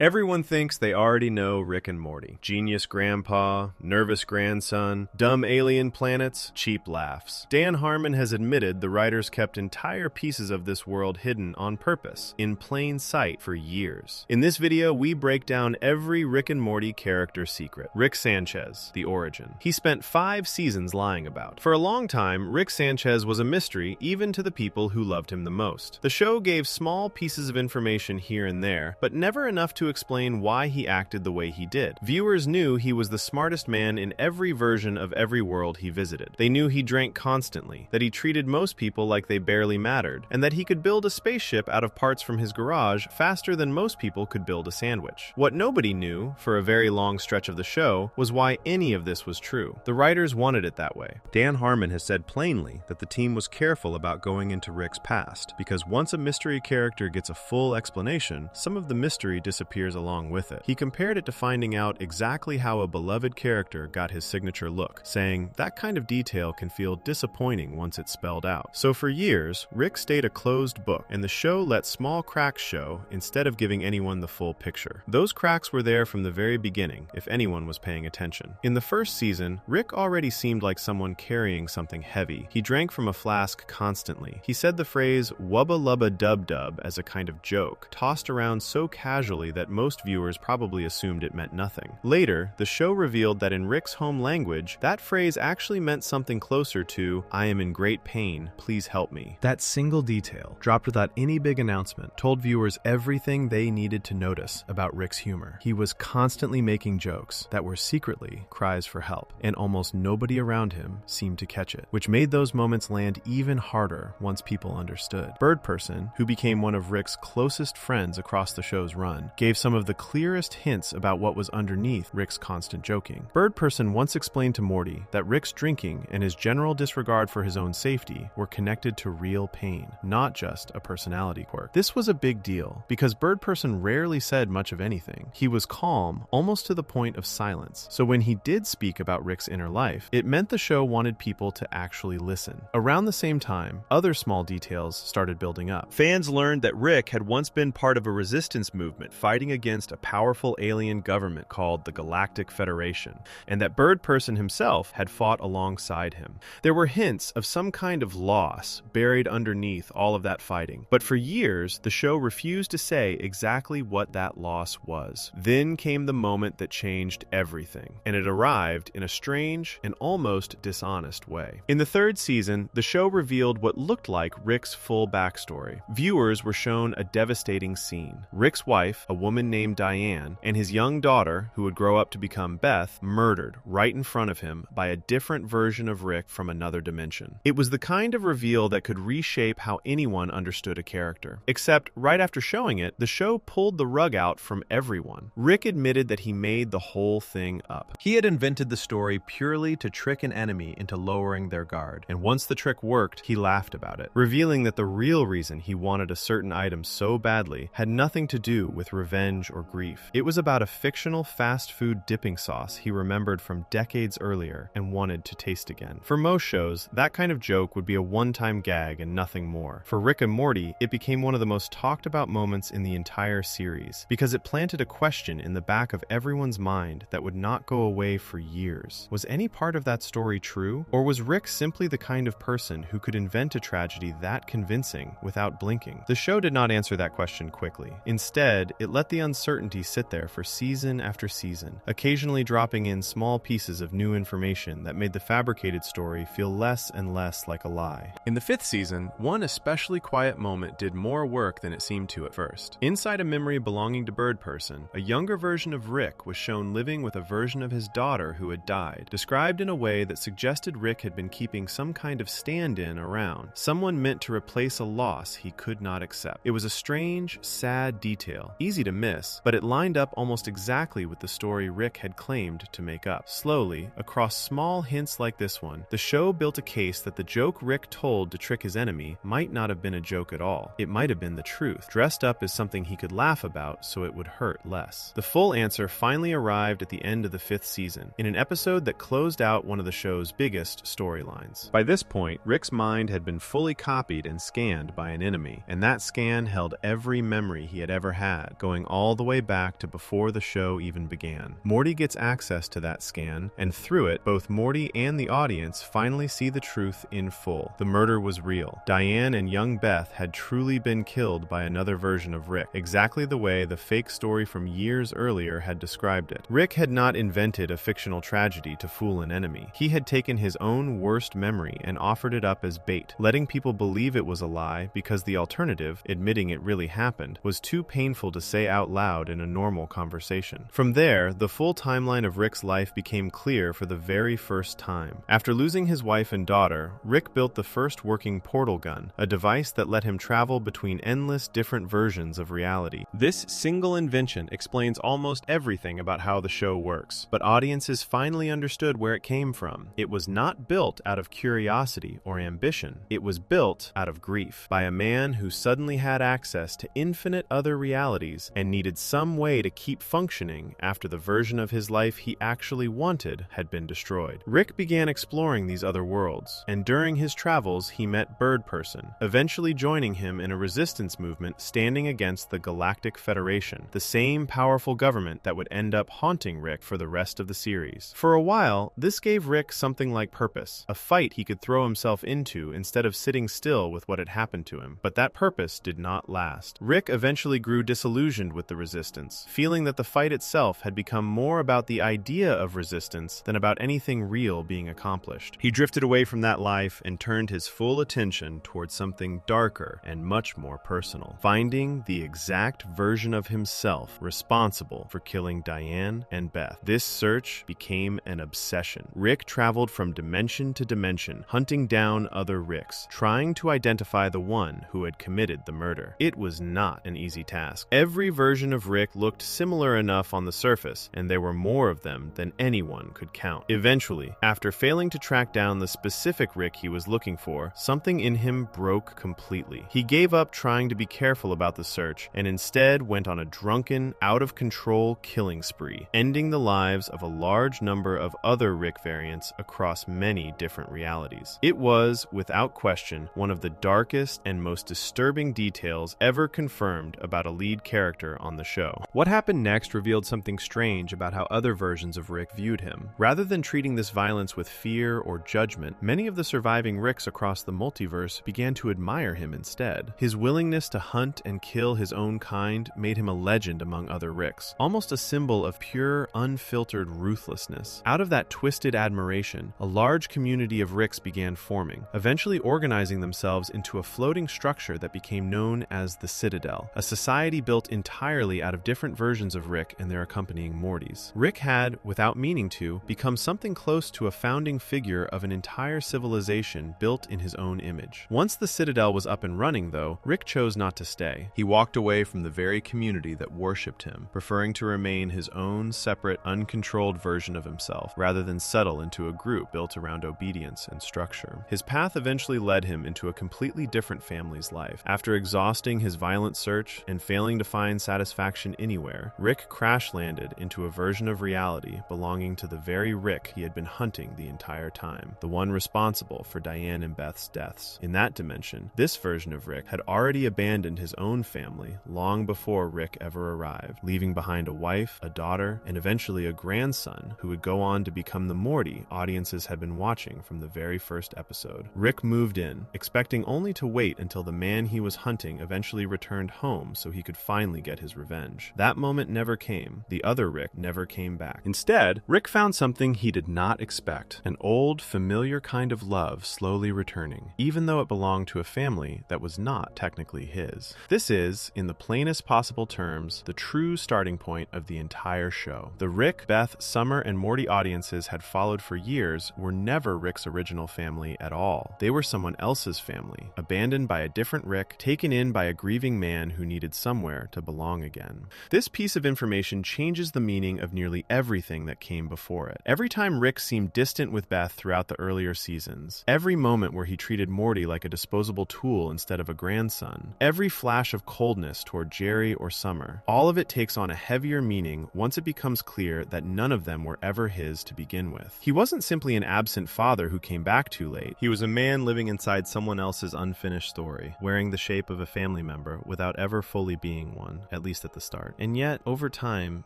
Everyone thinks they already know Rick and Morty. Genius grandpa, nervous grandson, dumb alien planets, cheap laughs. Dan Harmon has admitted the writers kept entire pieces of this world hidden on purpose, in plain sight for years. In this video, we break down every Rick and Morty character secret. Rick Sanchez, the origin. He spent 5 seasons lying about. For a long time, Rick Sanchez was a mystery even to the people who loved him the most. The show gave small pieces of information here and there, but never enough to explain why he acted the way he did. Viewers knew he was the smartest man in every version of every world he visited. They knew he drank constantly, that he treated most people like they barely mattered, and that he could build a spaceship out of parts from his garage faster than most people could build a sandwich. What nobody knew, for a very long stretch of the show, was why any of this was true. The writers wanted it that way. Dan Harmon has said plainly that the team was careful about going into Rick's past, because once a mystery character gets a full explanation, some of the mystery disappears along with it. He compared it to finding out exactly how a beloved character got his signature look, saying that kind of detail can feel disappointing once it's spelled out. So for years, Rick stayed a closed book, and the show let small cracks show instead of giving anyone the full picture. Those cracks were there from the very beginning, if anyone was paying attention. In the first season, Rick already seemed like someone carrying something heavy. He drank from a flask constantly. He said the phrase "wubba lubba dub dub" as a kind of joke, tossed around so casually that most viewers probably assumed it meant nothing. Later, the show revealed that in Rick's home language, that phrase actually meant something closer to "I am in great pain, please help me." That single detail, dropped without any big announcement, told viewers everything they needed to notice about Rick's humor. He was constantly making jokes that were secretly cries for help, and almost nobody around him seemed to catch it, which made those moments land even harder once people understood. Bird Person, who became one of Rick's closest friends across the show's run, gave some of the clearest hints about what was underneath Rick's constant joking. Bird Person once explained to Morty that Rick's drinking and his general disregard for his own safety were connected to real pain, not just a personality quirk. This was a big deal, because Bird Person rarely said much of anything. He was calm, almost to the point of silence. So when he did speak about Rick's inner life, it meant the show wanted people to actually listen. Around the same time, other small details started building up. Fans learned that Rick had once been part of a resistance movement fighting against a powerful alien government called the Galactic Federation, and that Bird Person himself had fought alongside him. There were hints of some kind of loss buried underneath all of that fighting, but for years, the show refused to say exactly what that loss was. Then came the moment that changed everything, and it arrived in a strange and almost dishonest way. In the 3rd season, the show revealed what looked like Rick's full backstory. Viewers were shown a devastating scene. Rick's wife, a woman named Diane, and his young daughter, who would grow up to become Beth, murdered right in front of him by a different version of Rick from another dimension. It was the kind of reveal that could reshape how anyone understood a character. Except, right after showing it, the show pulled the rug out from everyone. Rick admitted that he made the whole thing up. He had invented the story purely to trick an enemy into lowering their guard, and once the trick worked, he laughed about it, revealing that the real reason he wanted a certain item so badly had nothing to do with revenge or grief. It was about a fictional fast food dipping sauce he remembered from decades earlier and wanted to taste again. For most shows, that kind of joke would be a one-time gag and nothing more. For Rick and Morty, it became one of the most talked about moments in the entire series, because it planted a question in the back of everyone's mind that would not go away for years. Was any part of that story true? Or was Rick simply the kind of person who could invent a tragedy that convincing without blinking? The show did not answer that question quickly. Instead, it let the uncertainty sit there for season after season, occasionally dropping in small pieces of new information that made the fabricated story feel less and less like a lie. In the 5th season, one especially quiet moment did more work than it seemed to at first. Inside a memory belonging to Bird Person, a younger version of Rick was shown living with a version of his daughter who had died, described in a way that suggested Rick had been keeping some kind of stand-in around, someone meant to replace a loss he could not accept. It was a strange, sad detail, easy to miss, but it lined up almost exactly with the story Rick had claimed to make up. Slowly, across small hints like this one, the show built a case that the joke Rick told to trick his enemy might not have been a joke at all. It might have been the truth, dressed up as something he could laugh about so it would hurt less. The full answer finally arrived at the end of the 5th season, in an episode that closed out one of the show's biggest storylines. By this point, Rick's mind had been fully copied and scanned by an enemy, and that scan held every memory he had ever had, going all the way back to before the show even began. Morty gets access to that scan, and through it, both Morty and the audience finally see the truth in full. The murder was real. Diane and young Beth had truly been killed by another version of Rick, exactly the way the fake story from years earlier had described it. Rick had not invented a fictional tragedy to fool an enemy. He had taken his own worst memory and offered it up as bait, letting people believe it was a lie because the alternative, admitting it really happened, was too painful to say out loud in a normal conversation. From there, the full timeline of Rick's life became clear for the very first time. After losing his wife and daughter, Rick built the first working portal gun, a device that let him travel between endless different versions of reality. This single invention explains almost everything about how the show works, but audiences finally understood where it came from. It was not built out of curiosity or ambition. It was built out of grief by a man who suddenly had access to infinite other realities and needed some way to keep functioning after the version of his life he actually wanted had been destroyed. Rick began exploring these other worlds, and during his travels he met Bird Person, eventually joining him in a resistance movement standing against the Galactic Federation, the same powerful government that would end up haunting Rick for the rest of the series. For a while, this gave Rick something like purpose, a fight he could throw himself into instead of sitting still with what had happened to him. But that purpose did not last. Rick eventually grew disillusioned with the resistance, feeling that the fight itself had become more about the idea of resistance than about anything real being accomplished. He drifted away from that life and turned his full attention towards something darker and much more personal, finding the exact version of himself responsible for killing Diane and Beth. This search became an obsession. Rick traveled from dimension to dimension, hunting down other Ricks, trying to identify the one who had committed the murder. It was not an easy task. Every version of Rick looked similar enough on the surface, and there were more of them than anyone could count. Eventually, after failing to track down the specific Rick he was looking for, something in him broke completely. He gave up trying to be careful about the search and instead went on a drunken, out-of-control killing spree, ending the lives of a large number of other Rick variants across many different realities. It was, without question, one of the darkest and most disturbing details ever confirmed about a lead character on the show. What happened next revealed something strange about how other versions of Rick viewed him. Rather than treating this violence with fear or judgment, many of the surviving Ricks across the multiverse began to admire him instead. His willingness to hunt and kill his own kind made him a legend among other Ricks, almost a symbol of pure, unfiltered ruthlessness. Out of that twisted admiration, a large community of Ricks began forming, eventually organizing themselves into a floating structure that became known as the Citadel, a society built entirely out of different versions of Rick and their accompanying Mortys. Rick had, without meaning to, become something close to a founding figure of an entire civilization built in his own image. Once the Citadel was up and running, though, Rick chose not to stay. He walked away from the very community that worshipped him, preferring to remain his own separate, uncontrolled version of himself, rather than settle into a group built around obedience and structure. His path eventually led him into a completely different family's life. After exhausting his violent search and failing to find satisfaction anywhere, Rick crash-landed into a version of reality belonging to the very Rick he had been hunting the entire time, the one responsible for Diane and Beth's deaths. In that dimension, this version of Rick had already abandoned his own family long before Rick ever arrived, leaving behind a wife, a daughter, and eventually a grandson who would go on to become the Morty audiences had been watching from the very first episode. Rick moved in, expecting only to wait until the man he was hunting eventually returned home so he could finally get his revenge. That moment never came. The other Rick never came back. Instead, Rick found something he did not expect, an old, familiar kind of love slowly returning, even though it belonged to a family that was not technically his. This is, in the plainest possible terms, the true starting point of the entire show. The Rick, Beth, Summer, and Morty audiences had followed for years were never Rick's original family at all. They were someone else's family, abandoned by a different Rick, taken in by a grieving man who needed somewhere to belong again. This piece of information changes the meaning of nearly everything that came before it. Every time Rick seemed distant with Beth throughout the earlier seasons, every moment where he treated Morty like a disposable tool instead of a grandson, every flash of coldness toward Jerry or Summer, all of it takes on a heavier meaning once it becomes clear that none of them were ever his to begin with. He wasn't simply an absent father who came back too late. He was a man living inside someone else's unfinished story, wearing the shape of a family member without ever fully being one, at at least at the start. And yet, over time,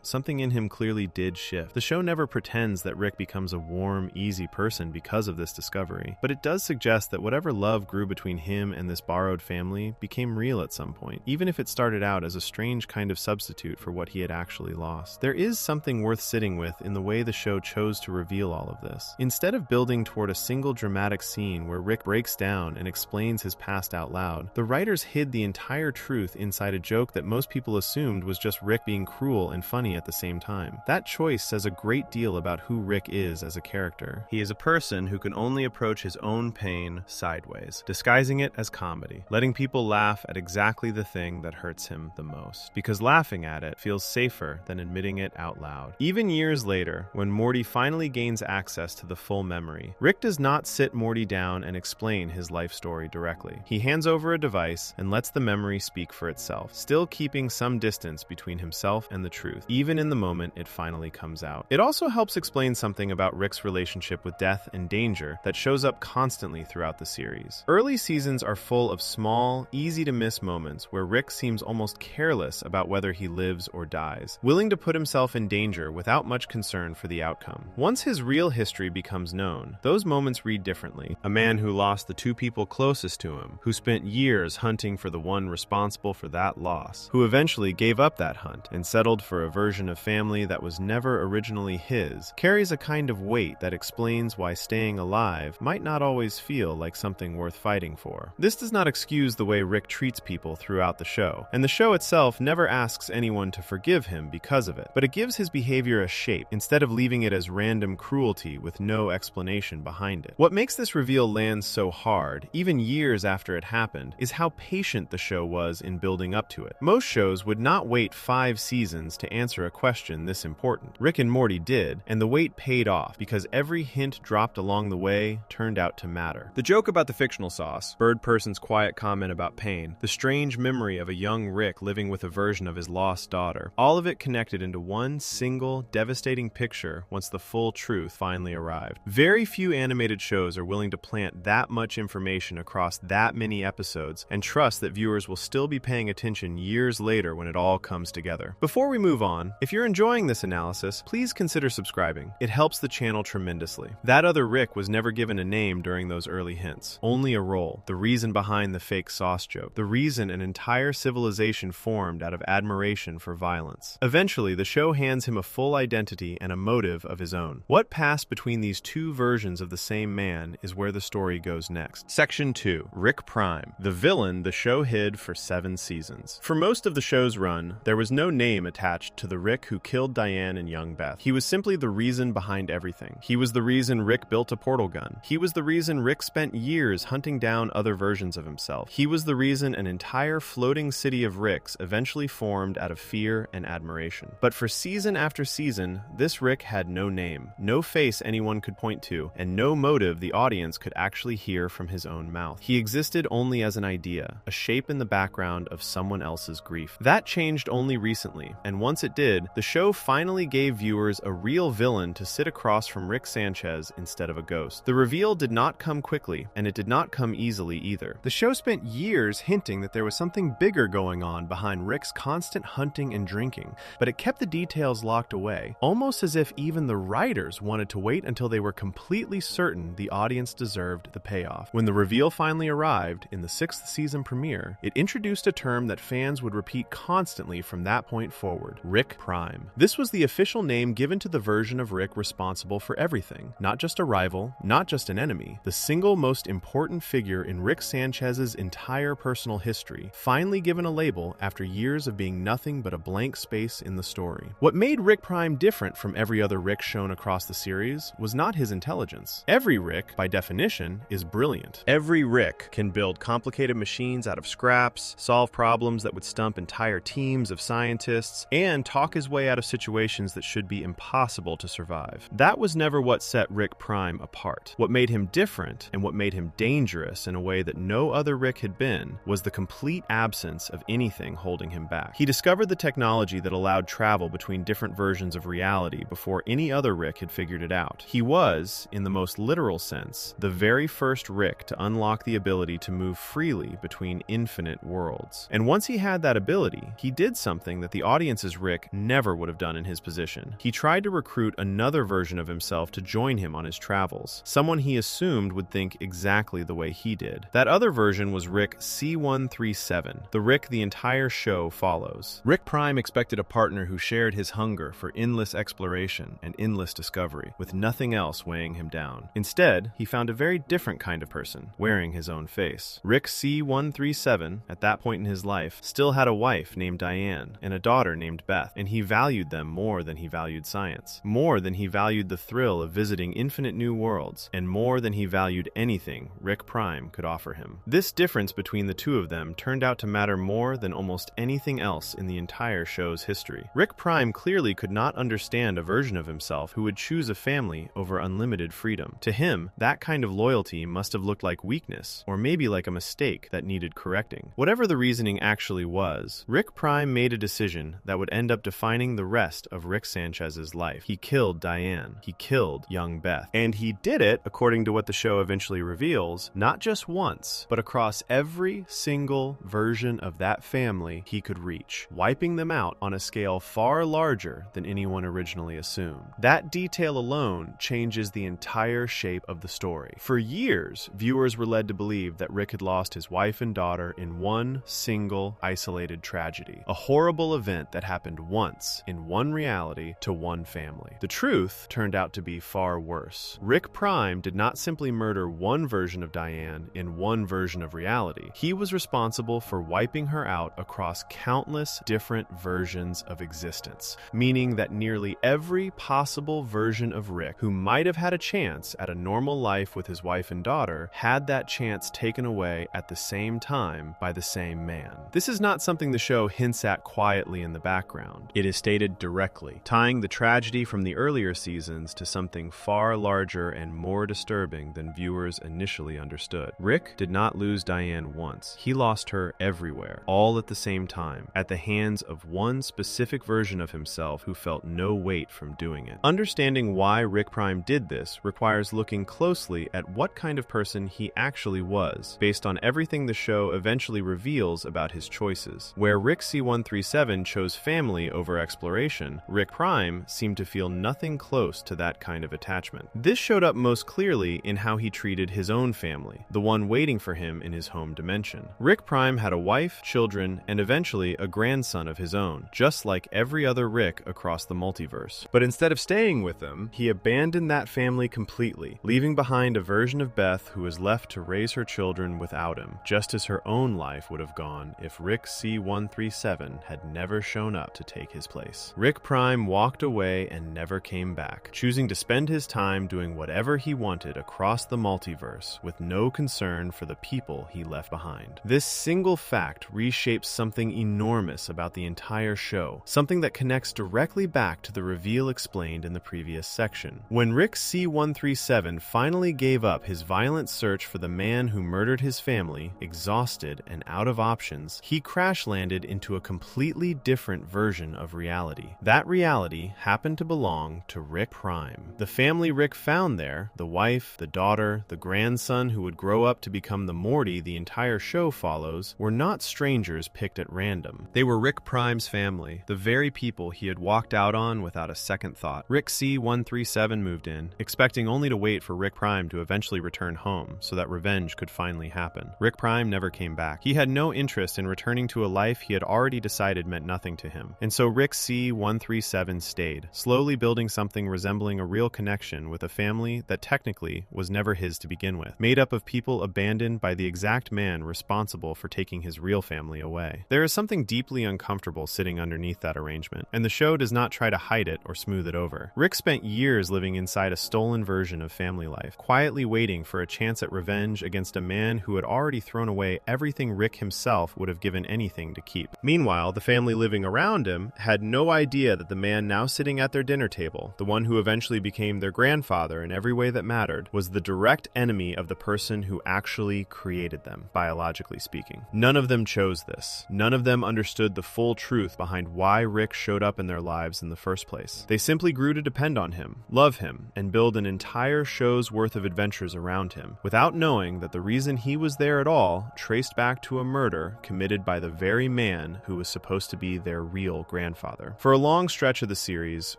something in him clearly did shift. The show never pretends that Rick becomes a warm, easy person because of this discovery, but it does suggest that whatever love grew between him and this borrowed family became real at some point, even if it started out as a strange kind of substitute for what he had actually lost. There is something worth sitting with in the way the show chose to reveal all of this. Instead of building toward a single dramatic scene where Rick breaks down and explains his past out loud, the writers hid the entire truth inside a joke that most people assumed was just Rick being cruel and funny at the same time. That choice says a great deal about who Rick is as a character. He is a person who can only approach his own pain sideways, disguising it as comedy, letting people laugh at exactly the thing that hurts him the most, because laughing at it feels safer than admitting it out loud. Even years later, when Morty finally gains access to the full memory, Rick does not sit Morty down and explain his life story directly. He hands over a device and lets the memory speak for itself, still keeping some distance between himself and the truth, even in the moment it finally comes out. It also helps explain something about Rick's relationship with death and danger that shows up constantly throughout the series. Early seasons are full of small, easy-to-miss moments where Rick seems almost careless about whether he lives or dies, willing to put himself in danger without much concern for the outcome. Once his real history becomes known, those moments read differently. A man who lost the two people closest to him, who spent years hunting for the one responsible for that loss, who eventually gave up that hunt and settled for a version of family that was never originally his, carries a kind of weight that explains why staying alive might not always feel like something worth fighting for. This does not excuse the way Rick treats people throughout the show, and the show itself never asks anyone to forgive him because of it, but it gives his behavior a shape instead of leaving it as random cruelty with no explanation behind it. What makes this reveal land so hard, even years after it happened, is how patient the show was in building up to it. Most shows would not wait 5 seasons to answer a question this important. Rick and Morty did, and the wait paid off because every hint dropped along the way turned out to matter. The joke about the fictional sauce, Bird Person's quiet comment about pain, the strange memory of a young Rick living with a version of his lost daughter, all of it connected into one single, devastating picture once the full truth finally arrived. Very few animated shows are willing to plant that much information across that many episodes and trust that viewers will still be paying attention years later when it all comes together. Before we move on, if you're enjoying this analysis, please consider subscribing. It helps the channel tremendously. That other Rick was never given a name during those early hints, only a role, the reason behind the fake sauce joke, the reason an entire civilization formed out of admiration for violence. Eventually, the show hands him a full identity and a motive of his own. What passed between these two versions of the same man is where the story goes next. Section 2. Rick Prime, the villain the show hid for 7 seasons. For most of the show's run, there was no name attached to the Rick who killed Diane and young Beth. He was simply the reason behind everything. He was the reason Rick built a portal gun. He was the reason Rick spent years hunting down other versions of himself. He was the reason an entire floating city of Ricks eventually formed out of fear and admiration. But for season after season, this Rick had no name, no face anyone could point to, and no motive the audience could actually hear from his own mouth. He existed only as an idea, a shape in the background of someone else's grief. That changed only recently, and once it did, the show finally gave viewers a real villain to sit across from Rick Sanchez instead of a ghost. The reveal did not come quickly, and it did not come easily either. The show spent years hinting that there was something bigger going on behind Rick's constant hunting and drinking, but it kept the details locked away, almost as if even the writers wanted to wait until they were completely certain the audience deserved the payoff. When the reveal finally arrived, in the 6th season premiere, it introduced a term that fans would repeat constantly from that point forward: Rick Prime. This was the official name given to the version of Rick responsible for everything, not just a rival, not just an enemy, the single most important figure in Rick Sanchez's entire personal history, finally given a label after years of being nothing but a blank space in the story. What made Rick Prime different from every other Rick shown across the series was not his intelligence. Every Rick, by definition, is brilliant. Every Rick can build complicated machines out of scraps, solve problems that would stump entire teams of scientists, and talk his way out of situations that should be impossible to survive. That was never what set Rick Prime apart. What made him different, and what made him dangerous in a way that no other Rick had been, was the complete absence of anything holding him back. He discovered the technology that allowed travel between different versions of reality before any other Rick had figured it out. He was, in the most literal sense, the very first Rick to unlock the ability to move freely between infinite worlds. And once he had that ability, loyalty. He did something that the audience's Rick never would have done in his position. He tried to recruit another version of himself to join him on his travels, someone he assumed would think exactly the way he did. That other version was Rick C-137, the Rick the entire show follows. Rick Prime expected a partner who shared his hunger for endless exploration and endless discovery, with nothing else weighing him down. Instead, he found a very different kind of person, wearing his own face. Rick C-137, at that point in his life, still had a wife named Diane and a daughter named Beth, and he valued them more than he valued science, more than he valued the thrill of visiting infinite new worlds, and more than he valued anything Rick Prime could offer him. This difference between the two of them turned out to matter more than almost anything else in the entire show's history. Rick Prime clearly could not understand a version of himself who would choose a family over unlimited freedom. To him, that kind of loyalty must have looked like weakness, or maybe like a mistake that needed correcting. Whatever the reasoning actually was, Rick Prime made a decision that would end up defining the rest of Rick Sanchez's life. He killed Diane. He killed young Beth. And he did it, according to what the show eventually reveals, not just once, but across every single version of that family he could reach, wiping them out on a scale far larger than anyone originally assumed. That detail alone changes the entire shape of the story. For years, viewers were led to believe that Rick had lost his wife and daughter in one single isolated tragedy, a horrible event that happened once in one reality to one family. The truth turned out to be far worse. Rick Prime did not simply murder one version of Diane in one version of reality. He was responsible for wiping her out across countless different versions of existence, meaning that nearly every possible version of Rick who might have had a chance at a normal life with his wife and daughter had that chance taken away at the same time by the same man. This is not something the show hints at quietly in the background. It is stated directly, tying the tragedy from the earlier seasons to something far larger and more disturbing than viewers initially understood. Rick did not lose Diane once. He lost her everywhere, all at the same time, at the hands of one specific version of himself who felt no weight from doing it. Understanding why Rick Prime did this requires looking closely at what kind of person he actually was, based on everything the show eventually reveals about his choices. Where Rick C-137 chose family over exploration, Rick Prime seemed to feel nothing close to that kind of attachment. This showed up most clearly in how he treated his own family, the one waiting for him in his home dimension. Rick Prime had a wife, children, and eventually a grandson of his own, just like every other Rick across the multiverse. But instead of staying with them, he abandoned that family completely, leaving behind a version of Beth who was left to raise her children without him, just as her own life would have gone if Rick C-137 had never shown up to take his place. Rick Prime walked away and never came back, choosing to spend his time doing whatever he wanted across the multiverse with no concern for the people he left behind. This single fact reshapes something enormous about the entire show, something that connects directly back to the reveal explained in the previous section. When Rick C-137 finally gave up his violent search for the man who murdered his family, exhausted and out of options, he crash-landed into a completely different version of reality. That reality happened to belong to Rick Prime. The family Rick found there, the wife, the daughter, the grandson who would grow up to become the Morty the entire show follows, were not strangers picked at random. They were Rick Prime's family, the very people he had walked out on without a second thought. Rick C-137 moved in, expecting only to wait for Rick Prime to eventually return home so that revenge could finally happen. Rick Prime never came back. He had no interest in returning to a life he had already decided meant nothing to him. And so Rick C-137 stayed, slowly building something resembling a real connection with a family that technically was never his to begin with, made up of people abandoned by the exact man responsible for taking his real family away. There is something deeply uncomfortable sitting underneath that arrangement, and the show does not try to hide it or smooth it over. Rick spent years living inside a stolen version of family life, quietly waiting for a chance at revenge against a man who had already thrown away everything Rick himself would have given anything to keep. Meanwhile, the family living around him had no idea that the man now sitting at their dinner table, the one who eventually became their grandfather in every way that mattered, was the direct enemy of the person who actually created them, biologically speaking. None of them chose this. None of them understood the full truth behind why Rick showed up in their lives in the first place. They simply grew to depend on him, love him, and build an entire show's worth of adventures around him, without knowing that the reason he was there at all traced back to a murder committed by the very man man who was supposed to be their real grandfather. For a long stretch of the series,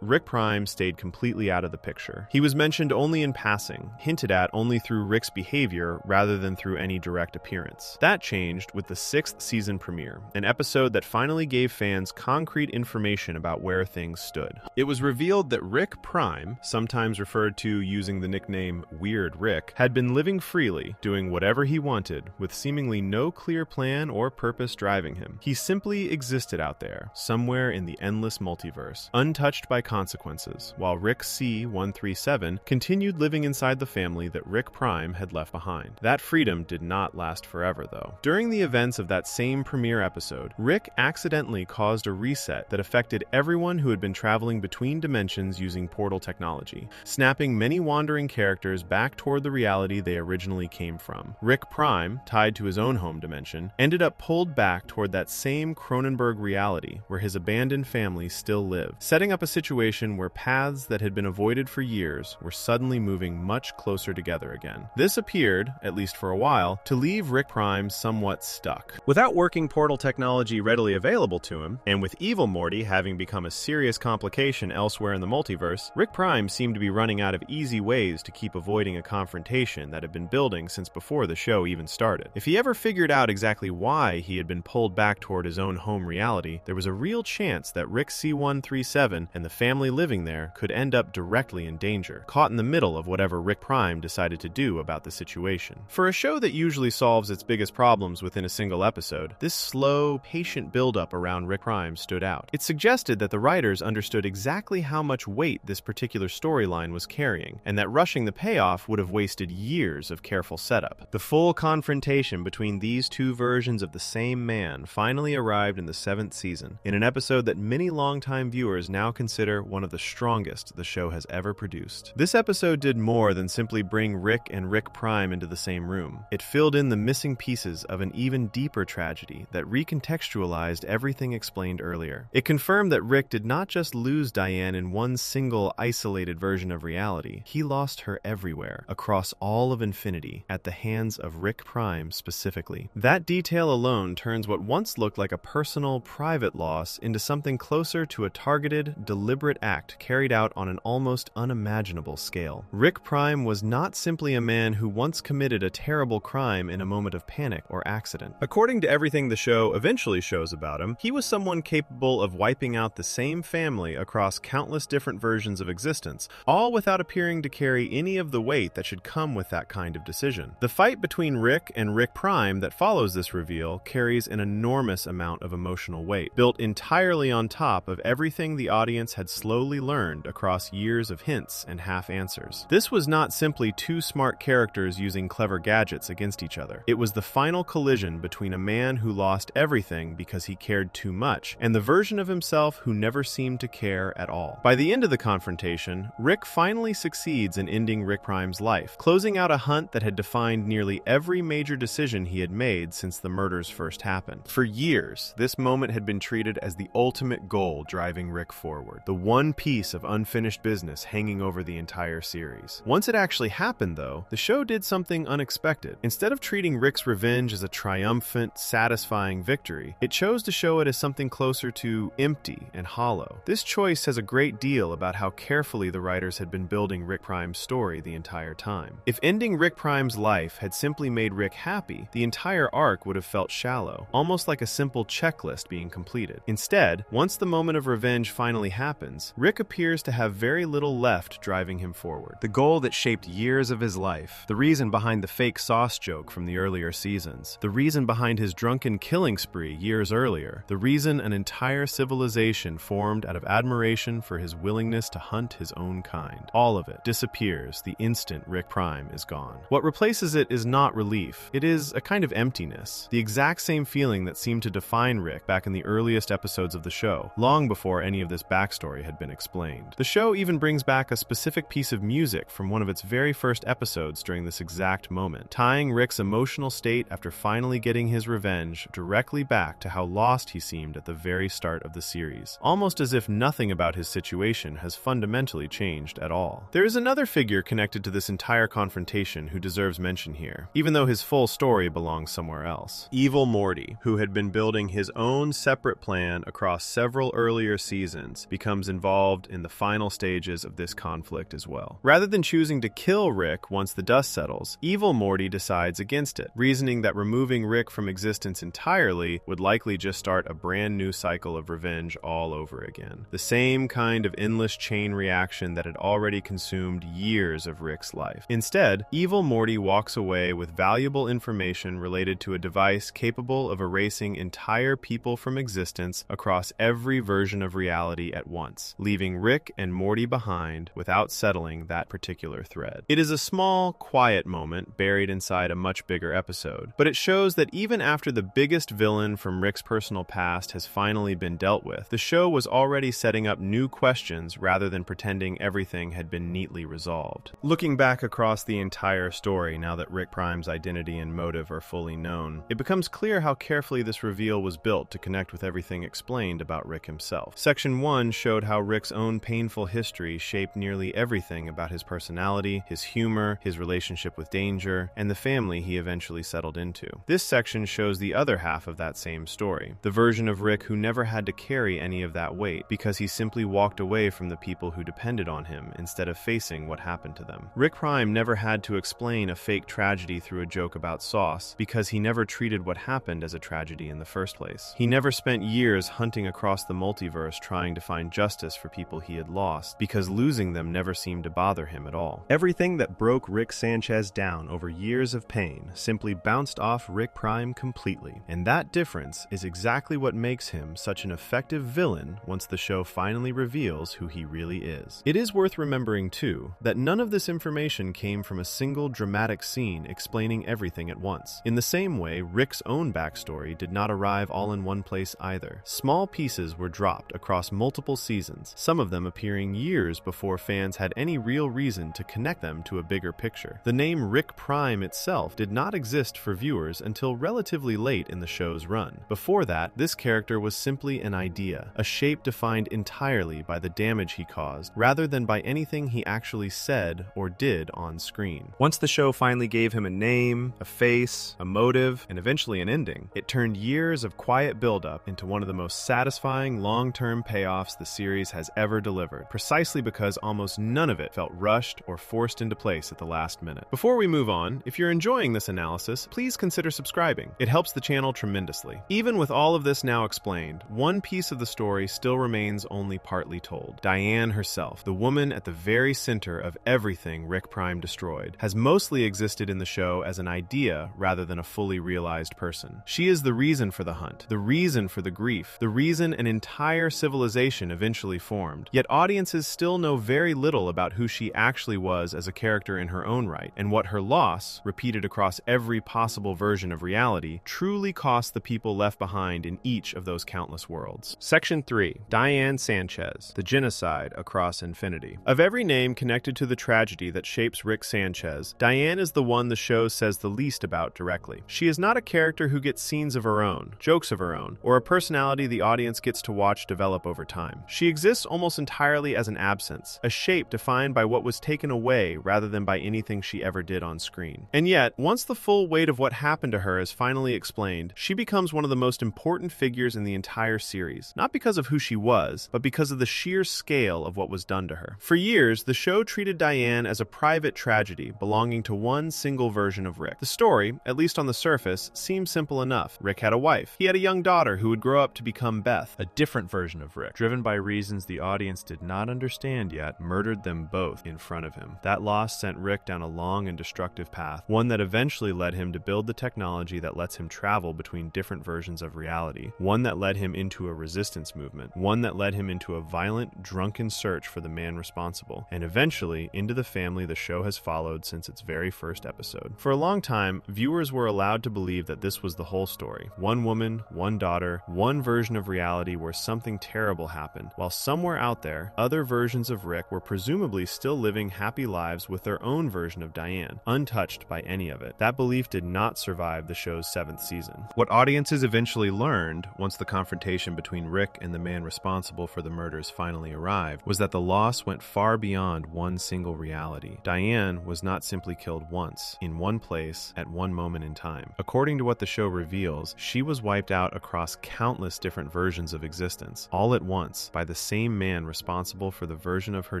Rick Prime stayed completely out of the picture. He was mentioned only in passing, hinted at only through Rick's behavior rather than through any direct appearance. That changed with the 6th season premiere, an episode that finally gave fans concrete information about where things stood. It was revealed that Rick Prime, sometimes referred to using the nickname Weird Rick, had been living freely, doing whatever he wanted, with seemingly no clear plan or purpose driving him. He simply existed out there, somewhere in the endless multiverse, untouched by consequences, while Rick C-137 continued living inside the family that Rick Prime had left behind. That freedom did not last forever, though. During the events of that same premiere episode, Rick accidentally caused a reset that affected everyone who had been traveling between dimensions using portal technology, snapping many wandering characters back toward the reality they originally came from. Rick Prime, tied to his own home dimension, ended up pulled back toward that same Cronenberg reality where his abandoned family still lived, setting up a situation where paths that had been avoided for years were suddenly moving much closer together again. This appeared, at least for a while, to leave Rick Prime somewhat stuck. Without working portal technology readily available to him, and with Evil Morty having become a serious complication elsewhere in the multiverse, Rick Prime seemed to be running out of easy ways to keep avoiding a confrontation that had been building since before the show even started. If he ever figured out exactly why he had been pulled back toward his own home reality, there was a real chance that Rick C-137 and the family living there could end up directly in danger, caught in the middle of whatever Rick Prime decided to do about the situation. For a show that usually solves its biggest problems within a single episode, this slow, patient buildup around Rick Prime stood out. It suggested that the writers understood exactly how much weight this particular storyline was carrying, and that rushing the payoff would have wasted years of careful setup. The full confrontation between these two versions of the same man finally arrived in the 7th season, in an episode that many longtime viewers now consider one of the strongest the show has ever produced. This episode did more than simply bring Rick and Rick Prime into the same room. It filled in the missing pieces of an even deeper tragedy that recontextualized everything explained earlier. It confirmed that Rick did not just lose Diane in one single isolated version of reality. He lost her everywhere, across all of infinity, at the hands of Rick Prime specifically. That detail alone turns what once looked like a personal, private loss into something closer to a targeted, deliberate act carried out on an almost unimaginable scale. Rick Prime was not simply a man who once committed a terrible crime in a moment of panic or accident. According to everything the show eventually shows about him, he was someone capable of wiping out the same family across countless different versions of existence, all without appearing to carry any of the weight that should come with that kind of decision. The fight between Rick and Rick Prime that follows this reveal carries an enormous amount of emotional weight, built entirely on top of everything the audience had slowly learned across years of hints and half-answers. This was not simply two smart characters using clever gadgets against each other. It was the final collision between a man who lost everything because he cared too much, and the version of himself who never seemed to care at all. By the end of the confrontation, Rick finally succeeds in ending Rick Prime's life, closing out a hunt that had defined nearly every major decision he had made since the murders first happened. For years, this moment had been treated as the ultimate goal driving Rick forward, the one piece of unfinished business hanging over the entire series. Once it actually happened, though, the show did something unexpected. Instead of treating Rick's revenge as a triumphant, satisfying victory, it chose to show it as something closer to empty and hollow. This choice says a great deal about how carefully the writers had been building Rick Prime's story the entire time. If ending Rick Prime's life had simply made Rick happy, the entire arc would have felt shallow, almost like a simple checklist being completed. Instead, once the moment of revenge finally happens, Rick appears to have very little left driving him forward. The goal that shaped years of his life, the reason behind the fake sauce joke from the earlier seasons, the reason behind his drunken killing spree years earlier, the reason an entire civilization formed out of admiration for his willingness to hunt his own kind. All of it disappears the instant Rick Prime is gone. What replaces it is not relief. It is a kind of emptiness, the exact same feeling that seemed to define Rick back in the earliest episodes of the show, long before any of this backstory had been explained. The show even brings back a specific piece of music from one of its very first episodes during this exact moment, tying Rick's emotional state after finally getting his revenge directly back to how lost he seemed at the very start of the series, almost as if nothing about his situation has fundamentally changed at all. There is another figure connected to this entire confrontation who deserves mention here, even though his full story belongs somewhere else. Evil Morty, who had been building his own separate plan across several earlier seasons, becomes involved in the final stages of this conflict as well. Rather than choosing to kill Rick once the dust settles, evil Morty decides against it, reasoning that removing Rick from existence entirely would likely just start a brand new cycle of revenge all over again. The same kind of endless chain reaction that had already consumed years of Rick's life. Instead, evil Morty walks away with valuable information related to a device capable of erasing entire people from existence across every version of reality at once, leaving Rick and Morty behind without settling that particular thread. It is a small, quiet moment buried inside a much bigger episode, but it shows that even after the biggest villain from Rick's personal past has finally been dealt with, the show was already setting up new questions rather than pretending everything had been neatly resolved. Looking back across the entire story now that Rick Prime's identity and motive are fully known, it becomes clear how carefully this reveal was built to connect with everything explained about Rick himself. Section 1 showed how Rick's own painful history shaped nearly everything about his personality, his humor, his relationship with danger, and the family he eventually settled into. This section shows the other half of that same story, the version of Rick who never had to carry any of that weight because he simply walked away from the people who depended on him instead of facing what happened to them. Rick Prime never had to explain a fake tragedy through a joke about sauce because he never treated what happened as a tragedy in the first place. He never spent years hunting across the multiverse trying to find justice for people he had lost because losing them never seemed to bother him at all. Everything that broke Rick Sanchez down over years of pain simply bounced off Rick Prime completely, and that difference is exactly what makes him such an effective villain once the show finally reveals who he really is. It is worth remembering, too, that none of this information came from a single dramatic scene explaining everything at once. In the same way, Rick's own backstory did not arrive all in one place either. Small pieces were dropped across multiple seasons, some of them appearing years before fans had any real reason to connect them to a bigger picture. The name Rick Prime itself did not exist for viewers until relatively late in the show's run. Before that, this character was simply an idea, a shape defined entirely by the damage he caused, rather than by anything he actually said or did on screen. Once the show finally gave him a name, a face, a motive, and eventually an ending, it turned years of quiet buildup into one of the most satisfying long-term payoffs the series has ever delivered, precisely because almost none of it felt rushed or forced into place at the last minute. Before we move on, if you're enjoying this analysis, please consider subscribing. It helps the channel tremendously. Even with all of this now explained, one piece of the story still remains only partly told. Diane herself, the woman at the very center of everything Rick Prime destroyed, has mostly existed in the show as an idea rather than a fully realized person. She is the reason for the hunt, the reason for the grief, the reason an entire civilization eventually formed. Yet audiences still know very little about who she actually was as a character in her own right, and what her loss, repeated across every possible version of reality, truly cost the people left behind in each of those countless worlds. Section 3. Diane Sanchez, the genocide across infinity. Of every name connected to the tragedy that shapes Rick Sanchez, Diane is the one the show says the least about directly. She is not a character who gets scenes of her own, jokes of her own, or a personality the audience gets to watch develop over time. She exists almost entirely as an absence, a shape defined by what was taken away rather than by anything she ever did on screen. And yet, once the full weight of what happened to her is finally explained, she becomes one of the most important figures in the entire series, not because of who she was, but because of the sheer scale of what was done to her. For years, the show treated Diane as a private tragedy belonging to one single version of Rick. The story, at least on the surface, seemed simple enough. Rick had a wife. He had a young daughter who would grow up to become Beth. A different version of Rick, driven by reasons the audience did not understand yet, murdered them both in front of him. That loss sent Rick down a long and destructive path, one that eventually led him to build the technology that lets him travel between different versions of reality, one that led him into a resistance movement, one that led him into a violent, drunken search for the man responsible, and eventually into the family the show has followed since its very first episode. For a long time, viewers were allowed to believe that this was the whole story. One woman, one daughter, one version of reality where something terrible happened, while somewhere out there, other versions of Rick were presumably still living happy lives with their own version of Diane, untouched by any of it. That belief did not survive the show's 7th season. What audiences eventually learned, once the confrontation between Rick and the man responsible for the murders finally arrived, was that the loss went far beyond one single reality. Diane was not simply killed once, in one place, at one moment in time. According to what the show reveals, she was wiped out across countless different versions of existence, all at once, by the same man responsible for the version of her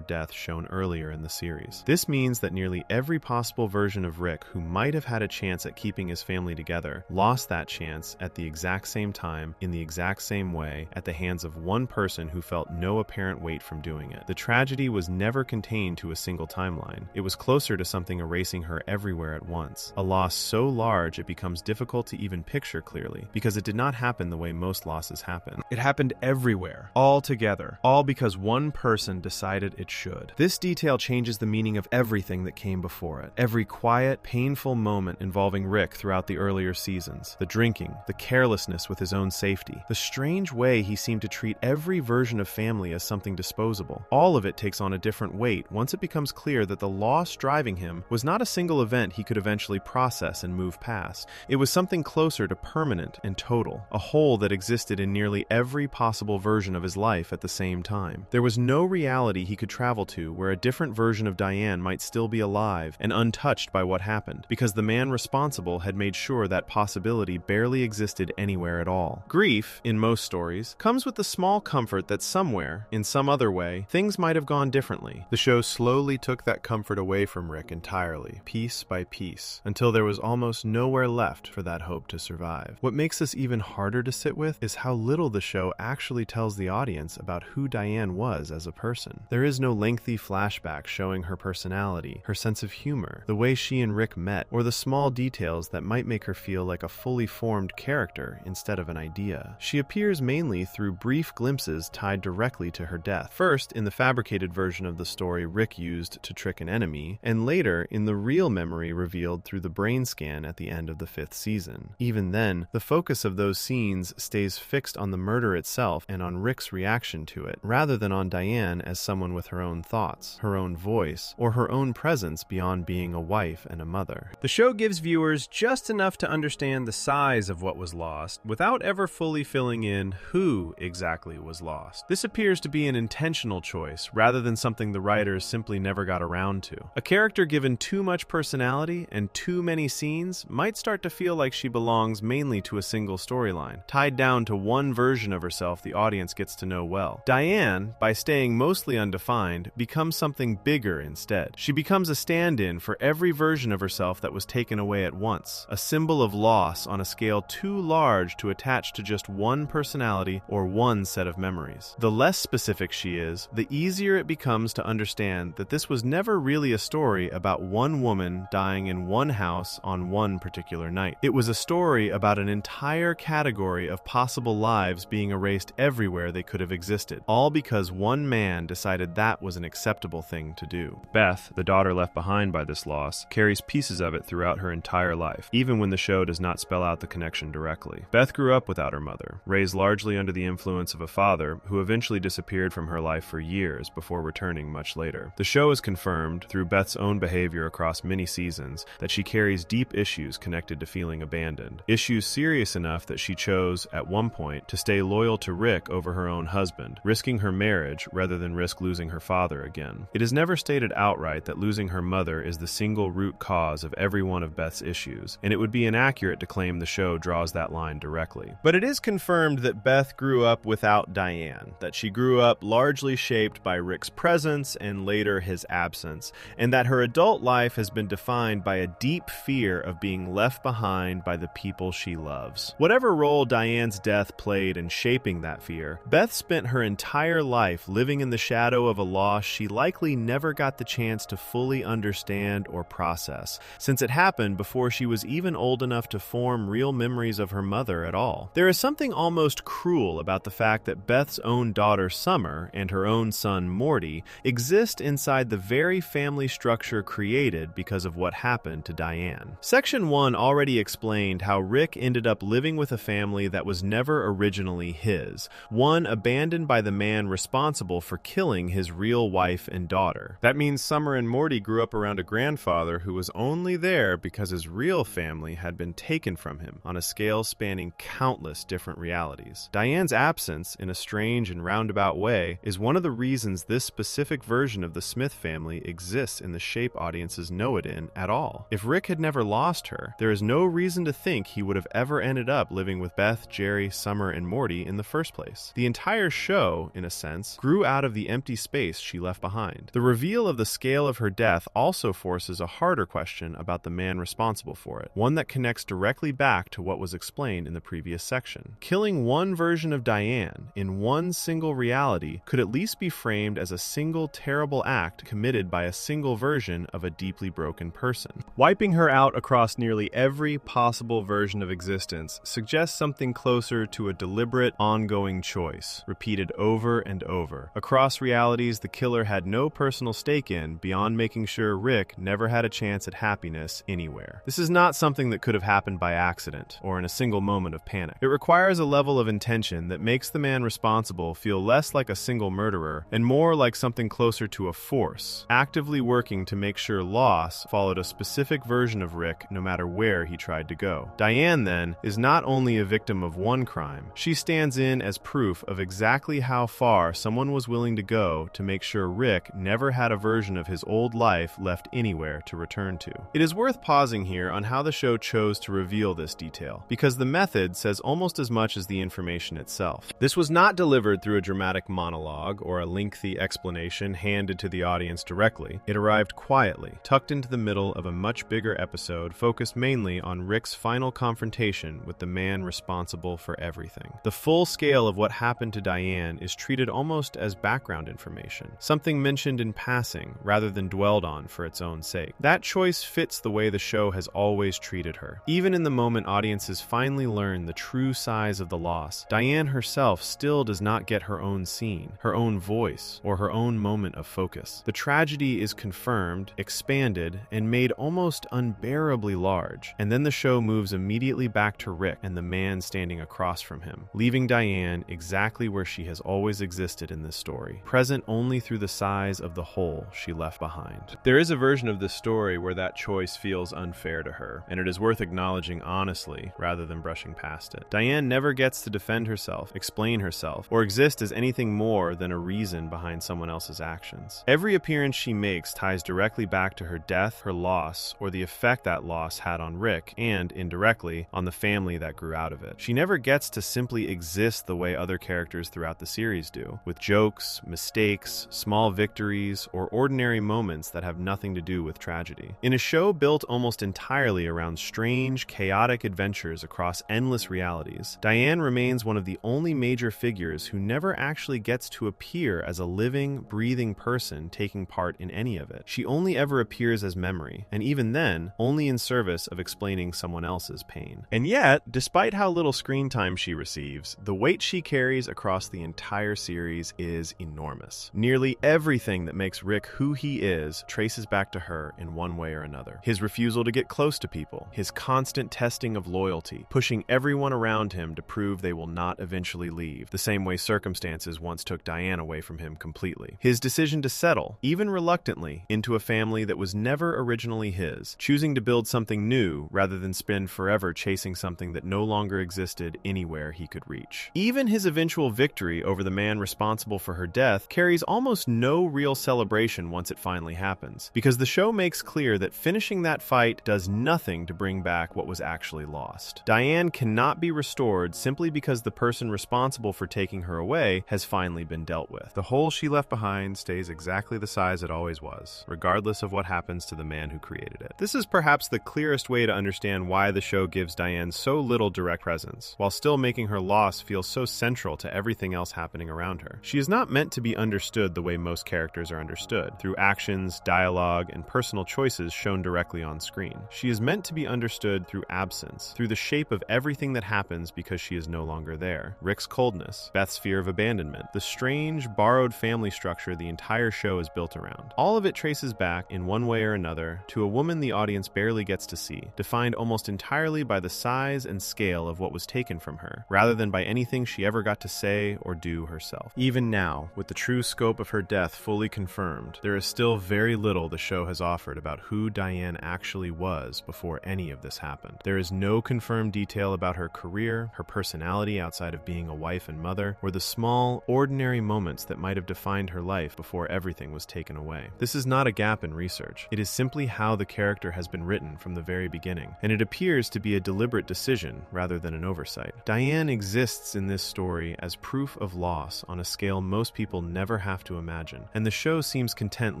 death shown earlier in the series. This means that nearly every possible version of Rick who might have had a chance at keeping his family together lost that chance at the exact same time, in the exact same way, at the hands of one person who felt no apparent weight from doing it. The tragedy was never contained to a single timeline. It was closer to something erasing her everywhere at once. A loss so large it becomes difficult to even picture clearly, because it did not happen the way most losses happen. It happened everywhere, all together, all because one person decided it should. This detail changes the meaning of everything that came before it. Every quiet, painful moment involving Rick throughout the earlier seasons. The drinking, the carelessness with his own safety, the strange way he seemed to treat every version of family as something disposable. All of it takes on a different weight once it becomes clear that the loss driving him was not a single event he could eventually process and move past. It was something closer to permanent and total, a hole that existed in nearly every possible version of his life at the same time. There was no reality he could travel to where a different version of Diane might still be alive and untouched by what happened, because the man responsible had made sure that possibility barely existed anywhere at all. Grief, in most stories, comes with the small comfort that somewhere, in some other way, things might have gone differently. The show slowly took that comfort away from Rick entirely, piece by piece, until there was almost nowhere left for that hope to survive. What makes this even harder to sit with is how little the show actually tells the audience about who Diane was as a person. There is no lengthy flashback showing her personality, her sense of humor, the way she and Rick met, or the small details that might make her feel like a fully formed character instead of an idea. She appears mainly through brief glimpses tied directly to her death. First, in the fabricated version of the story Rick used to trick an enemy, and later in the real memory revealed through the brain scan at the end of the 5th season. Even then, the focus of those scenes stays fixed on the murder itself and on Rick's reaction to it, rather than on Diane as someone with her own thoughts, her own voice, or her own presence beyond being a wife and a mother. The show gives viewers just enough to understand the size of what was lost, without ever fully filling in who exactly was lost. This appears to be an intentional choice, rather than something the writers simply never got around to. A character given too much personality and too many scenes might start to feel like she belongs mainly to a single storyline, tied down to one version of herself the audience gets to know well. Diane, by staying mostly undefined, becomes something bigger instead. She becomes a stand-in for every version of herself that was taken away at once, a symbol of loss on a scale too large to attach to just one personality or one set of memories. The less specific she is, the easier it becomes to understand that this was never really a story about one woman dying in one house on one particular night. It was a story about an entire category of possible lives being erased everywhere they could have existed, all because one man decided that was an acceptable thing to do. Beth, the daughter left behind by this loss, carries pieces of it throughout her entire life, even when the show does not spell out the connection directly. Beth grew up without her mother, raised largely under the influence of a father who eventually disappeared from her life for years before returning much later. The show is confirmed, through Beth's own behavior across many seasons, that she carries deep issues connected to feeling abandoned. Issues serious enough that she chose, at one point, to stay loyal to Rick over her own husband, risking her marriage rather than risk losing her father again. It is never stated outright that losing her mother is the single root cause of every one of Beth's issues, and it would be inaccurate to claim the show draws that line directly. But it is confirmed that Beth grew up without Diane, that she grew up largely shaped by Rick's presence and later his absence, and that her adult life has been defined by a deep fear of being left behind by the people she loves. Whatever role Diane's death played in shaping that fear, Beth spent her entire life living in the shadow of a loss she likely never got the chance to fully understand or process, since it happened before she was even old enough to form real memories of her mother at all. There is something almost cruel about the fact that Beth's own daughter Summer and her own son Morty exist inside the very family structure created because of what happened to Diane. Section 1 already explained how Rick ended up living with a family that was never originally his, one abandoned by the man responsible for killing his real wife and daughter. That means Summer and Morty grew up around a grandfather who was only there because his real family had been taken from him on a scale spanning countless different realities. Diane's absence, in a strange and roundabout way, is one of the reasons this specific version of the Smith family exists in the shape audiences know it in at all. If Rick had never lost her, there is no reason to think he would have ever ended ended up living with Beth, Jerry, Summer, and Morty in the first place. The entire show, in a sense, grew out of the empty space she left behind. The reveal of the scale of her death also forces a harder question about the man responsible for it, one that connects directly back to what was explained in the previous section. Killing one version of Diane in one single reality could at least be framed as a single terrible act committed by a single version of a deeply broken person. Wiping her out across nearly every possible version of existence suggests something closer to a deliberate, ongoing choice, repeated over and over. Across realities the killer had no personal stake in beyond making sure Rick never had a chance at happiness anywhere. This is not something that could have happened by accident or in a single moment of panic. It requires a level of intention that makes the man responsible feel less like a single murderer and more like something closer to a force, actively working to make sure loss followed a specific version of Rick no matter where he tried to go. Diane, then, is not only a victim of one crime, she stands in as proof of exactly how far someone was willing to go to make sure Rick never had a version of his old life left anywhere to return to. It is worth pausing here on how the show chose to reveal this detail, because the method says almost as much as the information itself. This was not delivered through a dramatic monologue or a lengthy explanation handed to the audience directly. It arrived quietly, tucked into the middle of a much bigger episode focused mainly on Rick's final confrontation with the man responsible for everything. The full scale of what happened to Diane is treated almost as background information, something mentioned in passing rather than dwelled on for its own sake. That choice fits the way the show has always treated her. Even in the moment audiences finally learn the true size of the loss, Diane herself still does not get her own scene, her own voice, or her own moment of focus. The tragedy is confirmed, expanded, and made almost unbearably large, and then the show moves immediately back to Rick and the man standing across from him, leaving Diane exactly where she has always existed in this story, present only through the size of the hole she left behind. There is a version of this story where that choice feels unfair to her, and it is worth acknowledging honestly rather than brushing past it. Diane never gets to defend herself, explain herself, or exist as anything more than a reason behind someone else's actions. Every appearance she makes ties directly back to her death, her loss, or the effect that loss had on Rick, and, indirectly, on the family that grew out of it. She never gets to simply exist the way other characters throughout the series do, with jokes, mistakes, small victories, or ordinary moments that have nothing to do with tragedy. In a show built almost entirely around strange, chaotic adventures across endless realities, Diane remains one of the only major figures who never actually gets to appear as a living, breathing person taking part in any of it. She only ever appears as memory, and even then, only in service of explaining someone else's pain. And yet, despite how little screen time she receives, the weight she carries across the entire series is enormous. Nearly everything that makes Rick who he is traces back to her in one way or another. His refusal to get close to people, his constant testing of loyalty, pushing everyone around him to prove they will not eventually leave, the same way circumstances once took Diane away from him completely. His decision to settle, even reluctantly, into a family that was never originally his, choosing to build something new rather than spend forever chasing something that no longer existed anywhere he could reach. Even his eventual victory over the man responsible for her death carries almost no real celebration once it finally happens, because the show makes clear that finishing that fight does nothing to bring back what was actually lost. Diane cannot be restored simply because the person responsible for taking her away has finally been dealt with. The hole she left behind stays exactly the size it always was, regardless of what happens to the man who created it. This is perhaps the clearest way to understand why the show gives Diane so little direct presence, while still making her loss feel so central to everything else happening around her. She is not meant to be understood the way most characters are understood, through actions, dialogue, and personal choices shown directly on screen. She is meant to be understood through absence, through the shape of everything that happens because she is no longer there. Rick's coldness, Beth's fear of abandonment, the strange, borrowed family structure the entire show is built around. All of it traces back, in one way or another, to a woman the audience barely gets to see, defined almost entirely by the size and scale of what was taken from her, rather than by anything she ever got to say or do herself. Even now, with the true scope of her death fully confirmed, there is still very little the show has offered about who Diane actually was before any of this happened. There is no confirmed detail about her career, her personality outside of being a wife and mother, or the small, ordinary moments that might have defined her life before everything was taken away. This is not a gap in research. It is simply how the character has been written from the very beginning, and it appears to be a deliberate decision decision rather than an oversight. Diane exists in this story as proof of loss on a scale most people never have to imagine, and the show seems content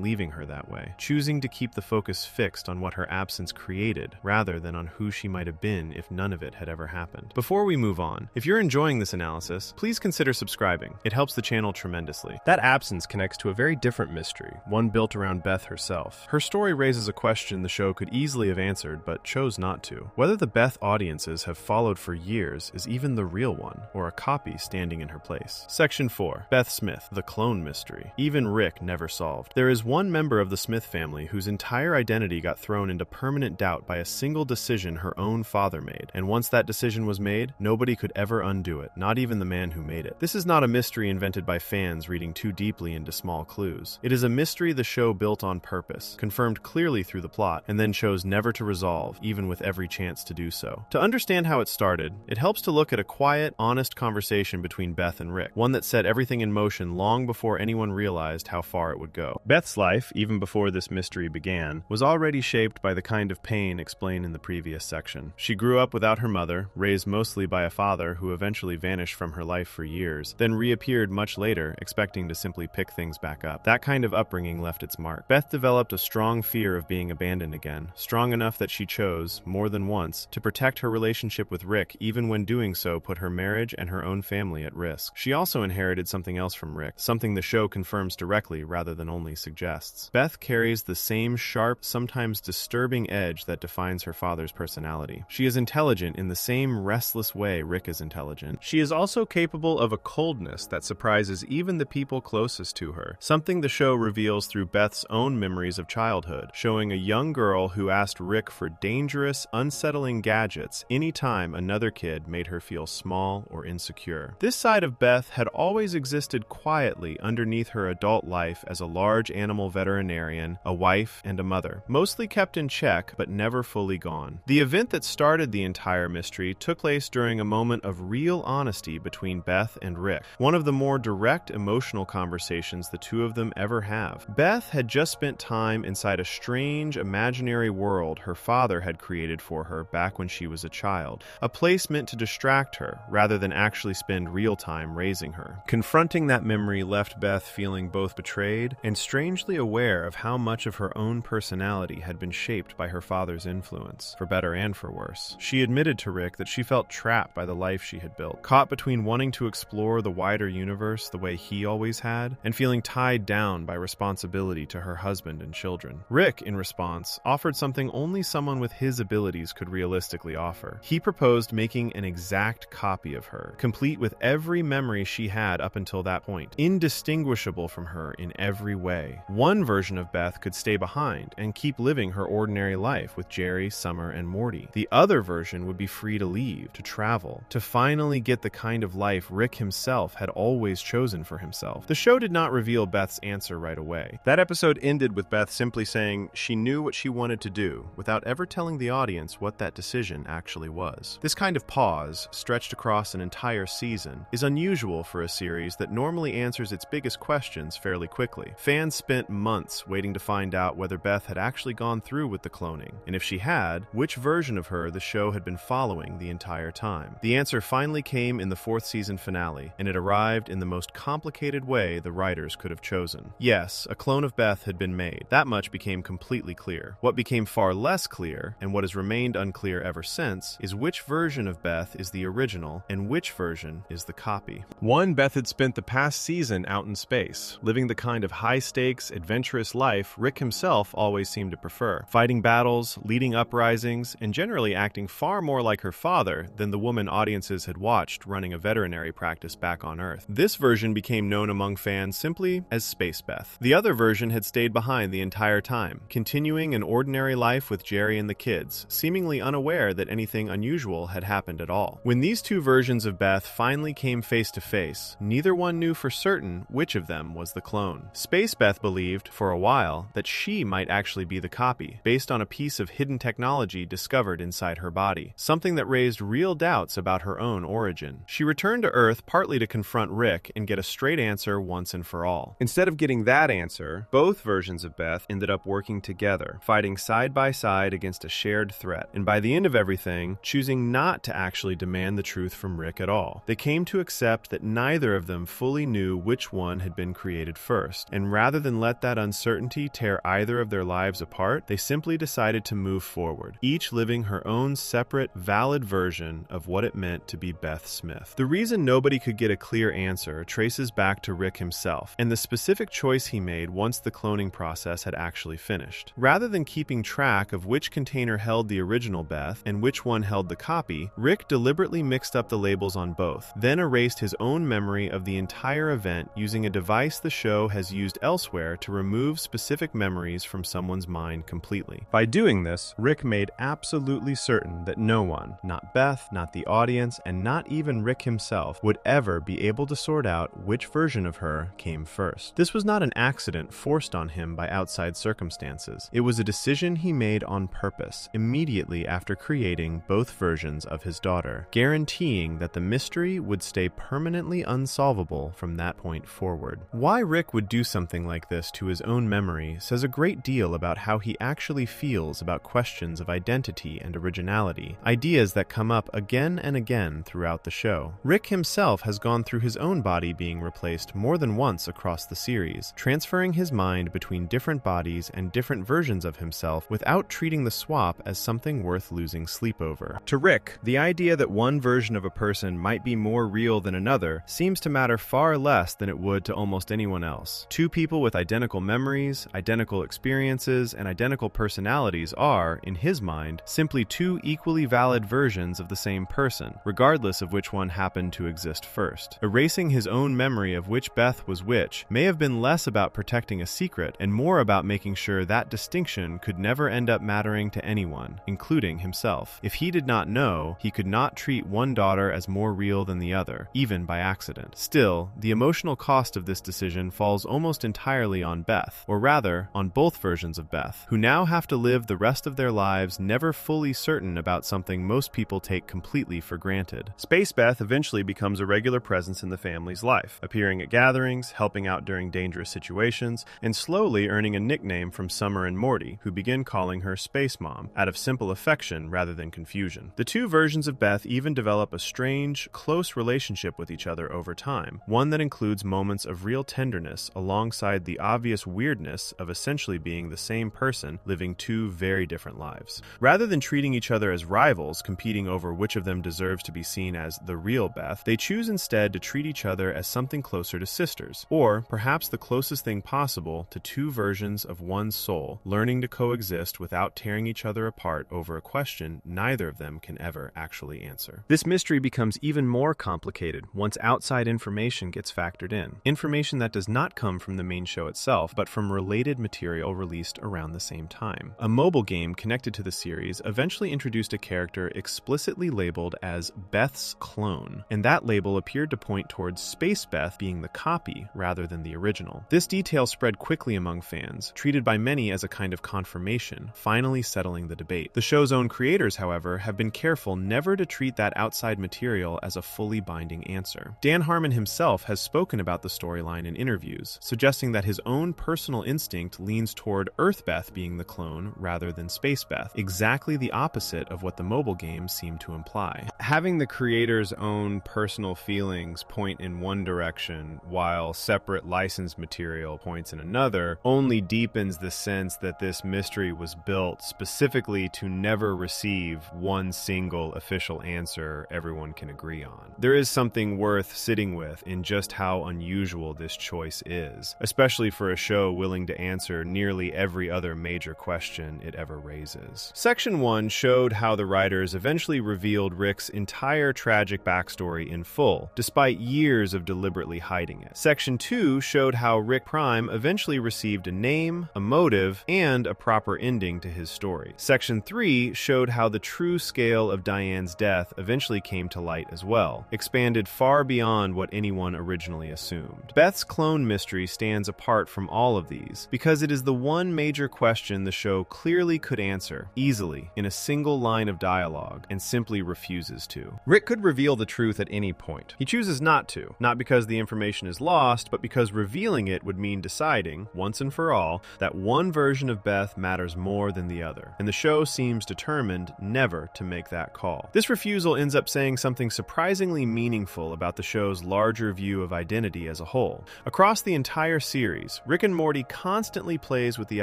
leaving her that way, choosing to keep the focus fixed on what her absence created rather than on who she might have been if none of it had ever happened. Before we move on, if you're enjoying this analysis, please consider subscribing. It helps the channel tremendously. That absence connects to a very different mystery, one built around Beth herself. Her story raises a question the show could easily have answered, but chose not to. Whether the Beth audiences have followed for years is even the real one, or a copy standing in her place. Section 4. Beth Smith, the clone mystery. Even Rick never solved. There is one member of the Smith family whose entire identity got thrown into permanent doubt by a single decision her own father made, and once that decision was made, nobody could ever undo it, not even the man who made it. This is not a mystery invented by fans reading too deeply into small clues. It is a mystery the show built on purpose, confirmed clearly through the plot, and then chose never to resolve, even with every chance to do so. To understand how it started, it helps to look at a quiet, honest conversation between Beth and Rick, one that set everything in motion long before anyone realized how far it would go. Beth's life, even before this mystery began, was already shaped by the kind of pain explained in the previous section. She grew up without her mother, raised mostly by a father who eventually vanished from her life for years, then reappeared much later, expecting to simply pick things back up. That kind of upbringing left its mark. Beth developed a strong fear of being abandoned again, strong enough that she chose, more than once, to protect her relationship with Rick, even when doing so put her marriage and her own family at risk. She also inherited something else from Rick, something the show confirms directly rather than only suggests. Beth carries the same sharp, sometimes disturbing edge that defines her father's personality. She is intelligent in the same restless way Rick is intelligent. She is also capable of a coldness that surprises even the people closest to her, something the show reveals through Beth's own memories of childhood, showing a young girl who asked Rick for dangerous, unsettling gadgets anytime another kid made her feel small or insecure. This side of Beth had always existed quietly underneath her adult life as a large animal veterinarian, a wife, and a mother, mostly kept in check but never fully gone. The event that started the entire mystery took place during a moment of real honesty between Beth and Rick, one of the more direct emotional conversations the two of them ever have. Beth had just spent time inside a strange, imaginary world her father had created for her back when she was a child, a place meant to distract her rather than actually spend real time raising her. Confronting that memory left Beth feeling both betrayed and strangely aware of how much of her own personality had been shaped by her father's influence, for better and for worse. She admitted to Rick that she felt trapped by the life she had built, caught between wanting to explore the wider universe the way he always had, and feeling tied down by responsibility to her husband and children. Rick, in response, offered something only someone with his abilities could realistically offer. He proposed making an exact copy of her, complete with every memory she had up until that point, indistinguishable from her in every way. One version of Beth could stay behind and keep living her ordinary life with Jerry, Summer, and Morty. The other version would be free to leave, to travel, to finally get the kind of life Rick himself had always chosen for himself. The show did not reveal Beth's answer right away. That episode ended with Beth simply saying she knew what she wanted to do, without ever telling the audience what that decision actually was. This kind of pause, stretched across an entire season, is unusual for a series that normally answers its biggest questions fairly quickly. Fans spent months waiting to find out whether Beth had actually gone through with the cloning, and if she had, which version of her the show had been following the entire time. The answer finally came in the fourth season finale, and it arrived in the most complicated way the writers could have chosen. Yes, a clone of Beth had been made. That much became completely clear. What became far less clear, and what has remained unclear ever since, is which version of Beth is the original and which version is the copy. One, Beth had spent the past season out in space, living the kind of high-stakes, adventurous life Rick himself always seemed to prefer, fighting battles, leading uprisings, and generally acting far more like her father than the woman audiences had watched running a veterinary practice back on Earth. This version became known among fans simply as Space Beth. The other version had stayed behind the entire time, continuing an ordinary life with Jerry and the kids, seemingly unaware that anything unusual had happened at all. When these two versions of Beth finally came face to face, neither one knew for certain which of them was the clone. Space Beth believed, for a while, that she might actually be the copy, based on a piece of hidden technology discovered inside her body, something that raised real doubts about her own origin. She returned to Earth partly to confront Rick and get a straight answer once and for all. Instead of getting that answer, both versions of Beth ended up working together, fighting side by side against a shared threat, and by the end of everything, everything, choosing not to actually demand the truth from Rick at all. They came to accept that neither of them fully knew which one had been created first, and rather than let that uncertainty tear either of their lives apart, they simply decided to move forward, each living her own separate, valid version of what it meant to be Beth Smith. The reason nobody could get a clear answer traces back to Rick himself, and the specific choice he made once the cloning process had actually finished. Rather than keeping track of which container held the original Beth and which one held the copy, Rick deliberately mixed up the labels on both, then erased his own memory of the entire event using a device the show has used elsewhere to remove specific memories from someone's mind completely. By doing this, Rick made absolutely certain that no one, not Beth, not the audience, and not even Rick himself, would ever be able to sort out which version of her came first. This was not an accident forced on him by outside circumstances. It was a decision he made on purpose, immediately after creating both versions of his daughter, guaranteeing that the mystery would stay permanently unsolvable from that point forward. Why Rick would do something like this to his own memory says a great deal about how he actually feels about questions of identity and originality, ideas that come up again and again throughout the show. Rick himself has gone through his own body being replaced more than once across the series, transferring his mind between different bodies and different versions of himself without treating the swap as something worth losing sleep over. To Rick, the idea that one version of a person might be more real than another seems to matter far less than it would to almost anyone else. Two people with identical memories, identical experiences, and identical personalities are, in his mind, simply two equally valid versions of the same person, regardless of which one happened to exist first. Erasing his own memory of which Beth was which may have been less about protecting a secret and more about making sure that distinction could never end up mattering to anyone, including himself. If he did not know, he could not treat one daughter as more real than the other, even by accident. Still, the emotional cost of this decision falls almost entirely on Beth, or rather, on both versions of Beth, who now have to live the rest of their lives never fully certain about something most people take completely for granted. Space Beth eventually becomes a regular presence in the family's life, appearing at gatherings, helping out during dangerous situations, and slowly earning a nickname from Summer and Morty, who begin calling her Space Mom, out of simple affection rather than confusion. The two versions of Beth even develop a strange, close relationship with each other over time, one that includes moments of real tenderness alongside the obvious weirdness of essentially being the same person living two very different lives. Rather than treating each other as rivals competing over which of them deserves to be seen as the real Beth, they choose instead to treat each other as something closer to sisters, or perhaps the closest thing possible to two versions of one soul, learning to coexist without tearing each other apart over a question neither of them can ever actually answer. This mystery becomes even more complicated once outside information gets factored in. Information that does not come from the main show itself, but from related material released around the same time. A mobile game connected to the series eventually introduced a character explicitly labeled as Beth's clone, and that label appeared to point towards Space Beth being the copy rather than the original. This detail spread quickly among fans, treated by many as a kind of confirmation, finally settling the debate. The show's own creators, however, have been careful never to treat that outside material as a fully binding answer. Dan Harmon himself has spoken about the storyline in interviews, suggesting that his own personal instinct leans toward Earth Beth being the clone rather than Space Beth, exactly the opposite of what the mobile games seem to imply. Having the creator's own personal feelings point in one direction while separate licensed material points in another only deepens the sense that this mystery was built specifically to never receive one single official answer everyone can agree on. There is something worth sitting with in just how unusual this choice is, especially for a show willing to answer nearly every other major question it ever raises. Section 1 showed how the writers eventually revealed Rick's entire tragic backstory in full, despite years of deliberately hiding it. Section 2 showed how Rick Prime eventually received a name, a motive, and a proper ending to his story. Section 3 showed how the true scale of Diane's death eventually came to light as well, expanded far beyond what anyone originally assumed. Beth's clone mystery stands apart from all of these because it is the one major question the show clearly could answer, easily, in a single line of dialogue, and simply refuses to. Rick could reveal the truth at any point. He chooses not to, not because the information is lost, but because revealing it would mean deciding, once and for all, that one version of Beth matters more than the other. And the show seems determined never never to make that call. This refusal ends up saying something surprisingly meaningful about the show's larger view of identity as a whole. Across the entire series, Rick and Morty constantly plays with the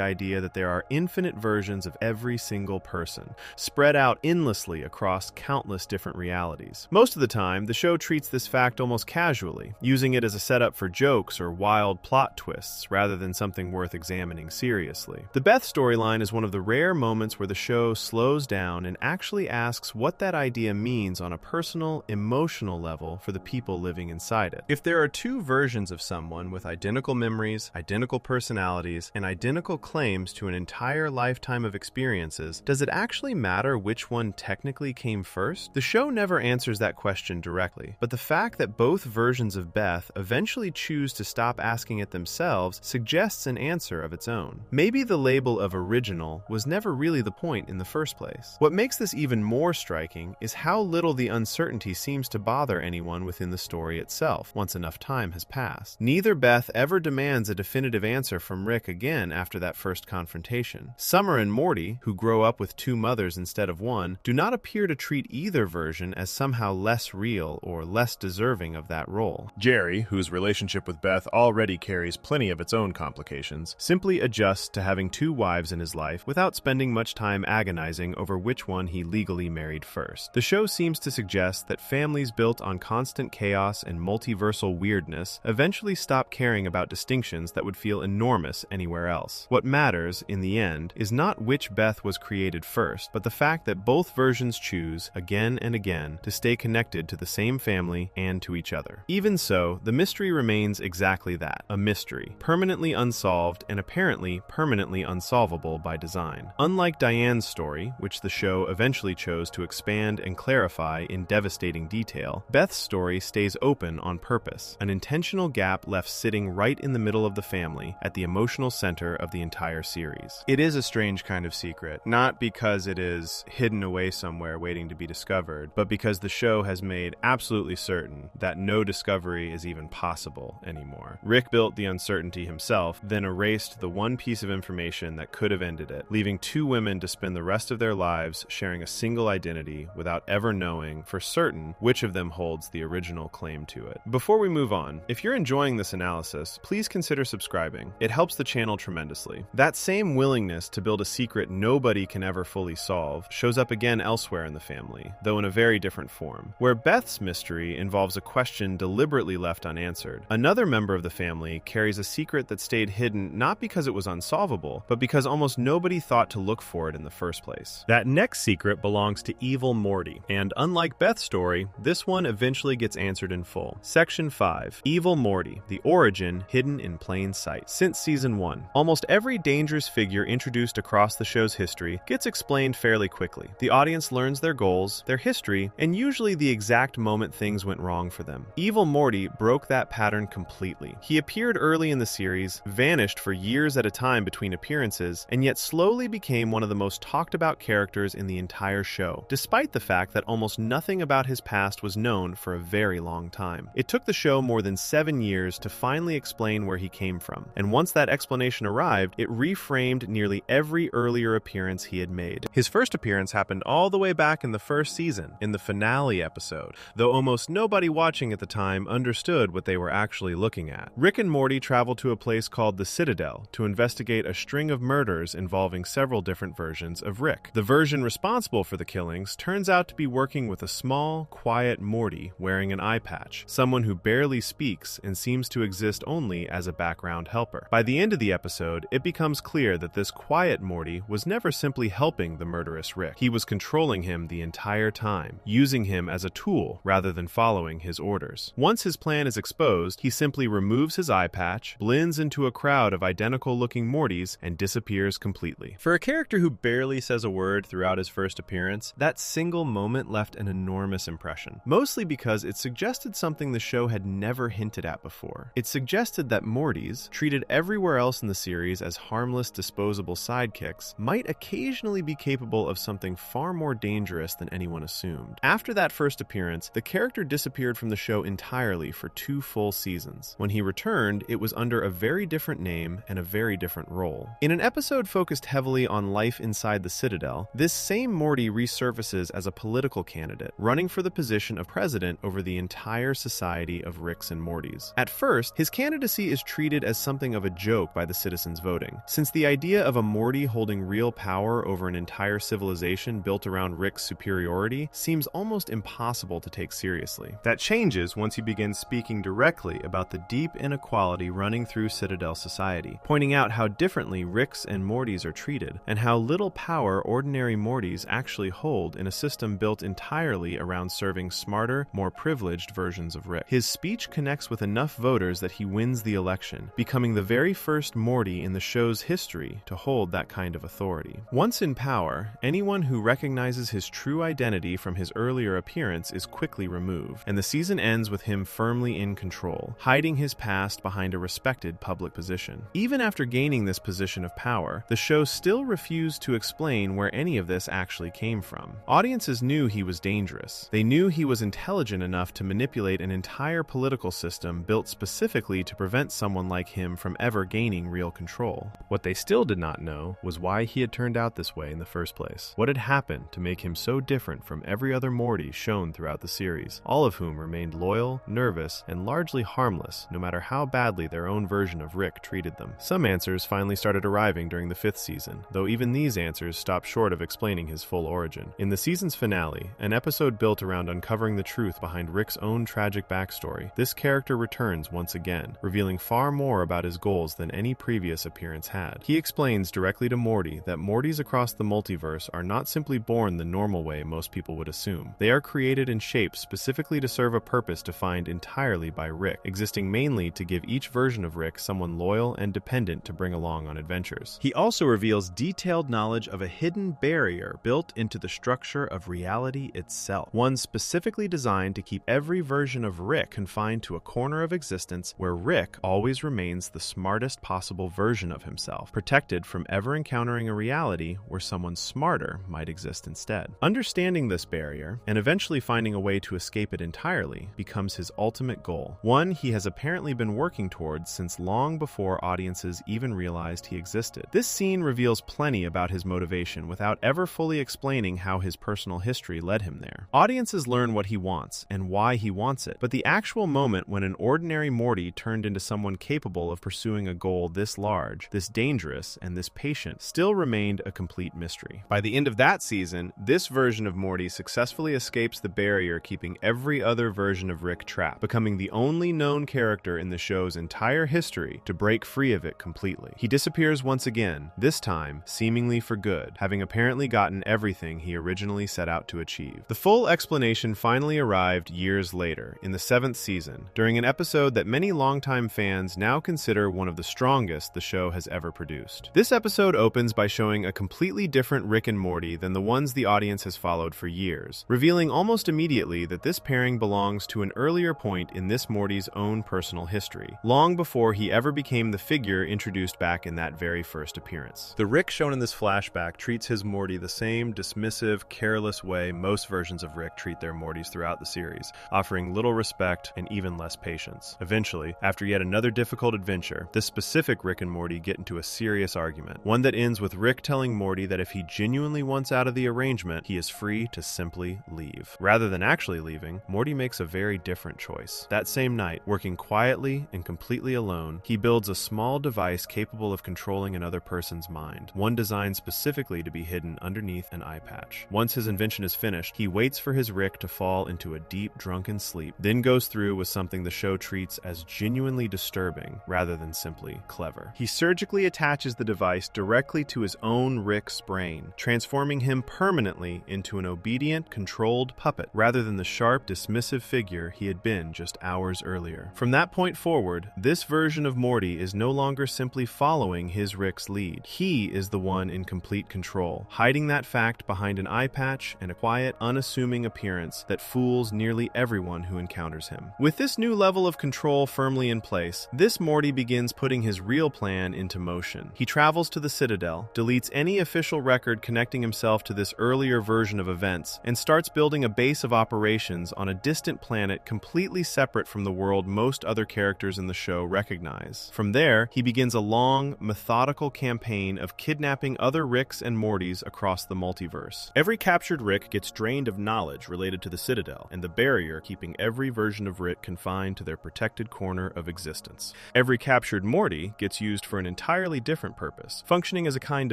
idea that there are infinite versions of every single person, spread out endlessly across countless different realities. Most of the time, the show treats this fact almost casually, using it as a setup for jokes or wild plot twists rather than something worth examining seriously. The Beth storyline is one of the rare moments where the show slows down and actually asks what that idea means on a personal, emotional level for the people living inside it. If there are two versions of someone with identical memories, identical personalities, and identical claims to an entire lifetime of experiences, does it actually matter which one technically came first? The show never answers that question directly, but the fact that both versions of Beth eventually choose to stop asking it themselves suggests an answer of its own. Maybe the label of original was never really the point in the first place. What makes this even more striking is how little the uncertainty seems to bother anyone within the story itself, once enough time has passed. Neither Beth ever demands a definitive answer from Rick again after that first confrontation. Summer and Morty, who grow up with two mothers instead of one, do not appear to treat either version as somehow less real or less deserving of that role. Jerry, whose relationship with Beth already carries plenty of its own complications, simply adjusts to having two wives in his life without spending much time agonizing over which one he legally married first. The show seems to suggest that families built on constant chaos and multiversal weirdness eventually stop caring about distinctions that would feel enormous anywhere else. What matters, in the end, is not which Beth was created first, but the fact that both versions choose, again and again, to stay connected to the same family and to each other. Even so, the mystery remains exactly that, a mystery, permanently unsolved and apparently permanently unsolvable by design. Unlike Diane's story, which the show eventually chose to expand and clarify in devastating detail, Beth's story stays open on purpose, an intentional gap left sitting right in the middle of the family at the emotional center of the entire series. It is a strange kind of secret, not because it is hidden away somewhere waiting to be discovered, but because the show has made absolutely certain that no discovery is even possible anymore. Rick built the uncertainty himself, then erased the one piece of information that could have ended it, leaving two women to spend the rest of their lives sharing a single identity without ever knowing for certain which of them holds the original claim to it. Before we move on, if you're enjoying this analysis, please consider subscribing. It helps the channel tremendously. That same willingness to build a secret nobody can ever fully solve shows up again elsewhere in the family, though in a very different form. Where Beth's mystery involves a question deliberately left unanswered, another member of the family carries a secret that stayed hidden not because it was unsolvable, but because almost nobody thought to look for it in the first place. That next secret belongs to Evil Morty, and unlike Beth's story, this one eventually gets answered in full. Section 5. Evil Morty, the origin hidden in plain sight. Since Season 1, almost every dangerous figure introduced across the show's history gets explained fairly quickly. The audience learns their goals, their history, and usually the exact moment things went wrong for them. Evil Morty broke that pattern completely. He appeared early in the series, vanished for years at a time between appearances, and yet slowly became one of the most talked about characters in the entire show, despite the fact that almost nothing about his past was known for a very long time. It took the show more than 7 years to finally explain where he came from, and once that explanation arrived, it reframed nearly every earlier appearance he had made. His first appearance happened all the way back in the first season, in the finale episode, though almost nobody watching at the time understood what they were actually looking at. Rick and Morty travel to a place called the Citadel to investigate a string of murders involving several different versions of Rick. The version responsible for the killings turns out to be working with a small, quiet Morty wearing an eye patch, someone who barely speaks and seems to exist only as a background helper. By the end of the episode, it becomes clear that this quiet Morty was never simply helping the murderous Rick. He was controlling him the entire time, using him as a tool rather than following his orders. Once his plan is exposed, he simply removes his eye patch, blends into a crowd of identical-looking Mortys, and disappears completely. For a character who barely says a word throughout his first appearance, that single moment left an enormous impression, mostly because it suggested something the show had never hinted at before. It suggested that Mortys, treated everywhere else in the series as harmless, disposable sidekicks, might occasionally be capable of something far more dangerous than anyone assumed. After that first appearance, the character disappeared from the show entirely for 2 full seasons. When he returned, it was under a very different name and a very different role. In an episode focused heavily on life inside the Citadel, this same Morty resurfaces as a political candidate, running for the position of president over the entire society of Ricks and Mortys. At first, his candidacy is treated as something of a joke by the citizens voting, since the idea of a Morty holding real power over an entire civilization built around Rick's superiority seems almost impossible to take seriously. That changes once he begins speaking directly about the deep inequality running through Citadel society, pointing out how differently Ricks and Mortys are treated, and how little power ordinary Mortys actually hold in a system built entirely around serving smarter, more privileged versions of Rick. His speech connects with enough voters that he wins the election, becoming the very first Morty in the show's history to hold that kind of authority. Once in power, anyone who recognizes his true identity from his earlier appearance is quickly removed, and the season ends with him firmly in control, hiding his past behind a respected public position. Even after gaining this position of power, the show still refused to explain where any of this actually came from. Audiences knew he was dangerous. They knew he was intelligent enough to manipulate an entire political system built specifically to prevent someone like him from ever gaining real control. What they still did not know was why he had turned out this way in the first place. What had happened to make him so different from every other Morty shown throughout the series, all of whom remained loyal, nervous, and largely harmless, no matter how badly their own version of Rick treated them. Some answers finally started arriving during the 5th season, though even these answers stopped short of explaining his full origin. In the season's finale, an episode built around uncovering the truth behind Rick's own tragic backstory, this character returns once again, revealing far more about his goals than any previous appearance had. He explains directly to Morty that Mortys across the multiverse are not simply born the normal way most people would assume. They are created and shaped specifically to serve a purpose defined entirely by Rick, existing mainly to give each version of Rick someone loyal and dependent to bring along on adventures. He also reveals detailed knowledge of a hidden barrier built into the structure of reality itself, one specifically designed to keep every version of Rick confined to a corner of existence where Rick always remains the smartest possible version of himself, protected from ever encountering a reality where someone smarter might exist instead. Understanding this barrier, and eventually finding a way to escape it entirely, becomes his ultimate goal, one he has apparently been working towards since long before audiences even realized he existed. This scene reveals plenty about his motivation without ever fully explaining how his personal history led him there. Audiences learn what he wants and why he wants it, but the actual moment when an ordinary Morty turned into someone capable of pursuing a goal this large, this dangerous, and this patient still remained a complete mystery. By the end of that season, this version of Morty successfully escapes the barrier keeping every other version of Rick trapped, becoming the only known character in the show's entire history to break free of it completely. He disappears once again, this time seemingly for good, having apparently gotten everything he originally set out to achieve. The full explanation finally arrived years later, in the 7th season, during an episode that many longtime fans now consider one of the strongest the show has ever produced. This episode opens by showing a completely different Rick and Morty than the ones the audience has followed for years, revealing almost immediately that this pairing belongs to an earlier point in this Morty's own personal history, long before he ever became the figure introduced back in that very first appearance. The Rick shown in this flashback treats his Morty the same dismissive, careless way most versions of Rick treat their Mortys throughout the series, offering little respect and even less patience. Eventually, after yet another difficult adventure, this specific Rick and Morty get into a serious argument, one that ends with Rick telling Morty that if he genuinely wants out of the arrangement, he is free to simply leave. Rather than actually leaving, Morty makes a very different choice. That same night, working quietly and completely alone, he builds a small device capable of controlling another person's mind, one designed specifically to be hidden underneath an eye patch. Once his invention is finished, he waits for his Rick to fall into a deep, drunken sleep, then goes through with something the show treats as genuinely disturbing rather than simply clever. He surgically attaches the device directly to his own Rick's brain, transforming him permanently into an obedient, controlled puppet rather than the sharp, dismissive figure he had been just hours earlier. From that point forward, this version of Morty is no longer simply following his Rick's lead. He is the one in complete control, hiding that fact behind an eye patch and a quiet, unassuming appearance that fools nearly everyone who encounters him. With this new level of control firmly in place, this Morty begins putting his real plan into motion. He travels to the Citadel, deletes any official record connecting himself to this earlier version of events, and starts building a base of operations on a distant planet completely separate from the world most other characters in the show recognize. From there, he begins a long, methodical campaign of kidnapping other Ricks and Mortys across the multiverse. multiverse. Every captured Rick gets drained of knowledge related to the Citadel, and the barrier keeping every version of Rick confined to their protected corner of existence. Every captured Morty gets used for an entirely different purpose, functioning as a kind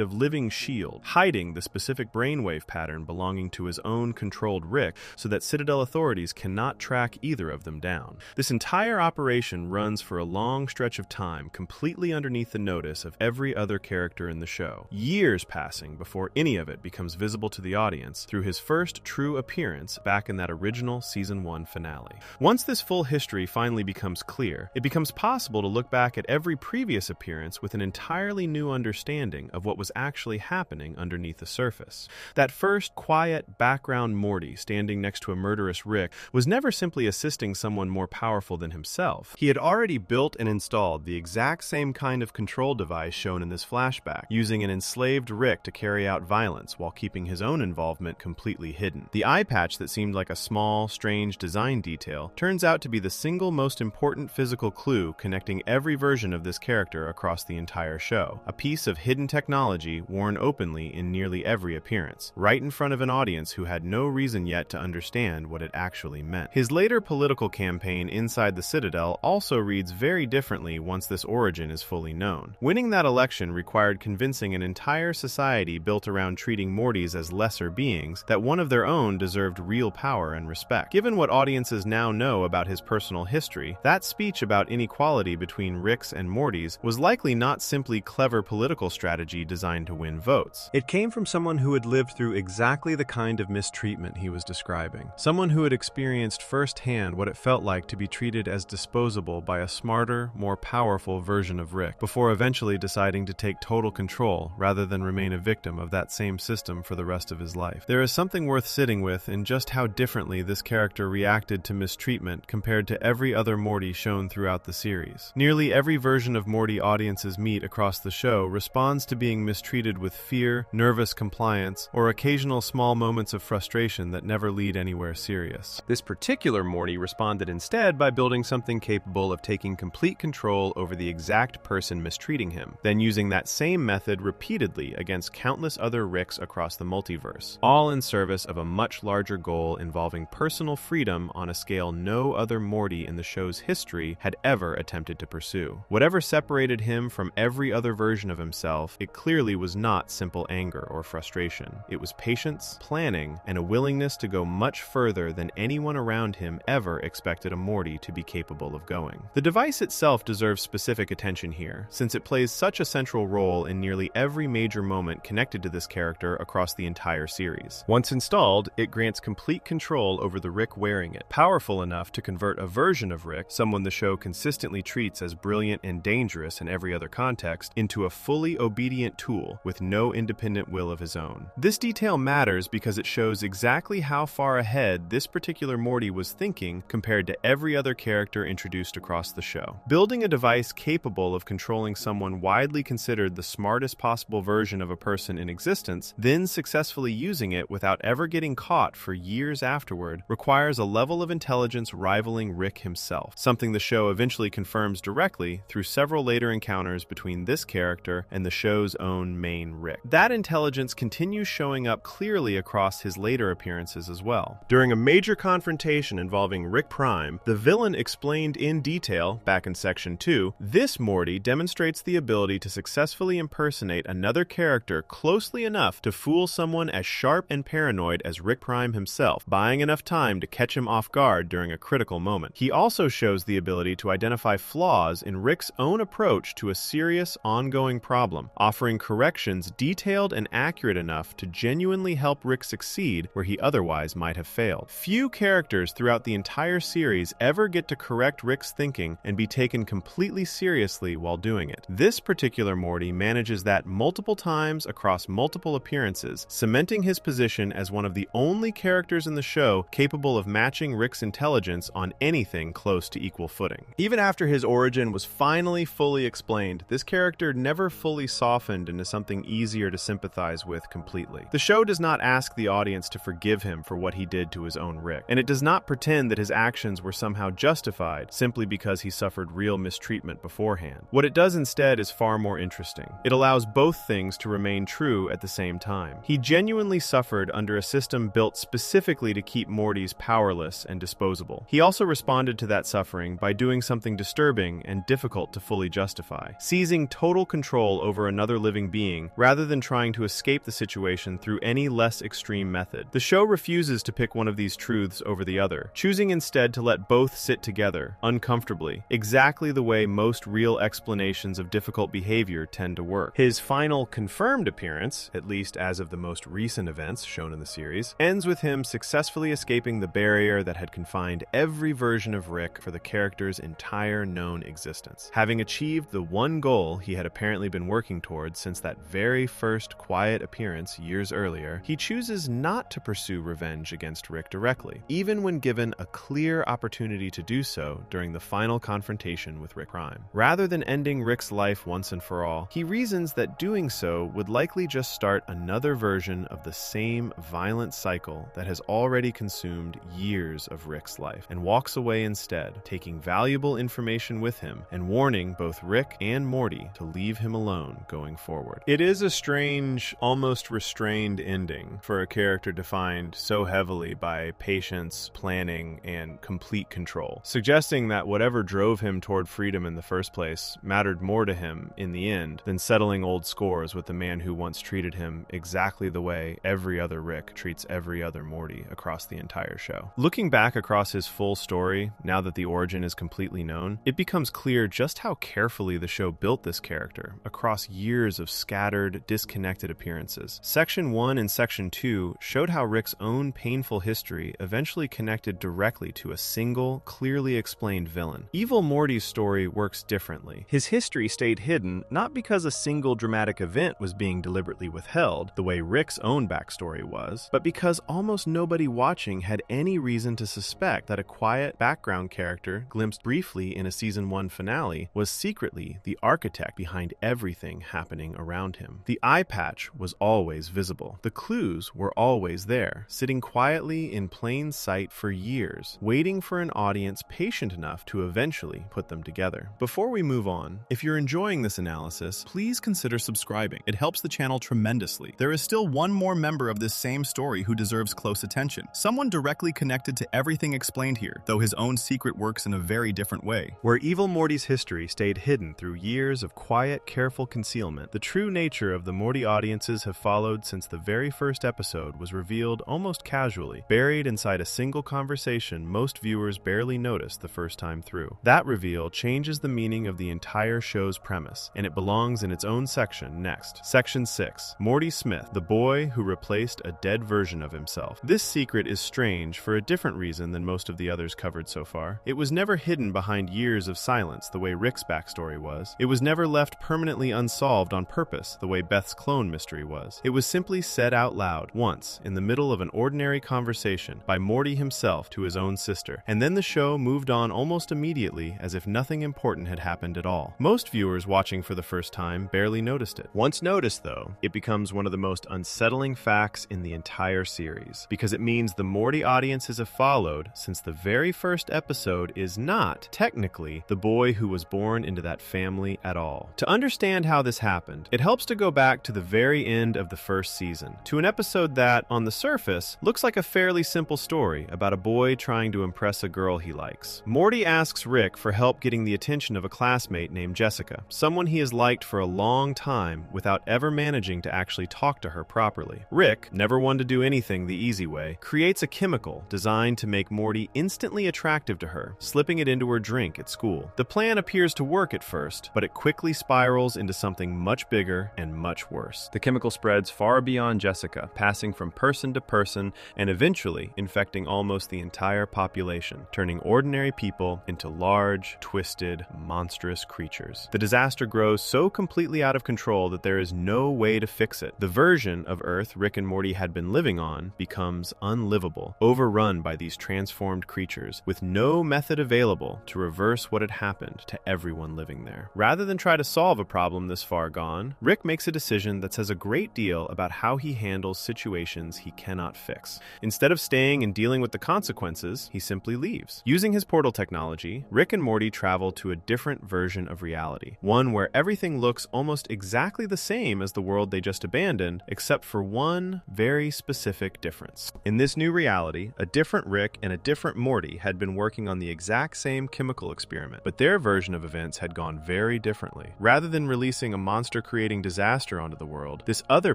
of living shield, hiding the specific brainwave pattern belonging to his own controlled Rick so that Citadel authorities cannot track either of them down. This entire operation runs for a long stretch of time, completely underneath the notice of every other character in the show, years passing before any of it becomes visible to the audience through his first true appearance back in that original Season 1 finale. Once this full history finally becomes clear, it becomes possible to look back at every previous appearance with an entirely new understanding of what was actually happening underneath the surface. That first quiet background Morty standing next to a murderous Rick was never simply assisting someone more powerful than himself. He had already built and installed the exact same kind of control device shown in this flashback, using an enslaved Rick to carry out violence while keeping his own involvement completely hidden. The eye patch that seemed like a small, strange design detail turns out to be the single most important physical clue connecting every version of this character across the entire show. A piece of hidden technology worn openly in nearly every appearance, right in front of an audience who had no reason yet to understand what it actually meant. His later political campaign inside the Citadel also reads very differently once this origin is fully known. Winning that election required convincing an entire society built around treating Mortys as lesser beings that one of their own deserved real power and respect. Given what audiences now know about his personal history, that speech about inequality between Ricks and Mortys was likely not simply clever political strategy designed to win votes. It came from someone who had lived through exactly the kind of mistreatment he was describing. Someone who had experienced firsthand what it felt like to be treated as disposable by a smarter, more powerful version of Rick, before eventually deciding to take total control rather than remain a victim of that same system for the rest of his life. There is something worth sitting with in just how differently this character reacted to mistreatment compared to every other Morty shown throughout the series. Nearly every version of Morty audiences meet across the show responds to being mistreated with fear, nervous compliance, or occasional small moments of frustration that never lead anywhere serious. This particular Morty responded instead by building something capable of taking complete control over the exact person mistreating him, then using that same method repeatedly against countless other Ricks across the multiverse, all in service of a much larger goal involving personal freedom on a scale no other Morty in the show's history had ever attempted to pursue. Whatever separated him from every other version of himself, it clearly was not simple anger or frustration. It was patience, planning, and a willingness to go much further than anyone around him ever expected a Morty to be capable of going. The device itself deserves specific attention here, since it plays such a central role in nearly every major moment connected to this character across the entire series. Once installed, it grants complete control over the Rick wearing it, powerful enough to convert a version of Rick, someone the show consistently treats as brilliant and dangerous in every other context, into a fully obedient tool with no independent will of his own. This detail matters because it shows exactly how far ahead this particular Morty was thinking compared to every other character introduced across the show. Building a device capable of controlling someone widely considered the smartest possible version of a person in existence, then successfully using it without ever getting caught for years afterward, requires a level of intelligence rivaling Rick himself, something the show eventually confirms directly through several later encounters between this character and the show's own main Rick. That intelligence continues showing up clearly across his later appearances as well. During a major confrontation involving Rick Prime, the villain explained in detail, back in Section 2, this Morty demonstrates the ability to successfully impersonate another character closely enough to fool someone as sharp and paranoid as Rick Prime himself, buying enough time to catch him off guard during a critical moment. He also shows the ability to identify flaws in Rick's own approach to a serious, ongoing problem, offering corrections detailed and accurate enough to genuinely help Rick succeed where he otherwise might have failed. Few characters throughout the entire series ever get to correct Rick's thinking and be taken completely seriously while doing it. This particular Morty manages that multiple times across multiple appearances, cementing his position as one of the only characters in the show capable of matching Rick's intelligence on anything close to equal footing. Even after his origin was finally fully explained, this character never fully softened into something easier to sympathize with completely. The show does not ask the audience to forgive him for what he did to his own Rick, and it does not pretend that his actions were somehow justified simply because he suffered real mistreatment beforehand. What it does instead is far more interesting. It allows both things to remain true at the same time. crime. He genuinely suffered under a system built specifically to keep Mortys powerless and disposable. He also responded to that suffering by doing something disturbing and difficult to fully justify, seizing total control over another living being rather than trying to escape the situation through any less extreme method. The show refuses to pick one of these truths over the other, choosing instead to let both sit together, uncomfortably, exactly the way most real explanations of difficult behavior tend to work. His final confirmed appearance, at least as of the most recent events shown in the series, ends with him successfully escaping the barrier that had confined every version of Rick for the character's entire known existence. Having achieved the one goal he had apparently been working towards since that very first quiet appearance years earlier, he chooses not to pursue revenge against Rick directly, even when given a clear opportunity to do so during the final confrontation with Rick Prime. Rather than ending Rick's life once and for all, he reasons that doing so would likely just start another version of the same violent cycle that has already consumed years of Rick's life, and walks away instead, taking valuable information with him and warning both Rick and Morty to leave him alone going forward. It is a strange, almost restrained ending for a character defined so heavily by patience, planning, and complete control, suggesting that whatever drove him toward freedom in the first place mattered more to him in the end than settling old scores with the man who once treated him exactly the way every other Rick treats every other Morty across the entire show. Looking back across his full story, now that the origin is completely known, it becomes clear just how carefully the show built this character across years of scattered, disconnected appearances. Section 1 and Section 2 showed how Rick's own painful history eventually connected directly to a single, clearly explained villain. Evil Morty's story works differently. His history stayed hidden not because a single dramatic event was being deliberately withheld, the way Rick's own backstory was, but because almost nobody watching had any reason to suspect that a quiet background character, glimpsed briefly in a Season 1 finale, was secretly the architect behind everything happening around him. The eye patch was always visible. The clues were always there, sitting quietly in plain sight for years, waiting for an audience patient enough to eventually put them together. Before we move on, if you're enjoying this analysis, please consider subscribing. It helps the channel tremendously. There is still one more member of this same story who deserves close attention. Someone directly connected to everything explained here, though his own secret works in a very different way. Where Evil Morty's history stayed hidden through years of quiet, careful concealment, the true nature of the Morty audiences have followed since the very first episode was revealed almost casually, buried inside a single conversation most viewers barely noticed the first time through. That reveal changes the meaning of the entire show's premise, and it belongs in its own section next. Section 6. Morty Smith, the boy who replaced a dead version of himself. This secret is strange for a different reason than most of the others covered so far. It was never hidden behind years of silence the way Rick's backstory was. It was never left permanently unsolved on purpose the way Beth's clone mystery was. It was simply said out loud, once, in the middle of an ordinary conversation, by Morty himself to his own sister, and then the show moved on almost immediately as if nothing important had happened at all. Most viewers watching for the first time barely noticed it. Once noticed, though, it becomes one of the most unsettling facts in the entire series, because it means the Morty audiences have followed since the very first episode is not, technically, the boy who was born into that family at all. To understand how this happened, it helps to go back to the very end of the first season, to an episode that, on the surface, looks like a fairly simple story about a boy trying to impress a girl he likes. Morty asks Rick for help getting the attention of a classmate named Jessica, someone he has liked for a long time without ever managing to actually talk to her properly. Rick, never one to do anything the easy way, creates a chemical designed to make Morty instantly attractive to her, slipping it into her drink at school. The plan appears to work at first, but it quickly spirals into something much bigger and much worse. The chemical spreads far beyond Jessica, passing from person to person and eventually infecting almost the entire population, turning ordinary people into large, twisted, monstrous creatures. The disaster grows so completely out of control that there is no way to fix it. The version of Earth Rick and Morty had been living on becomes unlivable, overrun by these transformed creatures, with no method available to reverse what had happened to everyone living there. Rather than try to solve a problem this far gone, Rick makes a decision that says a great deal about how he handles situations he cannot fix. Instead of staying and dealing with the consequences, he simply leaves. Using his portal technology, Rick and Morty travel to a different version of reality, one where everything looks almost exactly the same as the world they just abandoned, happened, except for one very specific difference. In this new reality, a different Rick and a different Morty had been working on the exact same chemical experiment, but their version of events had gone very differently. Rather than releasing a monster-creating disaster onto the world, this other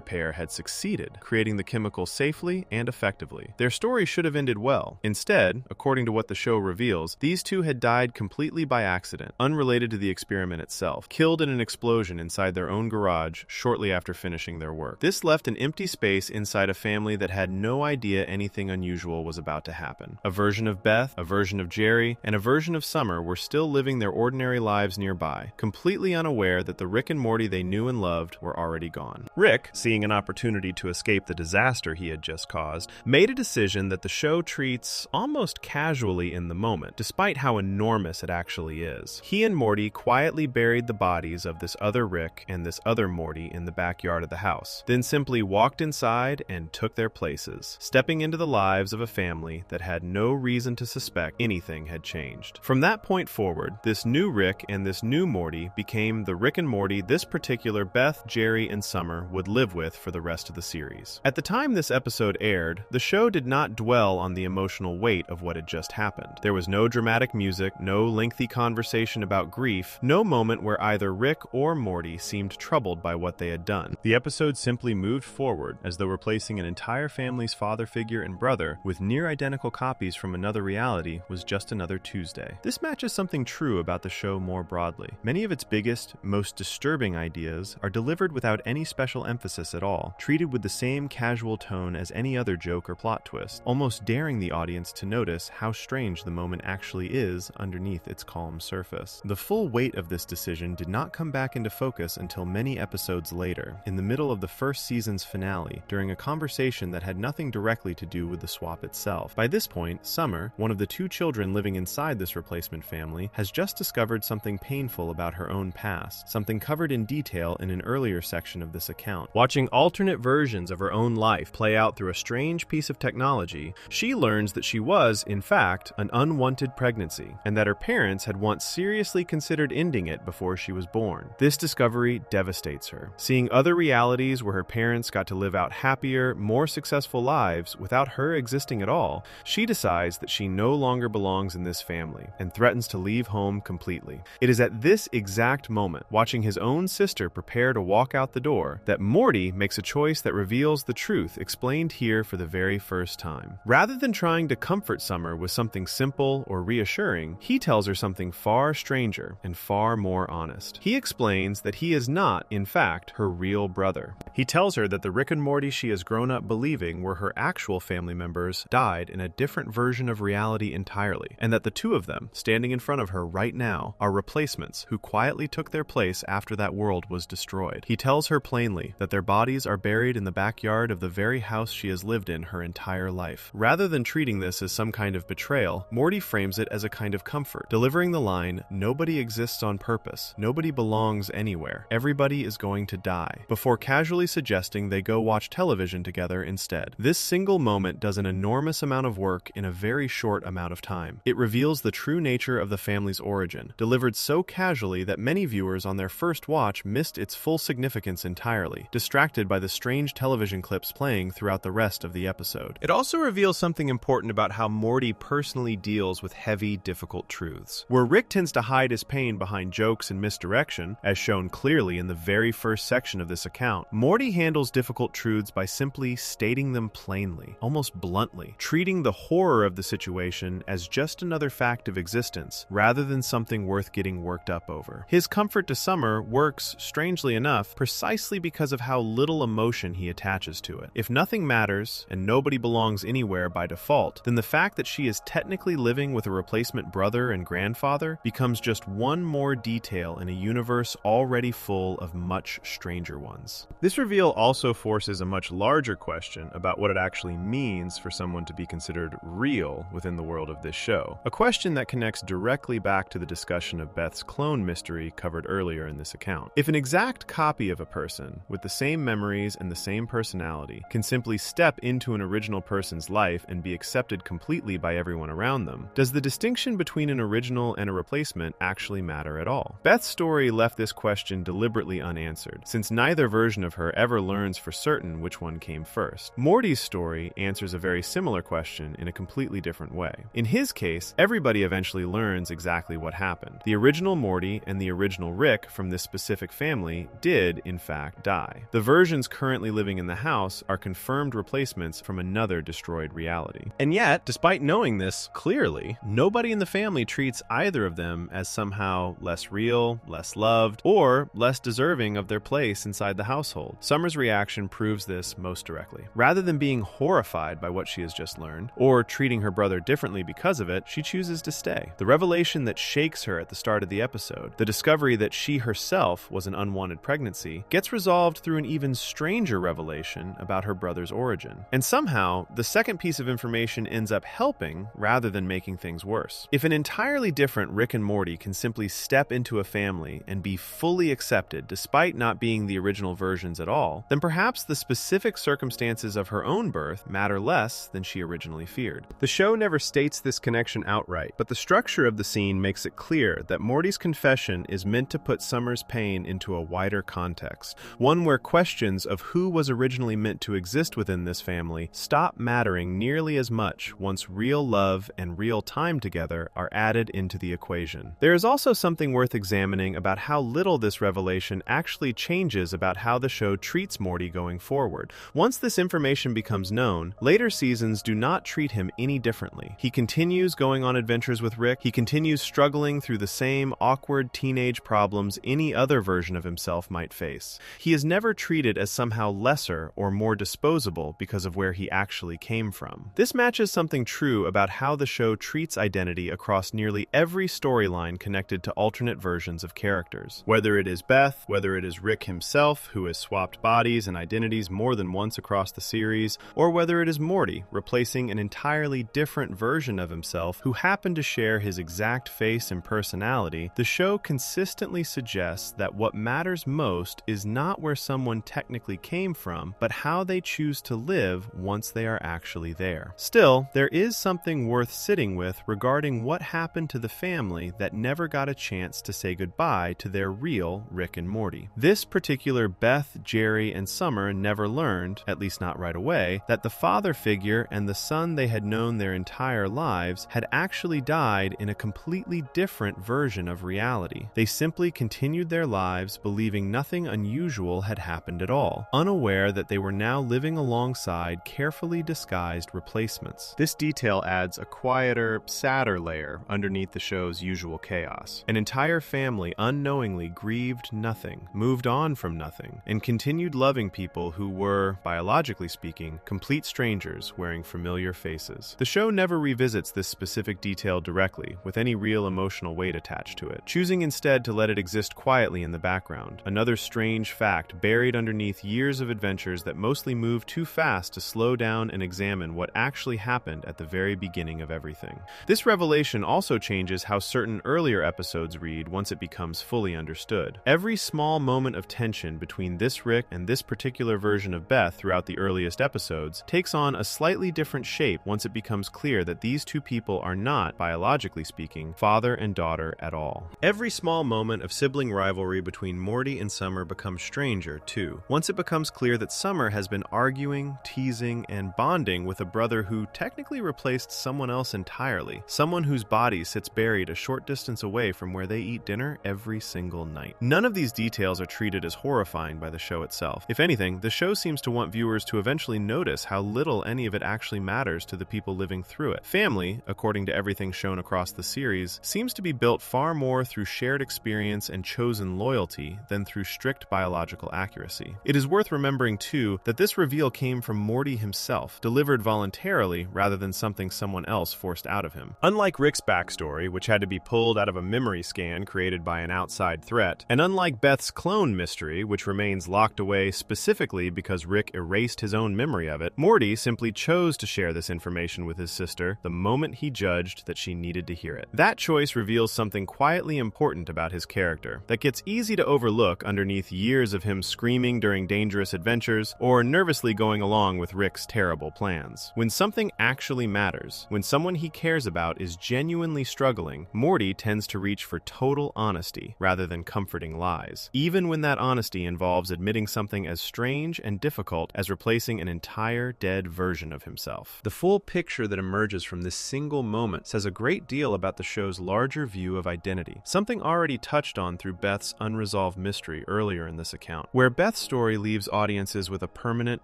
pair had succeeded, creating the chemical safely and effectively. Their story should have ended well. Instead, according to what the show reveals, these two had died completely by accident, unrelated to the experiment itself, killed in an explosion inside their own garage shortly after finishing their work. This left an empty space inside a family that had no idea anything unusual was about to happen. A version of Beth, a version of Jerry, and a version of Summer were still living their ordinary lives nearby, completely unaware that the Rick and Morty they knew and loved were already gone. Rick, seeing an opportunity to escape the disaster he had just caused, made a decision that the show treats almost casually in the moment, despite how enormous it actually is. He and Morty quietly buried the bodies of this other Rick and this other Morty in the backyard of the house, then simply walked inside and took their places, stepping into the lives of a family that had no reason to suspect anything had changed. From that point forward, this new Rick and this new Morty became the Rick and Morty this particular Beth, Jerry, and Summer would live with for the rest of the series. At the time this episode aired, the show did not dwell on the emotional weight of what had just happened. There was no dramatic music, no lengthy conversation about grief, no moment where either Rick or Morty seemed troubled by what they had done. The episode simply moved forward, as though replacing an entire family's father figure and brother with near identical copies from another reality was just another Tuesday. This matches something true about the show more broadly. Many of its biggest, most disturbing ideas are delivered without any special emphasis at all, treated with the same casual tone as any other joke or plot twist, almost daring the audience to notice how strange the moment actually is underneath its calm surface. The full weight of this decision did not come back into focus until many episodes later, in the middle of the first season's finale, during a conversation that had nothing directly to do with the swap itself. By this point, Summer, one of the two children living inside this replacement family, has just discovered something painful about her own past, something covered in detail in an earlier section of this account. Watching alternate versions of her own life play out through a strange piece of technology, she learns that she was, in fact, an unwanted pregnancy, and that her parents had once seriously considered ending it before she was born. This discovery devastates her. Seeing other realities where her parents got to live out happier, more successful lives without her existing at all, she decides that she no longer belongs in this family and threatens to leave home completely. It is at this exact moment, watching his own sister prepare to walk out the door, that Morty makes a choice that reveals the truth explained here for the very first time. Rather than trying to comfort Summer with something simple or reassuring, he tells her something far stranger and far more honest. He explains that he is not, in fact, her real brother. He tells her that the Rick and Morty she has grown up believing were her actual family members died in a different version of reality entirely, and that the two of them, standing in front of her right now, are replacements who quietly took their place after that world was destroyed. He tells her plainly that their bodies are buried in the backyard of the very house she has lived in her entire life. Rather than treating this as some kind of betrayal, Morty frames it as a kind of comfort, delivering the line, "Nobody exists on purpose. Nobody belongs anywhere. Everybody is going to die," before casually suggesting they go watch television together instead. This single moment does an enormous amount of work in a very short amount of time. It reveals the true nature of the family's origin, delivered so casually that many viewers on their first watch missed its full significance entirely, distracted by the strange television clips playing throughout the rest of the episode. It also reveals something important about how Morty personally deals with heavy, difficult truths. Where Rick tends to hide his pain behind jokes and misdirection, as shown clearly in the very first section of this account, Morty handles difficult truths by simply stating them plainly, almost bluntly, treating the horror of the situation as just another fact of existence, rather than something worth getting worked up over. His comfort to Summer works, strangely enough, precisely because of how little emotion he attaches to it. If nothing matters, and nobody belongs anywhere by default, then the fact that she is technically living with a replacement brother and grandfather becomes just one more detail in a universe already full of much stranger ones. This reveal also forces a much larger question about what it actually means for someone to be considered real within the world of this show. A question that connects directly back to the discussion of Beth's clone mystery covered earlier in this account. If an exact copy of a person with the same memories and the same personality can simply step into an original person's life and be accepted completely by everyone around them, does the distinction between an original and a replacement actually matter at all? Beth's story left this question deliberately unanswered, since neither version of her ever ever learns for certain which one came first. Morty's story answers a very similar question in a completely different way. In his case, everybody eventually learns exactly what happened. The original Morty and the original Rick from this specific family did, in fact, die. The versions currently living in the house are confirmed replacements from another destroyed reality. And yet, despite knowing this clearly, nobody in the family treats either of them as somehow less real, less loved, or less deserving of their place inside the household. Summer's reaction proves this most directly. Rather than being horrified by what she has just learned, or treating her brother differently because of it, she chooses to stay. The revelation that shakes her at the start of the episode, the discovery that she herself was an unwanted pregnancy, gets resolved through an even stranger revelation about her brother's origin. And somehow, the second piece of information ends up helping rather than making things worse. If an entirely different Rick and Morty can simply step into a family and be fully accepted despite not being the original versions at all, then perhaps the specific circumstances of her own birth matter less than she originally feared. The show never states this connection outright, but the structure of the scene makes it clear that Morty's confession is meant to put Summer's pain into a wider context, one where questions of who was originally meant to exist within this family stop mattering nearly as much once real love and real time together are added into the equation. There is also something worth examining about how little this revelation actually changes about how the show treats Morty going forward. Once this information becomes known, later seasons do not treat him any differently. He continues going on adventures with Rick, he continues struggling through the same awkward teenage problems any other version of himself might face. He is never treated as somehow lesser or more disposable because of where he actually came from. This matches something true about how the show treats identity across nearly every storyline connected to alternate versions of characters. Whether it is Beth, whether it is Rick himself, who has swapped bodies and identities more than once across the series, or whether it is Morty, replacing an entirely different version of himself who happened to share his exact face and personality, the show consistently suggests that what matters most is not where someone technically came from, but how they choose to live once they are actually there. Still, there is something worth sitting with regarding what happened to the family that never got a chance to say goodbye to their real Rick and Morty. This particular Beth, Jerry, and Summer never learned, at least not right away, that the father figure and the son they had known their entire lives had actually died in a completely different version of reality. They simply continued their lives believing nothing unusual had happened at all, unaware that they were now living alongside carefully disguised replacements. This detail adds a quieter, sadder layer underneath the show's usual chaos. An entire family unknowingly grieved nothing, moved on from nothing, and continued loving people who were, biologically speaking, complete strangers wearing familiar faces. The show never revisits this specific detail directly, with any real emotional weight attached to it, choosing instead to let it exist quietly in the background, another strange fact buried underneath years of adventures that mostly move too fast to slow down and examine what actually happened at the very beginning of everything. This revelation also changes how certain earlier episodes read once it becomes fully understood. Every small moment of tension between this Rick and this particular version of Beth throughout the earliest episodes takes on a slightly different shape once it becomes clear that these two people are not, biologically speaking, father and daughter at all. Every small moment of sibling rivalry between Morty and Summer becomes stranger, too, once it becomes clear that Summer has been arguing, teasing, and bonding with a brother who technically replaced someone else entirely, someone whose body sits buried a short distance away from where they eat dinner every single night. None of these details are treated as horrifying by the show itself. If anything, the show seems to want viewers to eventually notice how little any of it actually matters to the people living through it. Family, according to everything shown across the series, seems to be built far more through shared experience and chosen loyalty than through strict biological accuracy. It is worth remembering, too, that this reveal came from Morty himself, delivered voluntarily rather than something someone else forced out of him. Unlike Rick's backstory, which had to be pulled out of a memory scan created by an outside threat, and unlike Beth's clone mystery, which remains locked away specifically because Rick erased his own memory of it, Morty simply chose to share this information with his sister the moment he judged that she needed to hear it. That choice reveals something quietly important about his character that gets easy to overlook underneath years of him screaming during dangerous adventures or nervously going along with Rick's terrible plans. When something actually matters, when someone he cares about is genuinely struggling, Morty tends to reach for total honesty rather than comforting lies, even when that honesty involves admitting something as strange and difficult as replacing an entire dead version of himself. The full picture that emerges from this single moment says a great deal about the show's larger view of identity, something already touched on through Beth's unresolved mystery earlier in this account. Where Beth's story leaves audiences with a permanent,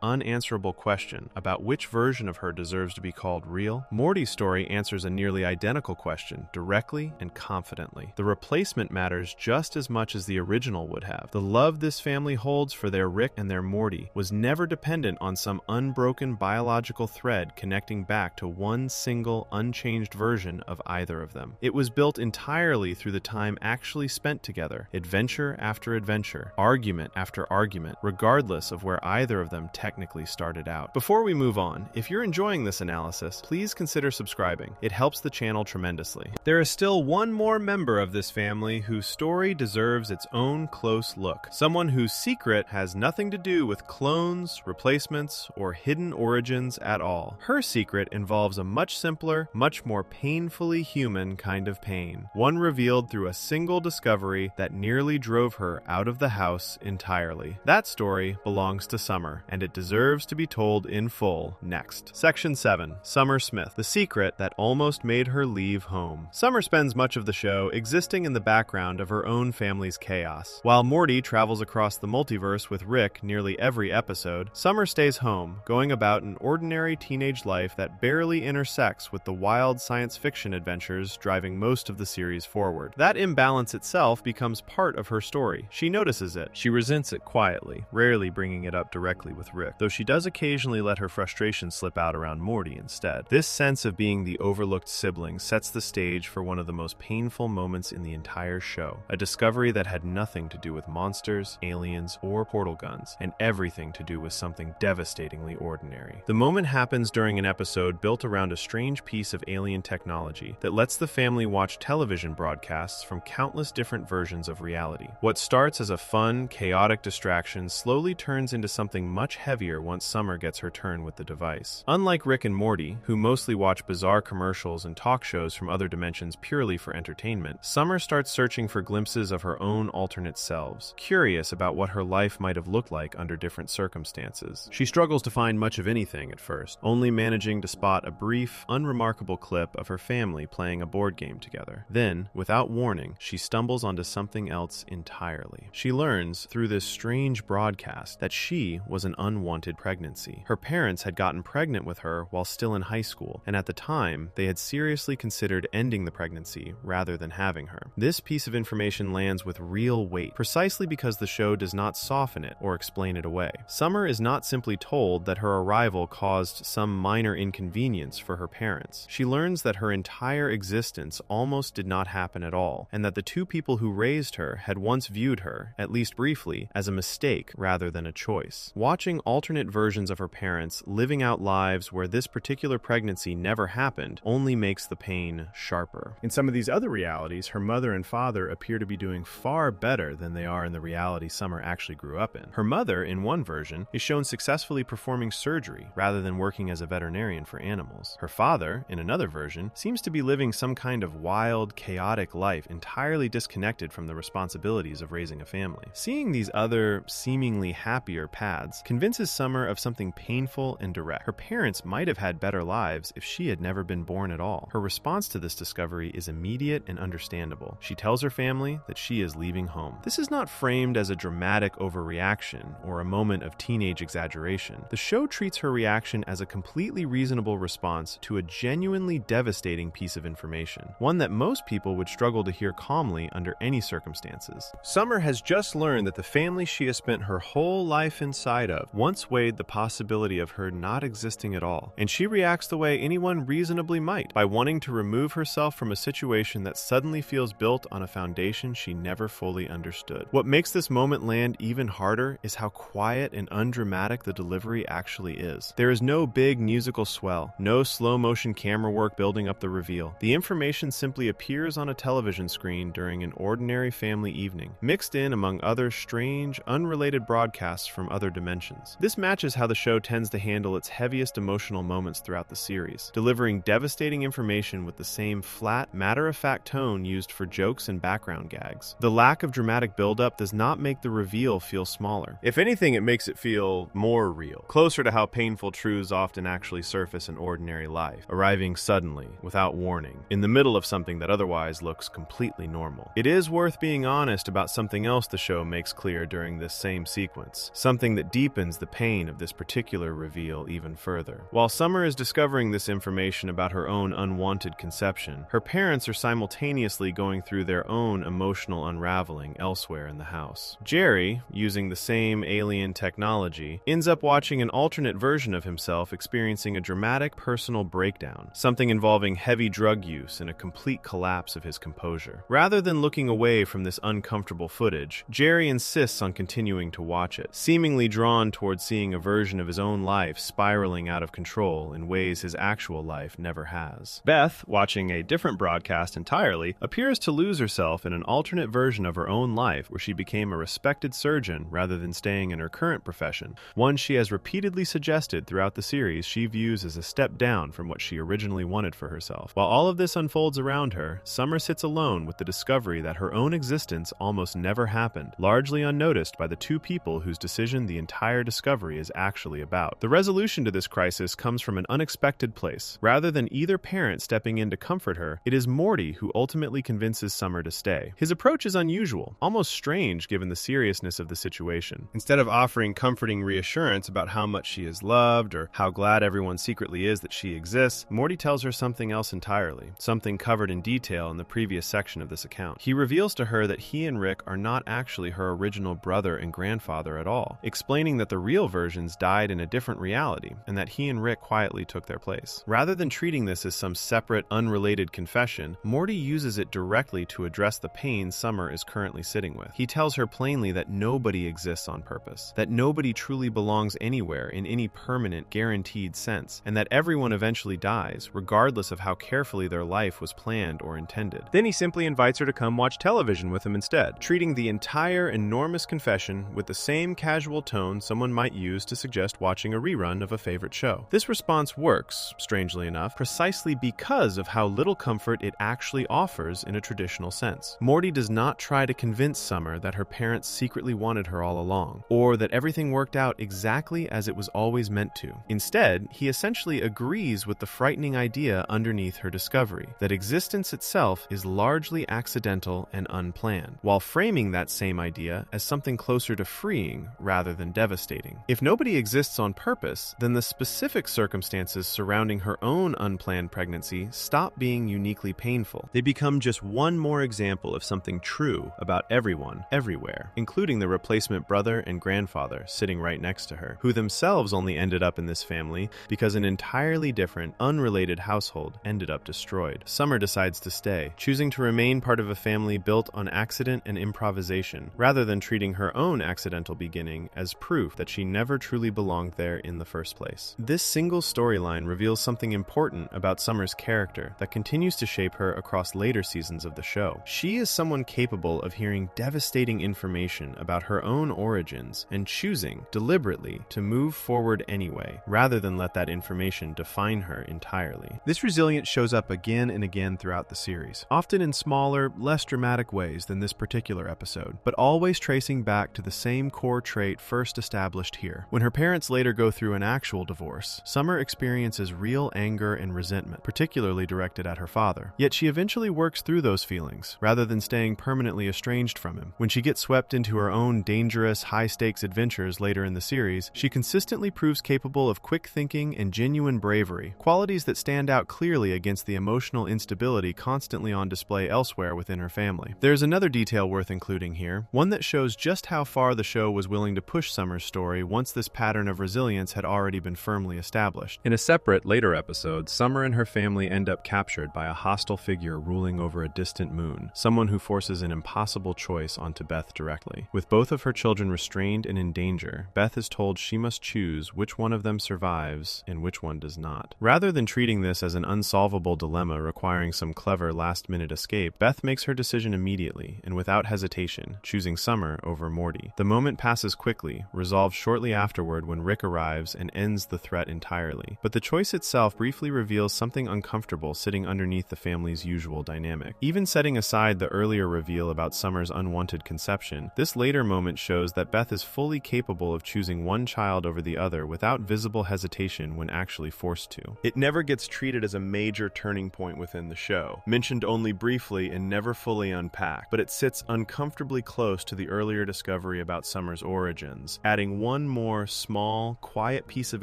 unanswerable question about which version of her deserves to be called real, Morty's story answers a nearly identical question directly and confidently. The replacement matters just as much as the original would have. The love this family holds for their Rick and their Morty was never dependent on some unbroken biological thread connecting back to one single, unchanged version of either of them. It was built entirely through the time actually spent together, adventure after adventure, argument after argument, regardless of where either of them technically started out. Before we move on, if you're enjoying this analysis, please consider subscribing. It helps the channel tremendously. There is still one more member of this family whose story deserves its own close look. Someone whose secret has nothing to do with clones, replacements, or hidden origins at all. Her secret involves a much simpler, much more painfully human kind of pain. One revealed through a single discovery that nearly drove her out of the house entirely. That story belongs to Summer, and it deserves to be told in full next. Section 7. Summer Smith, the secret that almost made her leave home. Summer spends much of the show existing in the background of her own family's chaos. While Morty travels across the multiverse with Rick nearly every episode, Summer stays home, going about an ordinary teenage life that barely intersects with the wild science fiction adventures driving most of the series forward. That imbalance itself becomes part of her story. She notices it. She resents it quietly, rarely bringing it up directly with Rick, though she does occasionally let her frustration slip out around Morty instead. This sense of being the overlooked sibling sets the stage for one of the most painful moments in the entire show, a discovery that had nothing to do with monsters, aliens, or portal guns, and everything to do with something devastatingly ordinary. The moment happens during an episode built around a strange piece of alien technology that lets the family watch television broadcasts from countless different versions of reality. What starts as a fun, chaotic distraction slowly turns into something much heavier once Summer gets her turn with the device. Unlike Rick and Morty, who mostly watch bizarre commercials and talk shows from other dimensions purely for entertainment, Summer starts searching for glimpses of her own alternate selves, curious about what her life might have looked like under different circumstances. She struggles to find much of anything at first, only managing to spot a brief, unremarkable clip of her family playing a board game together. Then, without warning, she stumbles onto something else entirely. She learns, through this strange broadcast, that she was an unwanted pregnancy. Her parents had gotten pregnant with her while still in high school, and at the time, they had seriously considered ending the pregnancy rather than having her. This piece of information lands with real weight, precisely because the show does not soften it or explain it away. Summer is not simply told that her arrival caused some minor inconvenience for her parents. She learns that her entire existence almost did not happen at all, and that the two people who raised her had once viewed her, at least briefly, as a mistake rather than a choice. Watching alternate versions of her parents living out lives where this particular pregnancy never happened only makes the pain sharper. In some of these other realities, her mother and father appear to be doing far better than they are in the reality Summer actually grew up in. Her mother, in one version, is shown successfully performing surgery rather than working as a veterinarian for animals. Her father, in another version, seems to be living some kind of wild, chaotic life entirely disconnected from the responsibilities of raising a family. Seeing these other, seemingly happier paths convinces Summer of something painful and direct. Her parents might have had better lives if she had never been born at all. Her response to this discovery is immediate and understandable. She tells her family that she is leaving home. This is not framed as a dramatic overreaction or a moment of teenage exaggeration. The show treats her reaction as a completely reasonable response to a genuinely devastating piece of information, one that most people would struggle to hear calmly under any circumstances. Summer has just learned that the family she has spent her whole life inside of once weighed the possibility of her not existing at all, and she reacts the way anyone reasonably might, by wanting to remove herself from a situation that suddenly feels built on a foundation she never fully understood. What makes this moment land even harder is how quiet and undramatic the delivery actually is. There is no big musical swell, no slow-motion camera work building up the reveal. The information simply appears on a television screen during an ordinary family evening, mixed in among other strange, unrelated broadcasts from other dimensions. This matches how the show tends to handle its heaviest emotional moments throughout the series, delivering devastating information with the same flat, matter-of-fact tone used for jokes and background gags. The lack of dramatic buildup does not make the reveal feel small smaller. If anything, it makes it feel more real, closer to how painful truths often actually surface in ordinary life, arriving suddenly, without warning, in the middle of something that otherwise looks completely normal. It is worth being honest about something else the show makes clear during this same sequence, something that deepens the pain of this particular reveal even further. While Summer is discovering this information about her own unwanted conception, her parents are simultaneously going through their own emotional unraveling elsewhere in the house. Jerry, using the same alien technology, ends up watching an alternate version of himself experiencing a dramatic personal breakdown, something involving heavy drug use and a complete collapse of his composure. Rather than looking away from this uncomfortable footage, Jerry insists on continuing to watch it, seemingly drawn towards seeing a version of his own life spiraling out of control in ways his actual life never has. Beth, watching a different broadcast entirely, appears to lose herself in an alternate version of her own life where she became a respected surgeon rather than staying in her current profession, one she has repeatedly suggested throughout the series she views as a step down from what she originally wanted for herself. While all of this unfolds around her, Summer sits alone with the discovery that her own existence almost never happened, largely unnoticed by the two people whose decision the entire discovery is actually about. The resolution to this crisis comes from an unexpected place. Rather than either parent stepping in to comfort her, it is Morty who ultimately convinces Summer to stay. His approach is unusual, almost strange given the seriousness of the situation. Instead of offering comforting reassurance about how much she is loved or how glad everyone secretly is that she exists, Morty tells her something else entirely, something covered in detail in the previous section of this account. He reveals to her that he and Rick are not actually her original brother and grandfather at all, explaining that the real versions died in a different reality and that he and Rick quietly took their place. Rather than treating this as some separate, unrelated confession, Morty uses it directly to address the pain Summer is currently sitting with. He tells her plainly that nobody exists on purpose, that nobody truly belongs anywhere in any permanent, guaranteed sense, and that everyone eventually dies, regardless of how carefully their life was planned or intended. Then he simply invites her to come watch television with him instead, treating the entire enormous confession with the same casual tone someone might use to suggest watching a rerun of a favorite show. This response works, strangely enough, precisely because of how little comfort it actually offers in a traditional sense. Morty does not try to convince Summer that her parents secretly wanted her all along, or that everything worked out exactly as it was always meant to. Instead, he essentially agrees with the frightening idea underneath her discovery, that existence itself is largely accidental and unplanned, while framing that same idea as something closer to freeing rather than devastating. If nobody exists on purpose, then the specific circumstances surrounding her own unplanned pregnancy stop being uniquely painful. They become just one more example of something true about everyone, everywhere, including the replacement brother and grandfather sitting right next to her, who themselves only ended up in this family because an entirely different, unrelated household ended up destroyed. Summer decides to stay, choosing to remain part of a family built on accident and improvisation, rather than treating her own accidental beginning as proof that she never truly belonged there in the first place. This single storyline reveals something important about Summer's character that continues to shape her across later seasons of the show. She is someone capable of hearing devastating information about her own origins and choosing, deliberately, to move forward anyway, rather than let that information define her entirely. This resilience shows up again and again throughout the series, often in smaller, less dramatic ways than this particular episode, but always tracing back to the same core trait first established here. When her parents later go through an actual divorce, Summer experiences real anger and resentment, particularly directed at her father. Yet she eventually works through those feelings, rather than staying permanently estranged from him. When she gets swept into her own dangerous, high-stakes adventures later in the series, she consistently proves capable of quick thinking and genuine bravery, qualities that stand out clearly against the emotional instability constantly on display elsewhere within her family. There's another detail worth including here, one that shows just how far the show was willing to push Summer's story once this pattern of resilience had already been firmly established. In a separate, later episode, Summer and her family end up captured by a hostile figure ruling over a distant moon, someone who forces an impossible choice onto Beth directly. With both of her children restrained and in danger, Beth is told she must choose which one of them survives and which one does not. Rather than treating this as an unsolvable dilemma requiring some clever last-minute escape, Beth makes her decision immediately and without hesitation, choosing Summer over Morty. The moment passes quickly, resolved shortly afterward when Rick arrives and ends the threat entirely. But the choice itself briefly reveals something uncomfortable sitting underneath the family's usual dynamic. Even setting aside the earlier reveal about Summer's unwanted conception, this later moment shows shows that Beth is fully capable of choosing one child over the other without visible hesitation when actually forced to. It never gets treated as a major turning point within the show, mentioned only briefly and never fully unpacked, but it sits uncomfortably close to the earlier discovery about Summer's origins, adding one more small, quiet piece of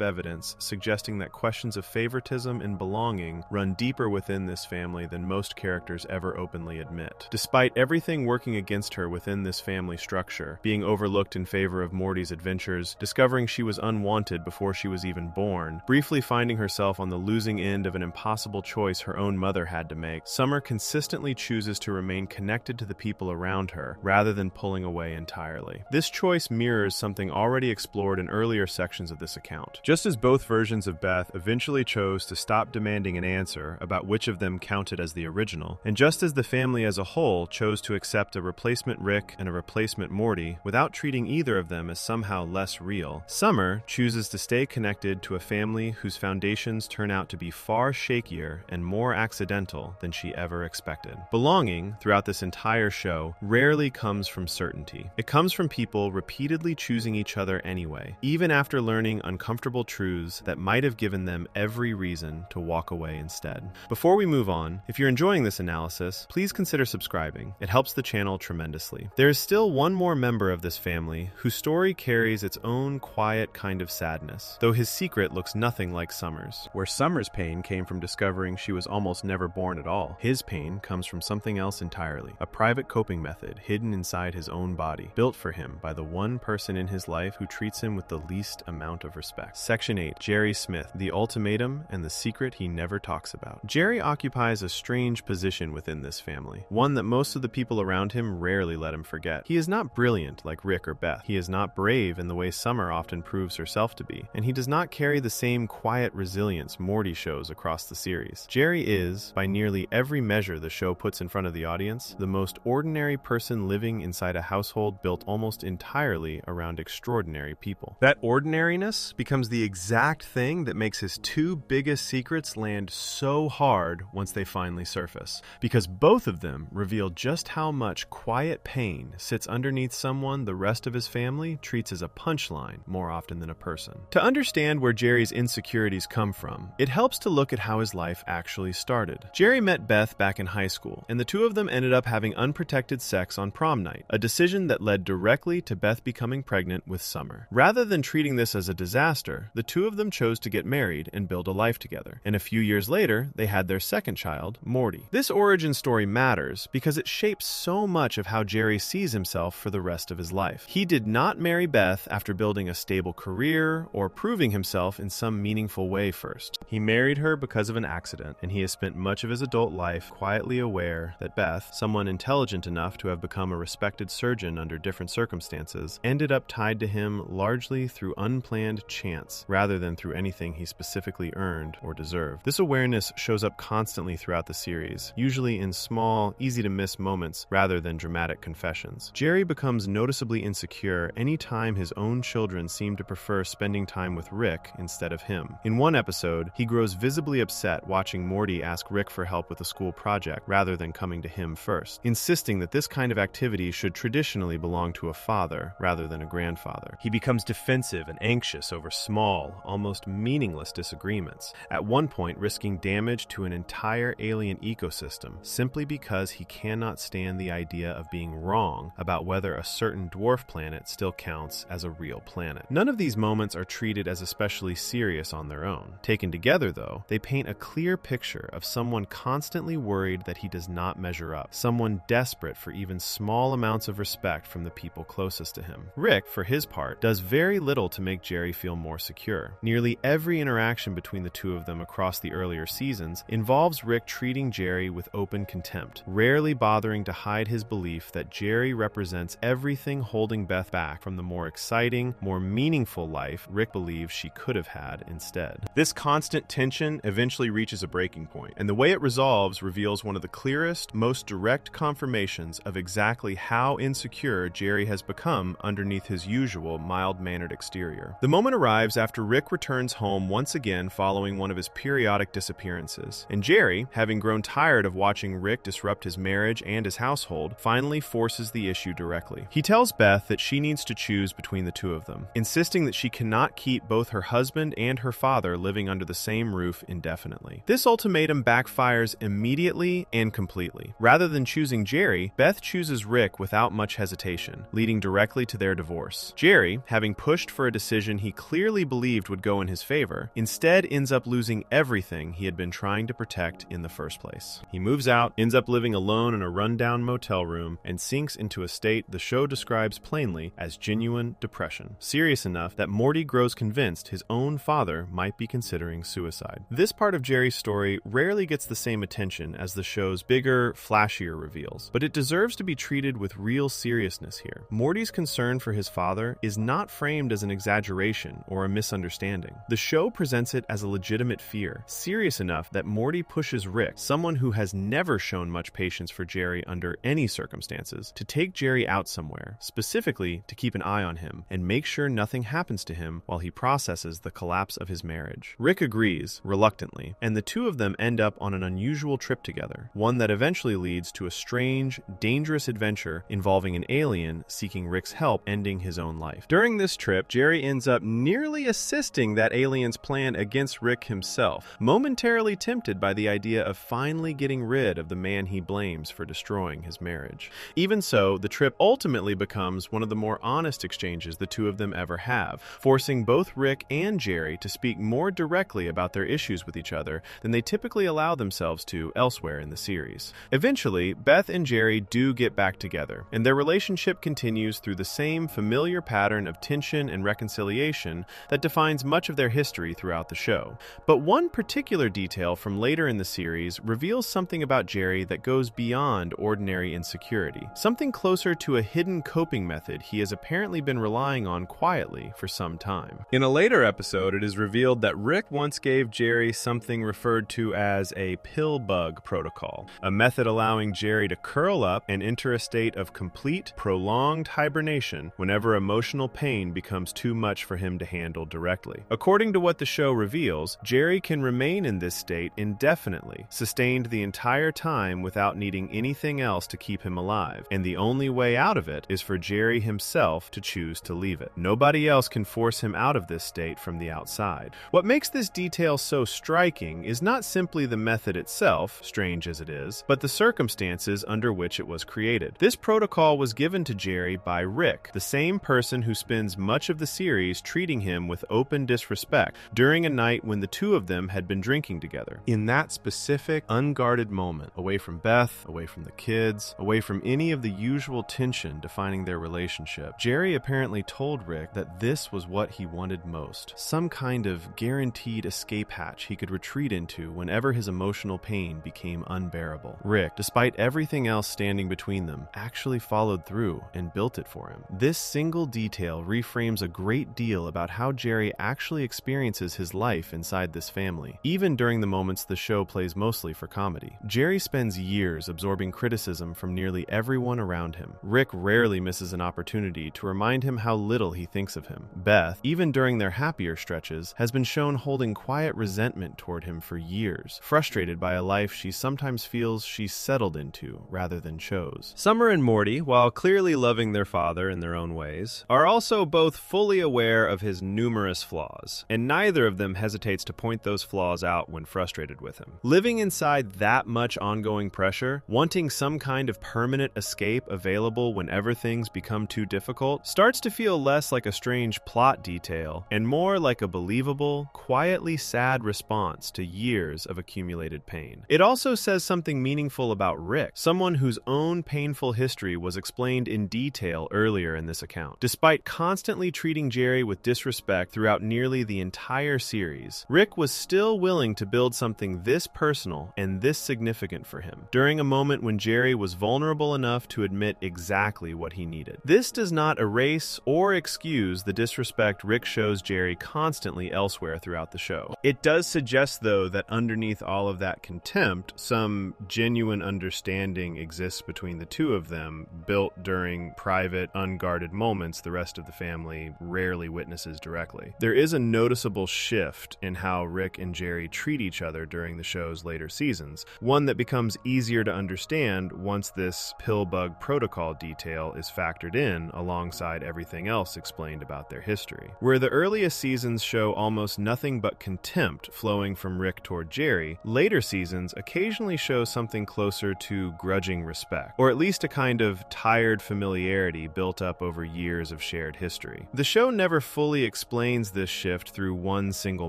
evidence suggesting that questions of favoritism and belonging run deeper within this family than most characters ever openly admit. Despite everything working against her within this family structure, being overlooked in favor of Morty's adventures, discovering she was unwanted before she was even born, briefly finding herself on the losing end of an impossible choice her own mother had to make, Summer consistently chooses to remain connected to the people around her, rather than pulling away entirely. This choice mirrors something already explored in earlier sections of this account. Just as both versions of Beth eventually chose to stop demanding an answer about which of them counted as the original, and just as the family as a whole chose to accept a replacement Rick and a replacement Morty without treating either of them as somehow less real, Summer chooses to stay connected to a family whose foundations turn out to be far shakier and more accidental than she ever expected. Belonging, throughout this entire show, rarely comes from certainty. It comes from people repeatedly choosing each other anyway, even after learning uncomfortable truths that might have given them every reason to walk away instead. Before we move on, if you're enjoying this analysis, please consider subscribing. It helps the channel tremendously. There is still one more member of this family whose story carries its own quiet kind of sadness, though his secret looks nothing like Summer's. Where Summer's pain came from discovering she was almost never born at all, his pain comes from something else entirely, a private coping method hidden inside his own body, built for him by the one person in his life who treats him with the least amount of respect. Section 8. Jerry Smith, the ultimatum and the secret he never talks about. Jerry occupies a strange position within this family, one that most of the people around him rarely let him forget. He is not brilliant like Rick or Beth. He is not brave in the way Summer often proves herself to be, and he does not carry the same quiet resilience Morty shows across the series. Jerry is, by nearly every measure the show puts in front of the audience, the most ordinary person living inside a household built almost entirely around extraordinary people. That ordinariness becomes the exact thing that makes his two biggest secrets land so hard once they finally surface, because both of them reveal just how much quiet pain sits underneath someone the rest of his family treats as a punchline more often than a person. To understand where Jerry's insecurities come from, it helps to look at how his life actually started. Jerry met Beth back in high school, and the two of them ended up having unprotected sex on prom night, a decision that led directly to Beth becoming pregnant with Summer. Rather than treating this as a disaster, the two of them chose to get married and build a life together, and a few years later, they had their second child, Morty. This origin story matters because it shapes so much of how Jerry sees himself for the rest of his life. He did not marry Beth after building a stable career or proving himself in some meaningful way first. He married her because of an accident, and he has spent much of his adult life quietly aware that Beth, someone intelligent enough to have become a respected surgeon under different circumstances, ended up tied to him largely through unplanned chance rather than through anything he specifically earned or deserved. This awareness shows up constantly throughout the series, usually in small, easy-to-miss moments rather than dramatic confessions. Jerry becomes noticeably insecure anytime his own children seem to prefer spending time with Rick instead of him. In one episode, he grows visibly upset watching Morty ask Rick for help with a school project rather than coming to him first, insisting that this kind of activity should traditionally belong to a father rather than a grandfather. He becomes defensive and anxious over small, almost meaningless disagreements, at one point risking damage to an entire alien ecosystem simply because he cannot stand the idea of being wrong about whether a certain dwarf planet still counts as a real planet. None of these moments are treated as especially serious on their own. Taken together, though, they paint a clear picture of someone constantly worried that he does not measure up, someone desperate for even small amounts of respect from the people closest to him. Rick, for his part, does very little to make Jerry feel more secure. Nearly every interaction between the two of them across the earlier seasons involves Rick treating Jerry with open contempt, rarely bothering to hide his belief that Jerry represents everything holding Beth back from the more exciting, more meaningful life Rick believes she could have had instead. This constant tension eventually reaches a breaking point, and the way it resolves reveals one of the clearest, most direct confirmations of exactly how insecure Jerry has become underneath his usual mild-mannered exterior. The moment arrives after Rick returns home once again following one of his periodic disappearances, and Jerry, having grown tired of watching Rick disrupt his marriage and his household, finally forces the issue directly. He tells tells Beth that she needs to choose between the two of them, insisting that she cannot keep both her husband and her father living under the same roof indefinitely. This ultimatum backfires immediately and completely. Rather than choosing Jerry, Beth chooses Rick without much hesitation, leading directly to their divorce. Jerry, having pushed for a decision he clearly believed would go in his favor, instead ends up losing everything he had been trying to protect in the first place. He moves out, ends up living alone in a rundown motel room, and sinks into a state the show describes plainly as genuine depression, serious enough that Morty grows convinced his own father might be considering suicide. This part of Jerry's story rarely gets the same attention as the show's bigger, flashier reveals, but it deserves to be treated with real seriousness here. Morty's concern for his father is not framed as an exaggeration or a misunderstanding. The show presents it as a legitimate fear, serious enough that Morty pushes Rick, someone who has never shown much patience for Jerry under any circumstances, to take Jerry out somewhere, specifically to keep an eye on him and make sure nothing happens to him while he processes the collapse of his marriage. Rick agrees, reluctantly, and the two of them end up on an unusual trip together, one that eventually leads to a strange, dangerous adventure involving an alien seeking Rick's help ending his own life. During this trip, Jerry ends up nearly assisting that alien's plan against Rick himself, momentarily tempted by the idea of finally getting rid of the man he blames for destroying his marriage. Even so, the trip ultimately becomes one of the more honest exchanges the two of them ever have, forcing both Rick and Jerry to speak more directly about their issues with each other than they typically allow themselves to elsewhere in the series. Eventually, Beth and Jerry do get back together, and their relationship continues through the same familiar pattern of tension and reconciliation that defines much of their history throughout the show. But one particular detail from later in the series reveals something about Jerry that goes beyond ordinary insecurity, something closer to a hidden coping method he has apparently been relying on quietly for some time. In a later episode, it is revealed that Rick once gave Jerry something referred to as a pill bug protocol, a method allowing Jerry to curl up and enter a state of complete, prolonged hibernation whenever emotional pain becomes too much for him to handle directly. According to what the show reveals, Jerry can remain in this state indefinitely, sustained the entire time without needing anything else to keep him alive, and the only way out of it is for Jerry himself to choose to leave it. Nobody else can force him out of this state from the outside. What makes this detail so striking is not simply the method itself, strange as it is, but the circumstances under which it was created. This protocol was given to Jerry by Rick, the same person who spends much of the series treating him with open disrespect during a night when the two of them had been drinking together. In that specific, unguarded moment, away from Beth, away from the kids, away from any of the usual tension defining their relationship, Jerry apparently told Rick that this was what he wanted most, some kind of guaranteed escape hatch he could retreat into whenever his emotional pain became unbearable. Rick, despite everything else standing between them, actually followed through and built it for him. This single detail reframes a great deal about how Jerry actually experiences his life inside this family, even during the moments the show plays mostly for comedy. Jerry spends years absorbing criticism from nearly everyone around him. Rick rarely misses an opportunity to remind him how little he thinks of him. Beth, even during their happier stretches, has been shown holding quiet resentment toward him for years, frustrated by a life she sometimes feels she's settled into rather than chose. Summer and Morty, while clearly loving their father in their own ways, are also both fully aware of his numerous flaws, and neither of them hesitates to point those flaws out when frustrated with him. Living inside that much ongoing pressure, wanting some kind of permanent escape available whenever things become too difficult, starts to feel less like a strange plot detail and more like a believable, quietly sad response to years of accumulated pain. It also says something meaningful about Rick, someone whose own painful history was explained in detail earlier in this account. Despite constantly treating Jerry with disrespect throughout nearly the entire series, Rick was still willing to build something this personal and this significant for him, during a moment when Jerry was vulnerable enough to admit exactly what he needed. This does not erase or excuse the disrespect Rick shows Jerry constantly elsewhere throughout the show. It does suggest, though, that underneath all of that contempt, some genuine understanding exists between the two of them, built during private, unguarded moments the rest of the family rarely witnesses directly. There is a noticeable shift in how Rick and Jerry treat each other during the show's later seasons, one that becomes easier to understand once this pill bug protocol detail is factored in alongside everything else explained about their history. Where the earliest seasons show almost nothing but contempt flowing from Rick toward Jerry, later seasons occasionally show something closer to grudging respect, or at least a kind of tired familiarity built up over years of shared history. The show never fully explains this shift through one single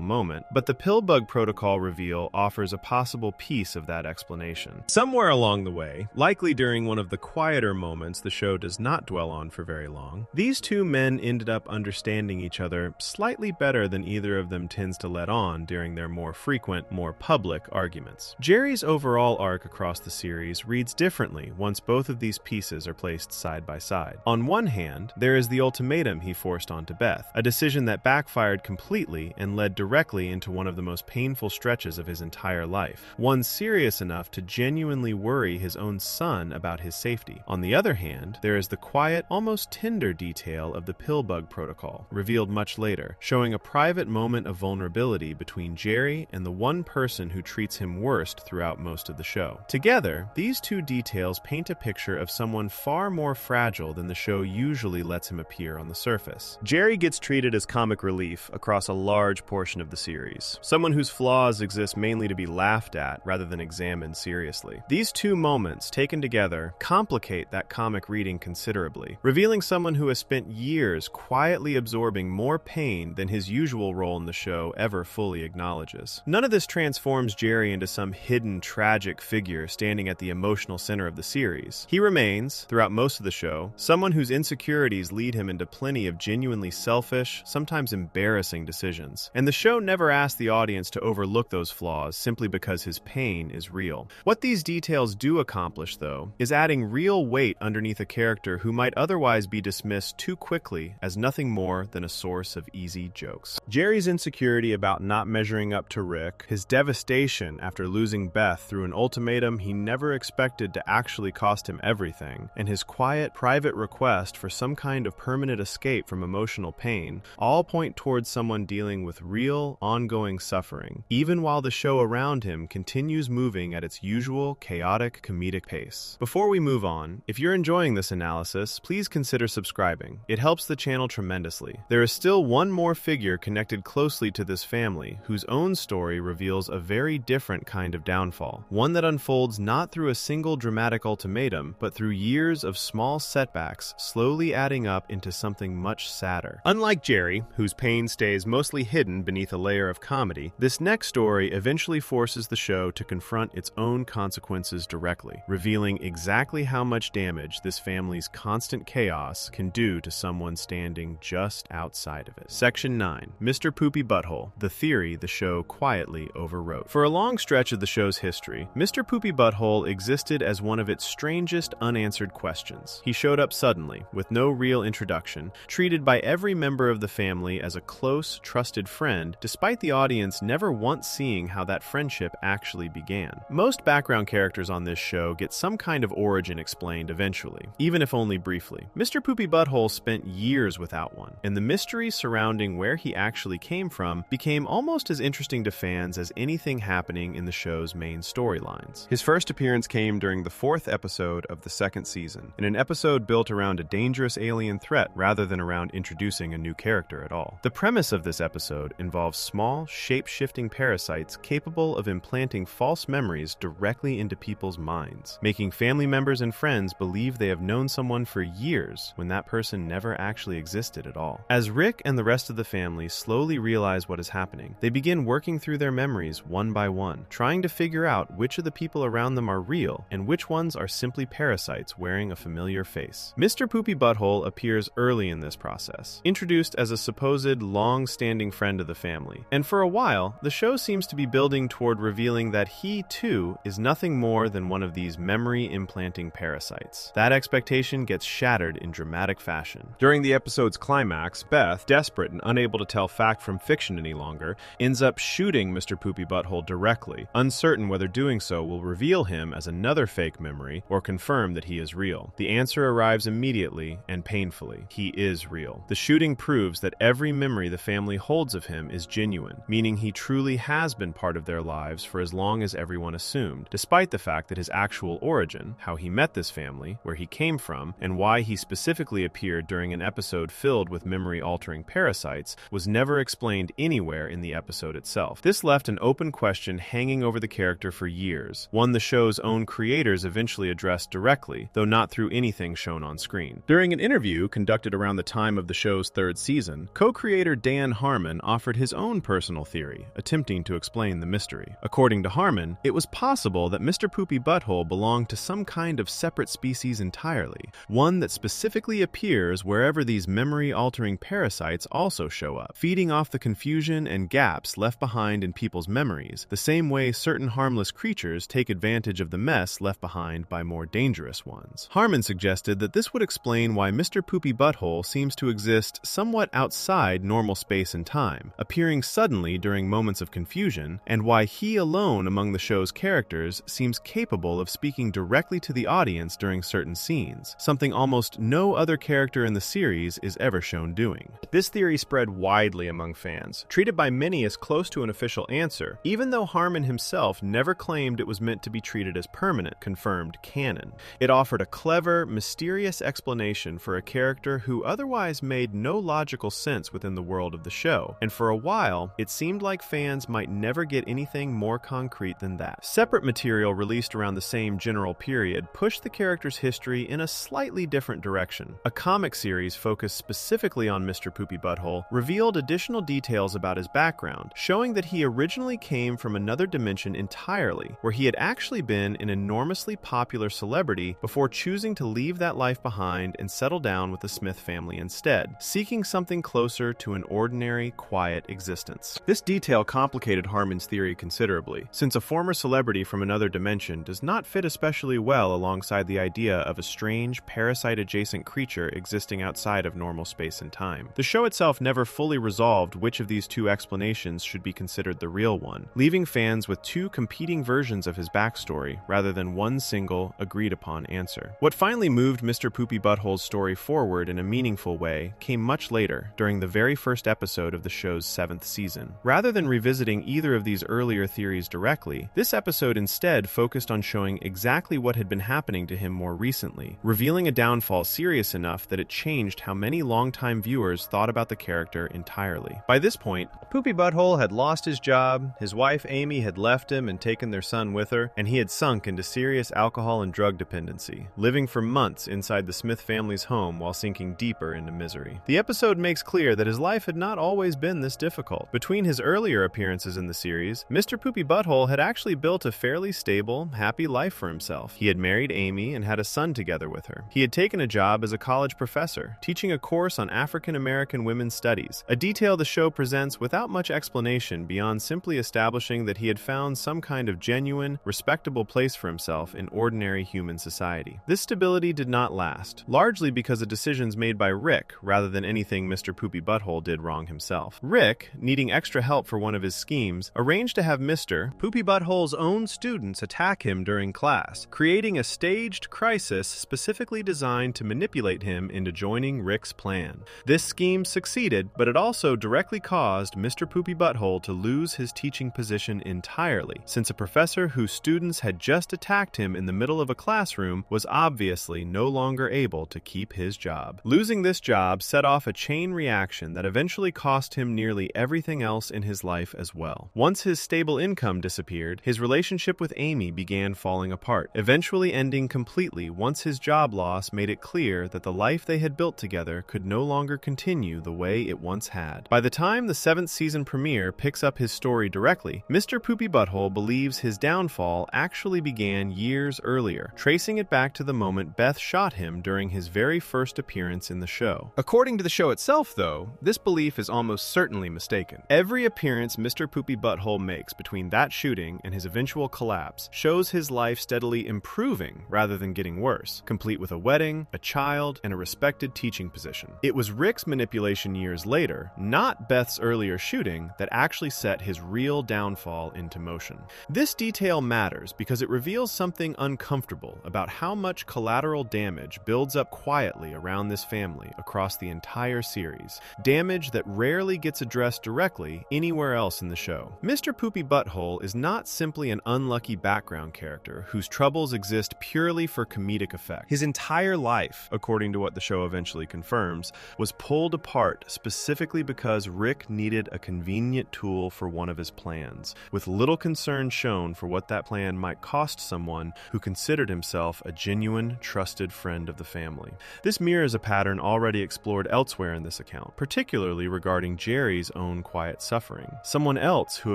moment, but the Pillbug Protocol reveal offers a possible piece of that explanation. Somewhere along the way, likely during one of the quieter moments the show does not dwell on for very long, these two men ended up understanding each other slightly better than either of them tends to let on during their more frequent, more public arguments. Jerry's overall arc across the series reads differently once both of these pieces are placed side by side. On one hand, there is the ultimatum he forced onto Beth, a decision that backfired completely and led directly into one of the most painful stretches of his entire life, one serious enough to genuinely worry his own son about his safety. On the other hand, there is the quiet, almost tender detail of the Pillbug Protocol, revealed much later, showing a private moment of vulnerability between Jerry and the one person who treats him worst throughout most of the show. Together, these two details paint a picture of someone far more fragile than the show usually lets him appear on the surface. Jerry gets treated as comic relief across a large portion of the series, someone whose flaws exist mainly to be laughed at rather than examined seriously. These two moments, taken together, complicate that comic reading considerably, revealing someone who has spent years quietly absorbing more pain than his usual role in the show ever fully acknowledges. None of this transforms Jerry into some hidden, tragic figure standing at the emotional center of the series. He remains, throughout most of the show, someone whose insecurities lead him into plenty of genuinely selfish, sometimes embarrassing decisions. And the show never asks the audience to overlook those flaws simply because his pain is real. What these details do accomplish, though, is adding real weight underneath a character who might otherwise be dismissed too quickly as nothing more than a source of easy jokes. Jerry's insecurity about not measuring up to Rick, his devastation after losing Beth through an ultimatum he never expected to actually cost him everything, and his quiet, private request for some kind of permanent escape from emotional pain, all point towards someone dealing with real, ongoing suffering, even while the show around him continues moving at its usual chaotic, comedic pace. Before we move on, if you're enjoying this analysis, please consider subscribing. It helps the channel tremendously. There is still one more figure connected closely to this family, whose own story reveals a very different kind of downfall, one that unfolds not through a single dramatic ultimatum, but through years of small setbacks slowly adding up into something much sadder. Unlike Jerry, whose pain stays mostly hidden beneath a layer of comedy, this next story eventually forces the show to confront its own consequences directly, revealing exactly how much damage this family's constant chaos can do to someone standing just outside of it. Section 9. Mr. Poopy Butthole, the theory the show quietly overwrote. For a long stretch of the show's history, Mr. Poopy Butthole existed as one of its strangest unanswered questions. He showed up suddenly, with no real introduction, treated by every member of the family as a close, trusted friend, despite the audience never once seeing how that friendship actually began. Most background characters on this show get some kind of origin explained eventually, even if only briefly. Mr. Poopy Butthole spent years without one, and the mystery surrounding where he actually came from became almost as interesting to fans as anything happening in the show's main storylines. His first appearance came during the 4th episode of the 2nd season, in an episode built around a dangerous alien threat rather than around introducing a new character at all. The premise of this episode involves small, shape-shifting parasites capable of implanting false memories directly into people's minds, making family members and friends believe they have known someone for years when that person never actually existed at all. As Rick and the rest of the family slowly realize what is happening, they begin working through their memories one by one, trying to figure out which of the people around them are real and which ones are simply parasites wearing a familiar face. Mr. Poopy Butthole appears early in this process, introduced as a supposed long-standing friend of the family, and for a while, the show seems to be building toward revealing that he, too, is nothing more than one of these memory-implanting parasites. That expectation gets shattered in dramatic fashion. During the episode's climax, Beth, desperate and unable to tell fact from fiction any longer, ends up shooting Mr. Poopy Butthole directly, uncertain whether doing so will reveal him as another fake memory or confirm that he is real. The answer arrives immediately and painfully. He is real. The shooting proves that every memory the family holds of him is genuine, meaning he truly has been part of their lives for as long as everyone assumed, despite the fact that his actual origin, how he met this family, where he came from, and why he specifically appeared during an episode filled with memory-altering parasites was never explained anywhere in the episode itself. This left an open question hanging over the character for years, one the show's own creators eventually addressed directly, though not through anything shown on screen. During an interview conducted around the time of the show's third season, co-creator Dan Harmon offered his own personal theory, attempting to explain the mystery. According to Harmon, it was possible that Mr. Poopy Butthole belonged to some kind of separate species entirely, one that specifically appears wherever these memory-altering parasites also show up, feeding off the confusion and gaps left behind in people's memories, the same way certain harmless creatures take advantage of the mess left behind by more dangerous ones. Harmon suggested that this would explain why Mr. Poopy Butthole seems to exist somewhat outside normal space and time, appearing suddenly during moments of confusion, and why he alone among the show's characters seems capable of speaking directly to the audience during certain scenes, something almost no other character in the series is ever shown doing. This theory spread widely among fans, treated by many as close to an official answer, even though Harmon himself never claimed it was meant to be treated as permanent, confirmed canon. It offered a clever, mysterious explanation for a character who otherwise made no logical sense within the world of the show, and for a while, it seemed like fans might never get anything more concrete than that. Separate material released around the same general period pushed the character's history in a slightly different direction. A comic series focused specifically on Mr. Poopy Butthole revealed additional details about his background, showing that he originally came from another dimension entirely, where he had actually been an enormously popular celebrity before choosing to leave that life behind and settle down with the Smith family instead, seeking something closer to an ordinary, quiet existence. This detail complicated Harmon's theory considerably, since a former celebrity from another dimension does not fit especially well alongside the idea of a strange, parasite-adjacent creature existing outside of normal space and time. The show itself never fully resolved which of these two explanations should be considered the real one, leaving fans with two competing versions of his backstory rather than one single, agreed-upon answer. What finally moved Mr. Poopy Butthole's story forward in a meaningful way came much later, during the very first episode of the show's 7th season. Rather than revisiting either of these earlier theories directly, this episode instead focused on showing exactly what had been happening to him more recently, revealing a downfall serious enough that it changed how many longtime viewers thought about the character entirely. By this point, Poopy Butthole had lost his job, his wife Amy had left him and taken their son with her, and he had sunk into serious alcohol and drug dependency, living for months inside the Smith family's home while sinking deeper into misery. The episode makes clear that his life had not always been this difficult. Between his earlier appearances in the series, Mr. Poopy Butthole had actually built a fairly stable, happy life for himself. He had married Amy and had a son together with her. He had taken a job as a college professor, teaching a course on African American women's studies, a detail the show presents without much explanation beyond simply establishing that he had found some kind of genuine, respectable place for himself in ordinary human society. This stability did not last, largely because of decisions made by Rick rather than anything Mr. Poopy Butthole did wrong himself. Rick, needing extra help for one of his schemes, arranged to have Mr. Poopy Butthole's own students attack him during class, creating a staged crisis specifically designed to manipulate him into joining Rick's plan. This scheme succeeded, but it also directly caused Mr. Poopy Butthole to lose his teaching position entirely, since a professor whose students had just attacked him in the middle of a classroom was obviously no longer able to keep his job. Losing this job set off a chain reaction that eventually cost him nearly everything else in his life as well. Once his stable income disappeared, his relationship with Amy began falling apart, eventually ending completely once his job loss made it clear that the life they had built together could no longer continue the way it once had. By the time the 7th season premiere picks up his story directly, Mr. Poopy Butthole believes his downfall actually began years earlier, tracing it back to the moment Beth shot him during his very first appearance in the show. According to the show itself, though, this belief is almost certainly mistaken. Every appearance Mr. Poopy Butthole makes between that shooting and his eventual collapse shows his life steadily improving rather than getting worse, complete with a wedding, a child, and a respected teaching position. It was Rick's manipulation years later, not Beth's earlier shooting, that actually set his real downfall into motion. This detail matters because it reveals something uncomfortable about how much collateral damage builds up quietly around this family across the entire series, damage that rarely gets addressed directly anywhere else in the show. Mr. Poopy Butthole is not simply an unlucky background character whose troubles exist purely for comedic effect. His entire entire life, according to what the show eventually confirms, was pulled apart specifically because Rick needed a convenient tool for one of his plans, with little concern shown for what that plan might cost someone who considered himself a genuine, trusted friend of the family. This mirrors a pattern already explored elsewhere in this account, particularly regarding Jerry's own quiet suffering. Someone else who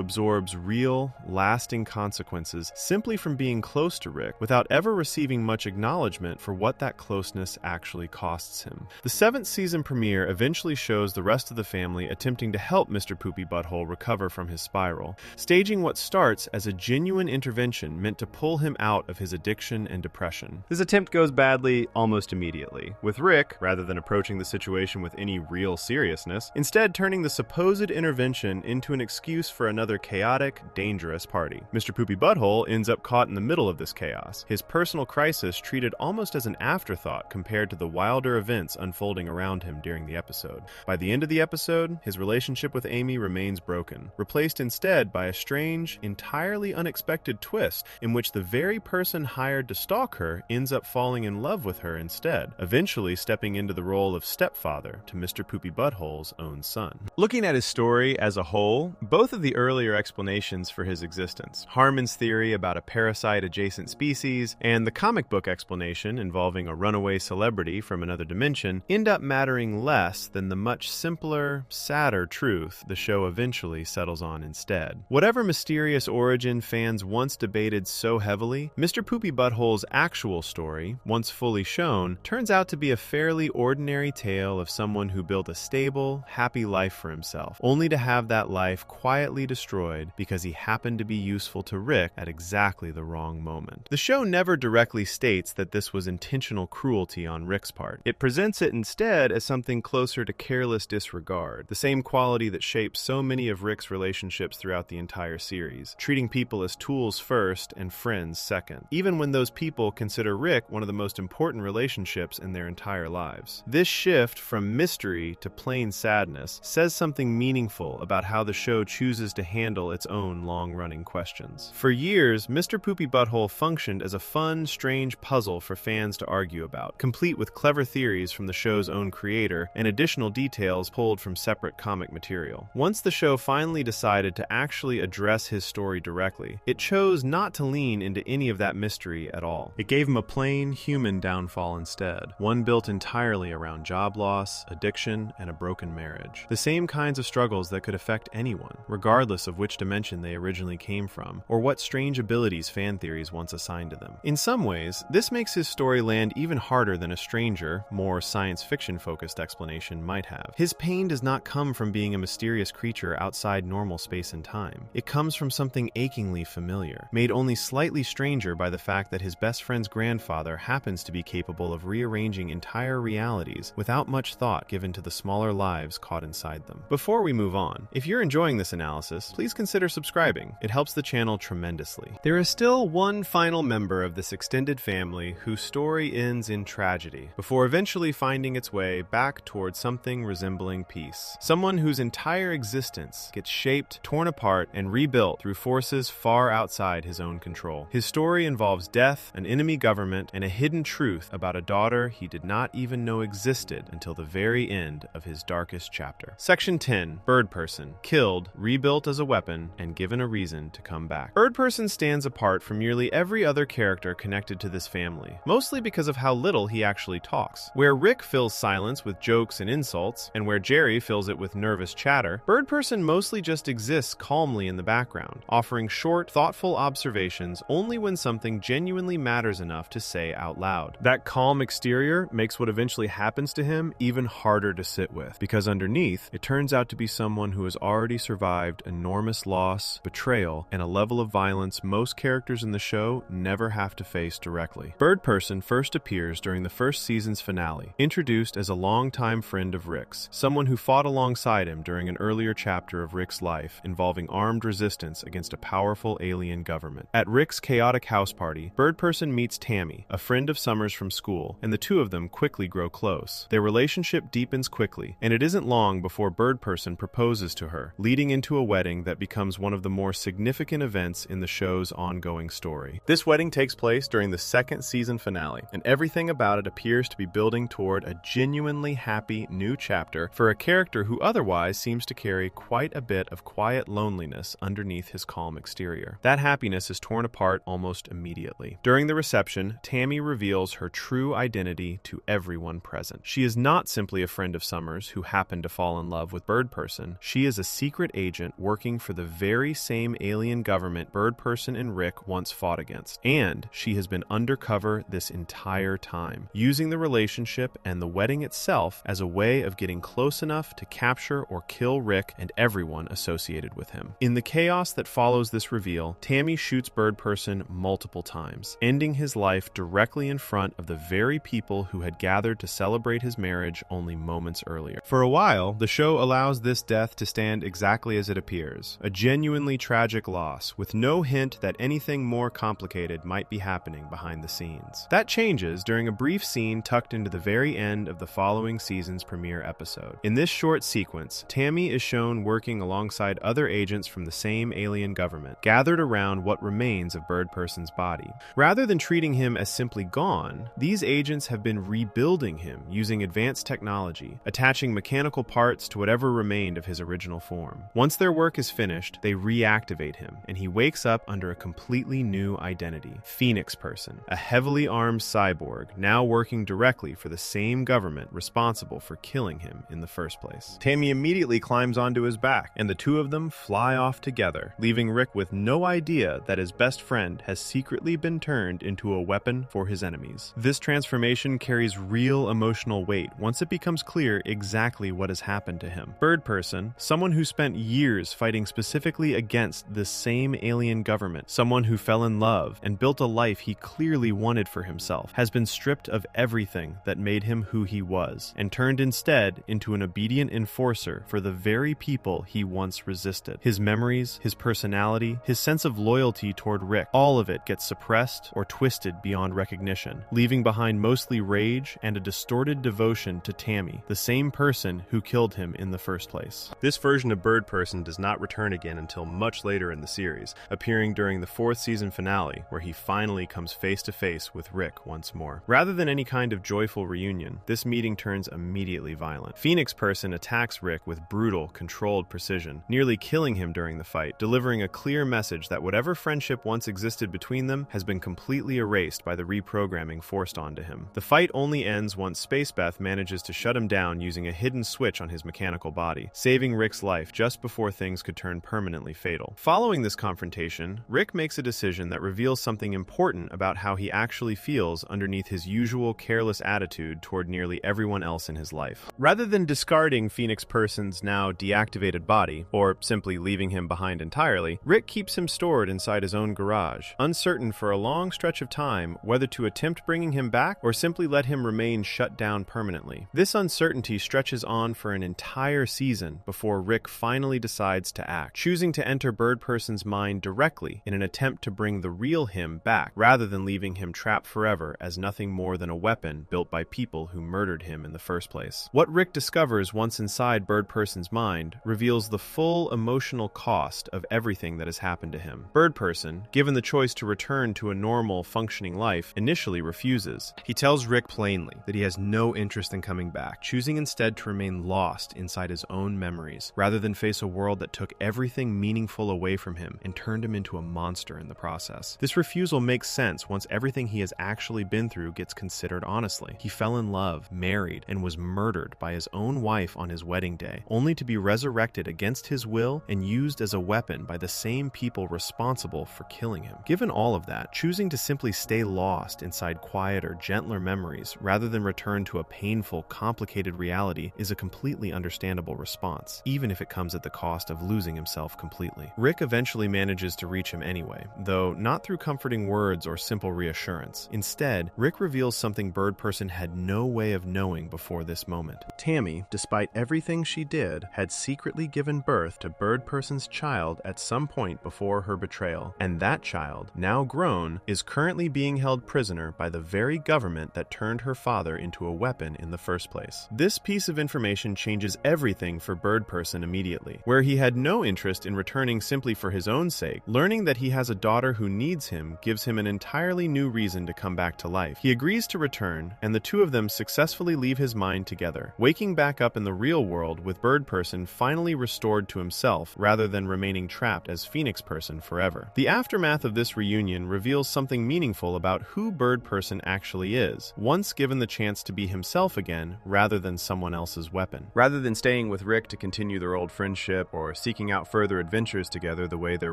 absorbs real, lasting consequences simply from being close to Rick without ever receiving much acknowledgement for what that closeness actually costs him. The 7th season premiere eventually shows the rest of the family attempting to help Mr. Poopy Butthole recover from his spiral, staging what starts as a genuine intervention meant to pull him out of his addiction and depression. This attempt goes badly almost immediately, with Rick, rather than approaching the situation with any real seriousness, instead turning the supposed intervention into an excuse for another chaotic, dangerous party. Mr. Poopy Butthole ends up caught in the middle of this chaos, his personal crisis treated almost as an afterthought compared to the wilder events unfolding around him during the episode. By the end of the episode, his relationship with Amy remains broken, replaced instead by a strange, entirely unexpected twist in which the very person hired to stalk her ends up falling in love with her instead, eventually stepping into the role of stepfather to Mr. Poopy Butthole's own son. Looking at his story as a whole, both of the earlier explanations for his existence, Harmon's theory about a parasite-adjacent species, and the comic book explanation involving a runaway celebrity from another dimension, end up mattering less than the much simpler, sadder truth the show eventually settles on instead. Whatever mysterious origin fans once debated so heavily, Mr. Poopy Butthole's actual story, once fully shown, turns out to be a fairly ordinary tale of someone who built a stable, happy life for himself, only to have that life quietly destroyed because he happened to be useful to Rick at exactly the wrong moment. The show never directly states that this was intentional cruelty on Rick's part. It presents it instead as something closer to careless disregard, the same quality that shapes so many of Rick's relationships throughout the entire series, treating people as tools first and friends second, even when those people consider Rick one of the most important relationships in their entire lives. This shift from mystery to plain sadness says something meaningful about how the show chooses to handle its own long-running questions. For years, Mr. Poopy Butthole functioned as a fun, strange puzzle for fans to argue about, complete with clever theories from the show's own creator and additional details pulled from separate comic material. Once the show finally decided to actually address his story directly, it chose not to lean into any of that mystery at all. It gave him a plain, human downfall instead, one built entirely around job loss, addiction, and a broken marriage. The same kinds of struggles that could affect anyone, regardless of which dimension they originally came from, or what strange abilities fan theories once assigned to them. In some ways, this makes his story land even harder than a stranger, more science fiction-focused explanation might have. His pain does not come from being a mysterious creature outside normal space and time. It comes from something achingly familiar, made only slightly stranger by the fact that his best friend's grandfather happens to be capable of rearranging entire realities without much thought given to the smaller lives caught inside them. Before we move on, if you're enjoying this analysis, please consider subscribing. It helps the channel tremendously. There is still one final member of this extended family whose story ends in tragedy, before eventually finding its way back towards something resembling peace. Someone whose entire existence gets shaped, torn apart, and rebuilt through forces far outside his own control. His story involves death, an enemy government, and a hidden truth about a daughter he did not even know existed until the very end of his darkest chapter. Section 10, Bird Person, killed, rebuilt as a weapon, and given a reason to come back. Bird Person stands apart from nearly every other character connected to this family, mostly because of how little he actually talks. Where Rick fills silence with jokes and insults, and where Jerry fills it with nervous chatter, Bird Person mostly just exists calmly in the background, offering short, thoughtful observations only when something genuinely matters enough to say out loud. That calm exterior makes what eventually happens to him even harder to sit with, because underneath, it turns out to be someone who has already survived enormous loss, betrayal, and a level of violence most characters in the show never have to face directly. Bird Person first appears during the first season's finale, introduced as a longtime friend of Rick's, someone who fought alongside him during an earlier chapter of Rick's life involving armed resistance against a powerful alien government. At Rick's chaotic house party, Bird Person meets Tammy, a friend of Summer's from school, and the two of them quickly grow close. Their relationship deepens quickly, and it isn't long before Bird Person proposes to her, leading into a wedding that becomes one of the more significant events in the show's ongoing story. This wedding takes place during the second season finale, and everything about it appears to be building toward a genuinely happy new chapter for a character who otherwise seems to carry quite a bit of quiet loneliness underneath his calm exterior. That happiness is torn apart almost immediately. During the reception, Tammy reveals her true identity to everyone present. She is not simply a friend of Summer's who happened to fall in love with Bird Person. She is a secret agent working for the very same alien government Bird Person and Rick once fought against. And she has been undercover this entire time, using the relationship and the wedding itself as a way of getting close enough to capture or kill Rick and everyone associated with him. In the chaos that follows this reveal, Tammy shoots Bird Person multiple times, ending his life directly in front of the very people who had gathered to celebrate his marriage only moments earlier. For a while, the show allows this death to stand exactly as it appears, a genuinely tragic loss, with no hint that anything more complicated might be happening behind the scenes. That changes during a brief scene tucked into the very end of the following season's premiere episode. In this short sequence, Tammy is shown working alongside other agents from the same alien government, gathered around what remains of Bird Person's body. Rather than treating him as simply gone, these agents have been rebuilding him using advanced technology, attaching mechanical parts to whatever remained of his original form. Once their work is finished, they reactivate him, and he wakes up under a completely new identity, Phoenix Person, a heavily armed cyborg now working directly for the same government responsible for killing him in the first place. Tammy immediately climbs onto his back, and the two of them fly off together, leaving Rick with no idea that his best friend has secretly been turned into a weapon for his enemies. This transformation carries real emotional weight once it becomes clear exactly what has happened to him. Bird Person, someone who spent years fighting specifically against this same alien government, someone who fell in love and built a life he clearly wanted for himself, has been stripped of everything that made him who he was, and turned instead into an obedient enforcer for the very people he once resisted. His memories, his personality, his sense of loyalty toward Rick, all of it gets suppressed or twisted beyond recognition, leaving behind mostly rage and a distorted devotion to Tammy, the same person who killed him in the first place. This version of Bird Person does not return again until much later in the series, appearing during the 4th season finale, where he finally comes face to face with Rick once more. Rather than any kind of joyful reunion, this meeting turns immediately violent. Phoenix Person attacks Rick with brutal, controlled precision, nearly killing him during the fight, delivering a clear message that whatever friendship once existed between them has been completely erased by the reprogramming forced onto him. The fight only ends once Spacebeth manages to shut him down using a hidden switch on his mechanical body, saving Rick's life just before things could turn permanently fatal. Following this confrontation, Rick makes a decision that reveals something important about how he actually feels underneath his usual careless attitude toward nearly everyone else in his life. Rather than discarding Phoenix Person's now deactivated body, or simply leaving him behind entirely, Rick keeps him stored inside his own garage, uncertain for a long stretch of time whether to attempt bringing him back or simply let him remain shut down permanently. This uncertainty stretches on for an entire season before Rick finally decides to act, choosing to enter Bird Person's mind directly in an attempt to bring the real him back, rather than leaving him trapped forever as nothing more than a weapon built by people who murdered him in the first place. What Rick discovers once inside Bird Person's mind reveals the full emotional cost of everything that has happened to him. Bird Person, given the choice to return to a normal, functioning life, initially refuses. He tells Rick plainly that he has no interest in coming back, choosing instead to remain lost inside his own memories, rather than face a world that took everything meaningful away from him and turned him into a monster in the process. This refusal makes sense once everything he has actually been through gets considered honestly. He fell in love, married, and was murdered by his own wife on his wedding day, only to be resurrected against his will and used as a weapon by the same people responsible for killing him. Given all of that, choosing to simply stay lost inside quieter, gentler memories rather than return to a painful, complicated reality is a completely understandable response, even if it comes at the cost of losing himself completely. Rick eventually manages to reach him anyway, though not through comforting words or simple reassurance. Instead, Rick reveals something Bird Person had no way of knowing before this moment. Tammy, despite everything she did, had secretly given birth to Bird Person's child at some point before her betrayal, and that child, now grown, is currently being held prisoner by the very government that turned her father into a weapon in the first place. This piece of information changes everything for Bird Person immediately. Where he had no interest in returning simply for his own sake, learning that he has a daughter who needs him gives him an entirely new reason to come back to to life. He agrees to return, and the two of them successfully leave his mind together, waking back up in the real world with Bird Person finally restored to himself rather than remaining trapped as Phoenix Person forever. The aftermath of this reunion reveals something meaningful about who Bird Person actually is, once given the chance to be himself again rather than someone else's weapon. Rather than staying with Rick to continue their old friendship or seeking out further adventures together the way their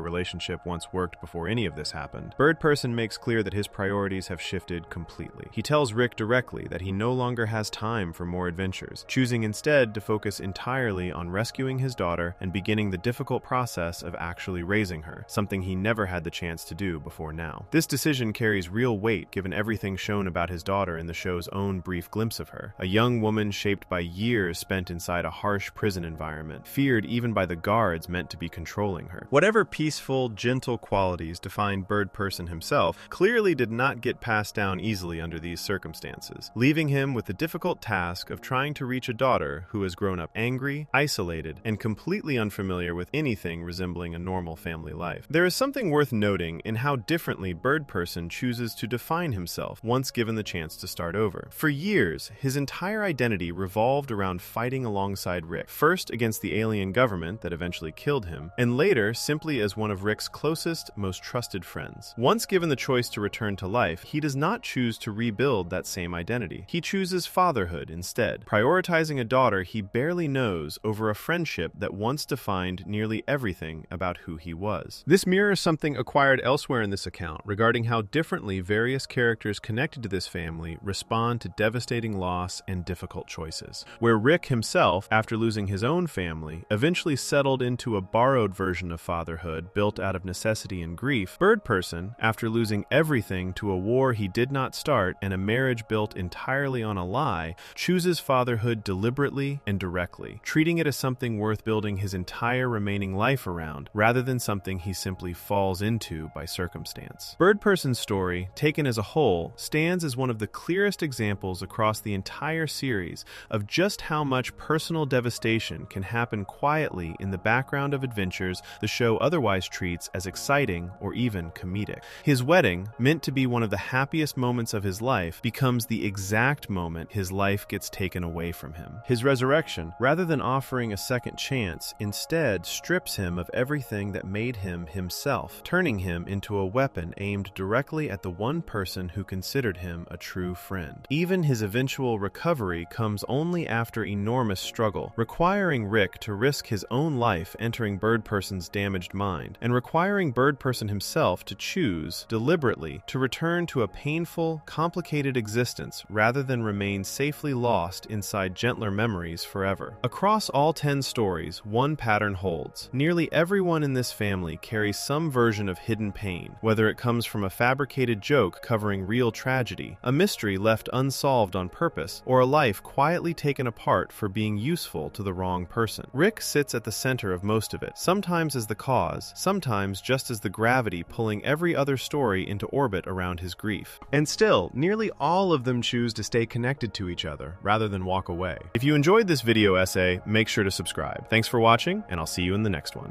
relationship once worked before any of this happened, Bird Person makes clear that his priorities have shifted completely. He tells Rick directly that he no longer has time for more adventures, choosing instead to focus entirely on rescuing his daughter and beginning the difficult process of actually raising her, something he never had the chance to do before now. This decision carries real weight given everything shown about his daughter in the show's own brief glimpse of her, a young woman shaped by years spent inside a harsh prison environment, feared even by the guards meant to be controlling her. Whatever peaceful, gentle qualities defined Bird Person himself clearly did not get passed down easily under these circumstances, leaving him with the difficult task of trying to reach a daughter who has grown up angry, isolated, and completely unfamiliar with anything resembling a normal family life. There is something worth noting in how differently Bird Person chooses to define himself once given the chance to start over. For years, his entire identity revolved around fighting alongside Rick, first against the alien government that eventually killed him, and later simply as one of Rick's closest, most trusted friends. Once given the choice to return to life, he does not choose to rebuild that same identity. He chooses fatherhood instead, prioritizing a daughter he barely knows over a friendship that once defined nearly everything about who he was. This mirrors something acquired elsewhere in this account regarding how differently various characters connected to this family respond to devastating loss and difficult choices. Where Rick himself, after losing his own family, eventually settled into a borrowed version of fatherhood built out of necessity and grief, Bird Person, after losing everything to a war he did not start and a marriage built entirely on a lie, chooses fatherhood deliberately and directly, treating it as something worth building his entire remaining life around, rather than something he simply falls into by circumstance. Bird Person's story, taken as a whole, stands as one of the clearest examples across the entire series of just how much personal devastation can happen quietly in the background of adventures the show otherwise treats as exciting or even comedic. His wedding, meant to be one of the happiest moments of his life, becomes the exact moment his life gets taken away from him. His resurrection, rather than offering a second chance, instead strips him of everything that made him himself, turning him into a weapon aimed directly at the one person who considered him a true friend. Even his eventual recovery comes only after enormous struggle, requiring Rick to risk his own life entering Bird Person's damaged mind, and requiring Bird Person himself to choose, deliberately, to return to a painful, complicated existence rather than remain safely lost inside gentler memories forever. Across all 10 stories, one pattern holds. Nearly everyone in this family carries some version of hidden pain, whether it comes from a fabricated joke covering real tragedy, a mystery left unsolved on purpose, or a life quietly taken apart for being useful to the wrong person. Rick sits at the center of most of it, sometimes as the cause, sometimes just as the gravity pulling every other story into orbit around his grief. And still, nearly all of them choose to stay connected to each other rather than walk away. If you enjoyed this video essay, make sure to subscribe. Thanks for watching, and I'll see you in the next one.